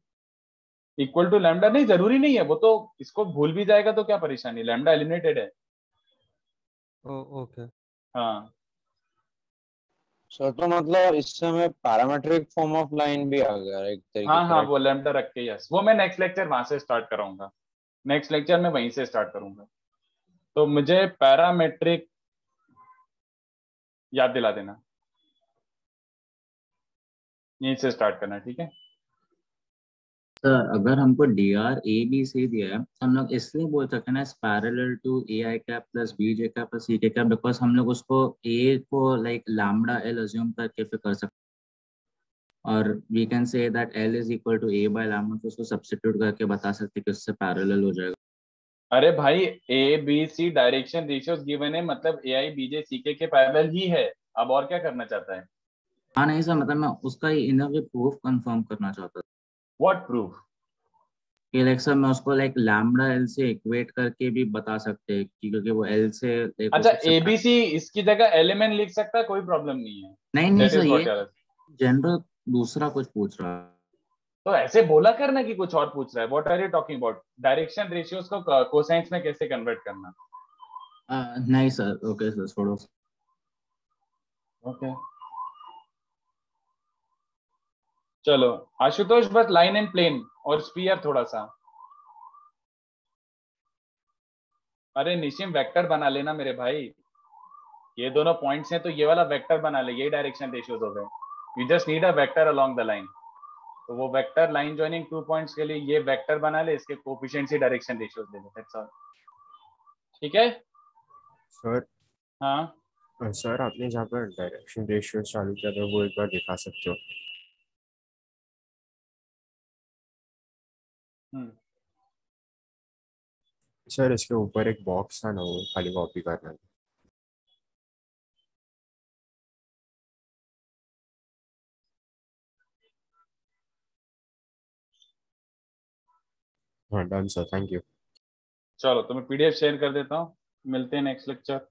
इक्वल टू लैम्डा नहीं, जरूरी नहीं है, वो तो इसको भूल भी जाएगा तो क्या परेशानी, लैम्डा एलिमिनेटेड है। ओके। हाँ सर तो मतलब इससे में पैरामेट्रिक फॉर्म ऑफ लाइन भी आ गया एक तरीके हाँ से, हाँ, right? वो लैम्डा रख के, यस, वो मैं नेक्स्ट लेक्चर वहां से स्टार्ट कराऊंगा। नेक्स्ट लेक्चर में वहीं से स्टार्ट करूंगा। तो मुझे पैरामेट्रिक याद दिला देना, यहीं से स्टार्ट करना, ठीक है? सर अगर हमको DR ABC दिया है तो हम लोग इसलिए बोल सकते हैं ना parallel to AI cap plus BJ cap plus CK cap, because हम लोग उसको A को लाइक लैम्डा L अज्यूम करके फिर कर सकते हैं, और we can say that L is equal to A by lambda, तो उसको सब्स्टिट्यूट करके बता सकते हैं कि उससे पैरेलल हो जाएगा। अरे भाई, ABC डायरेक्शन रेशियोज गिवन है, मतलब AI BJ CK के पैरेलल ही है। अब और क्या करना चाहता है? हाँ नहीं सर, मतलब मैं उसका इनर प्रूफ कंफर्म करना चाहता था व्हाट प्रूफ? कि लाइक सर मैं उसको लाइक लैम्डा L से इक्वेट करके भी बता सकते हैं कि क्योंकि वो L से like अच्छा, उससे ABC इसकी जगह एलिमेंट लिख सकता है, कोई प्रॉब्लम नहीं है। नहीं दैट सर, इज ये व्हाट यार। जनरल दूसरा कुछ पूछ रहा है। तो ऐसे बोला करना कि कुछ और पूछ रहा है। What are you talking about? Direction ratios को कोसाइंस में कैसे कन्वर्ट करना? नहीं सर, ओके सर, छोड़ो। ओके चलो आशुतोष, बस लाइन एंड प्लेन और स्फीयर थोड़ा सा। अरे निशिम, वेक्टर बना लेना मेरे भाई। ये दोनों पॉइंट्स हैं तो ये वाला वेक्टर बना ले, ये डायरेक्शन रेशियोज हो गए। You just need a vector along the line. तो वो वेक्टर लाइन जॉइनिंग 2 पॉइंट्स के लिए ये वेक्टर बना ले, इसके कोफिशिएंट्स ही डायरेक्शन रेशियोज ले ले, दैट्स ऑल। ठीक है सर। हाँ सर आपने जहाँ पर डायरेक्शन रेशियो चालू किया था वो एक बार दिखा सकते हो? सर इसके ऊपर एक बॉक्स था ना, वो खाली कॉपी करना है। हाँ डन सर, थैंक यू। चलो तो मैं PDF शेयर कर देता हूँ। मिलते हैं नेक्स्ट लेक्चर।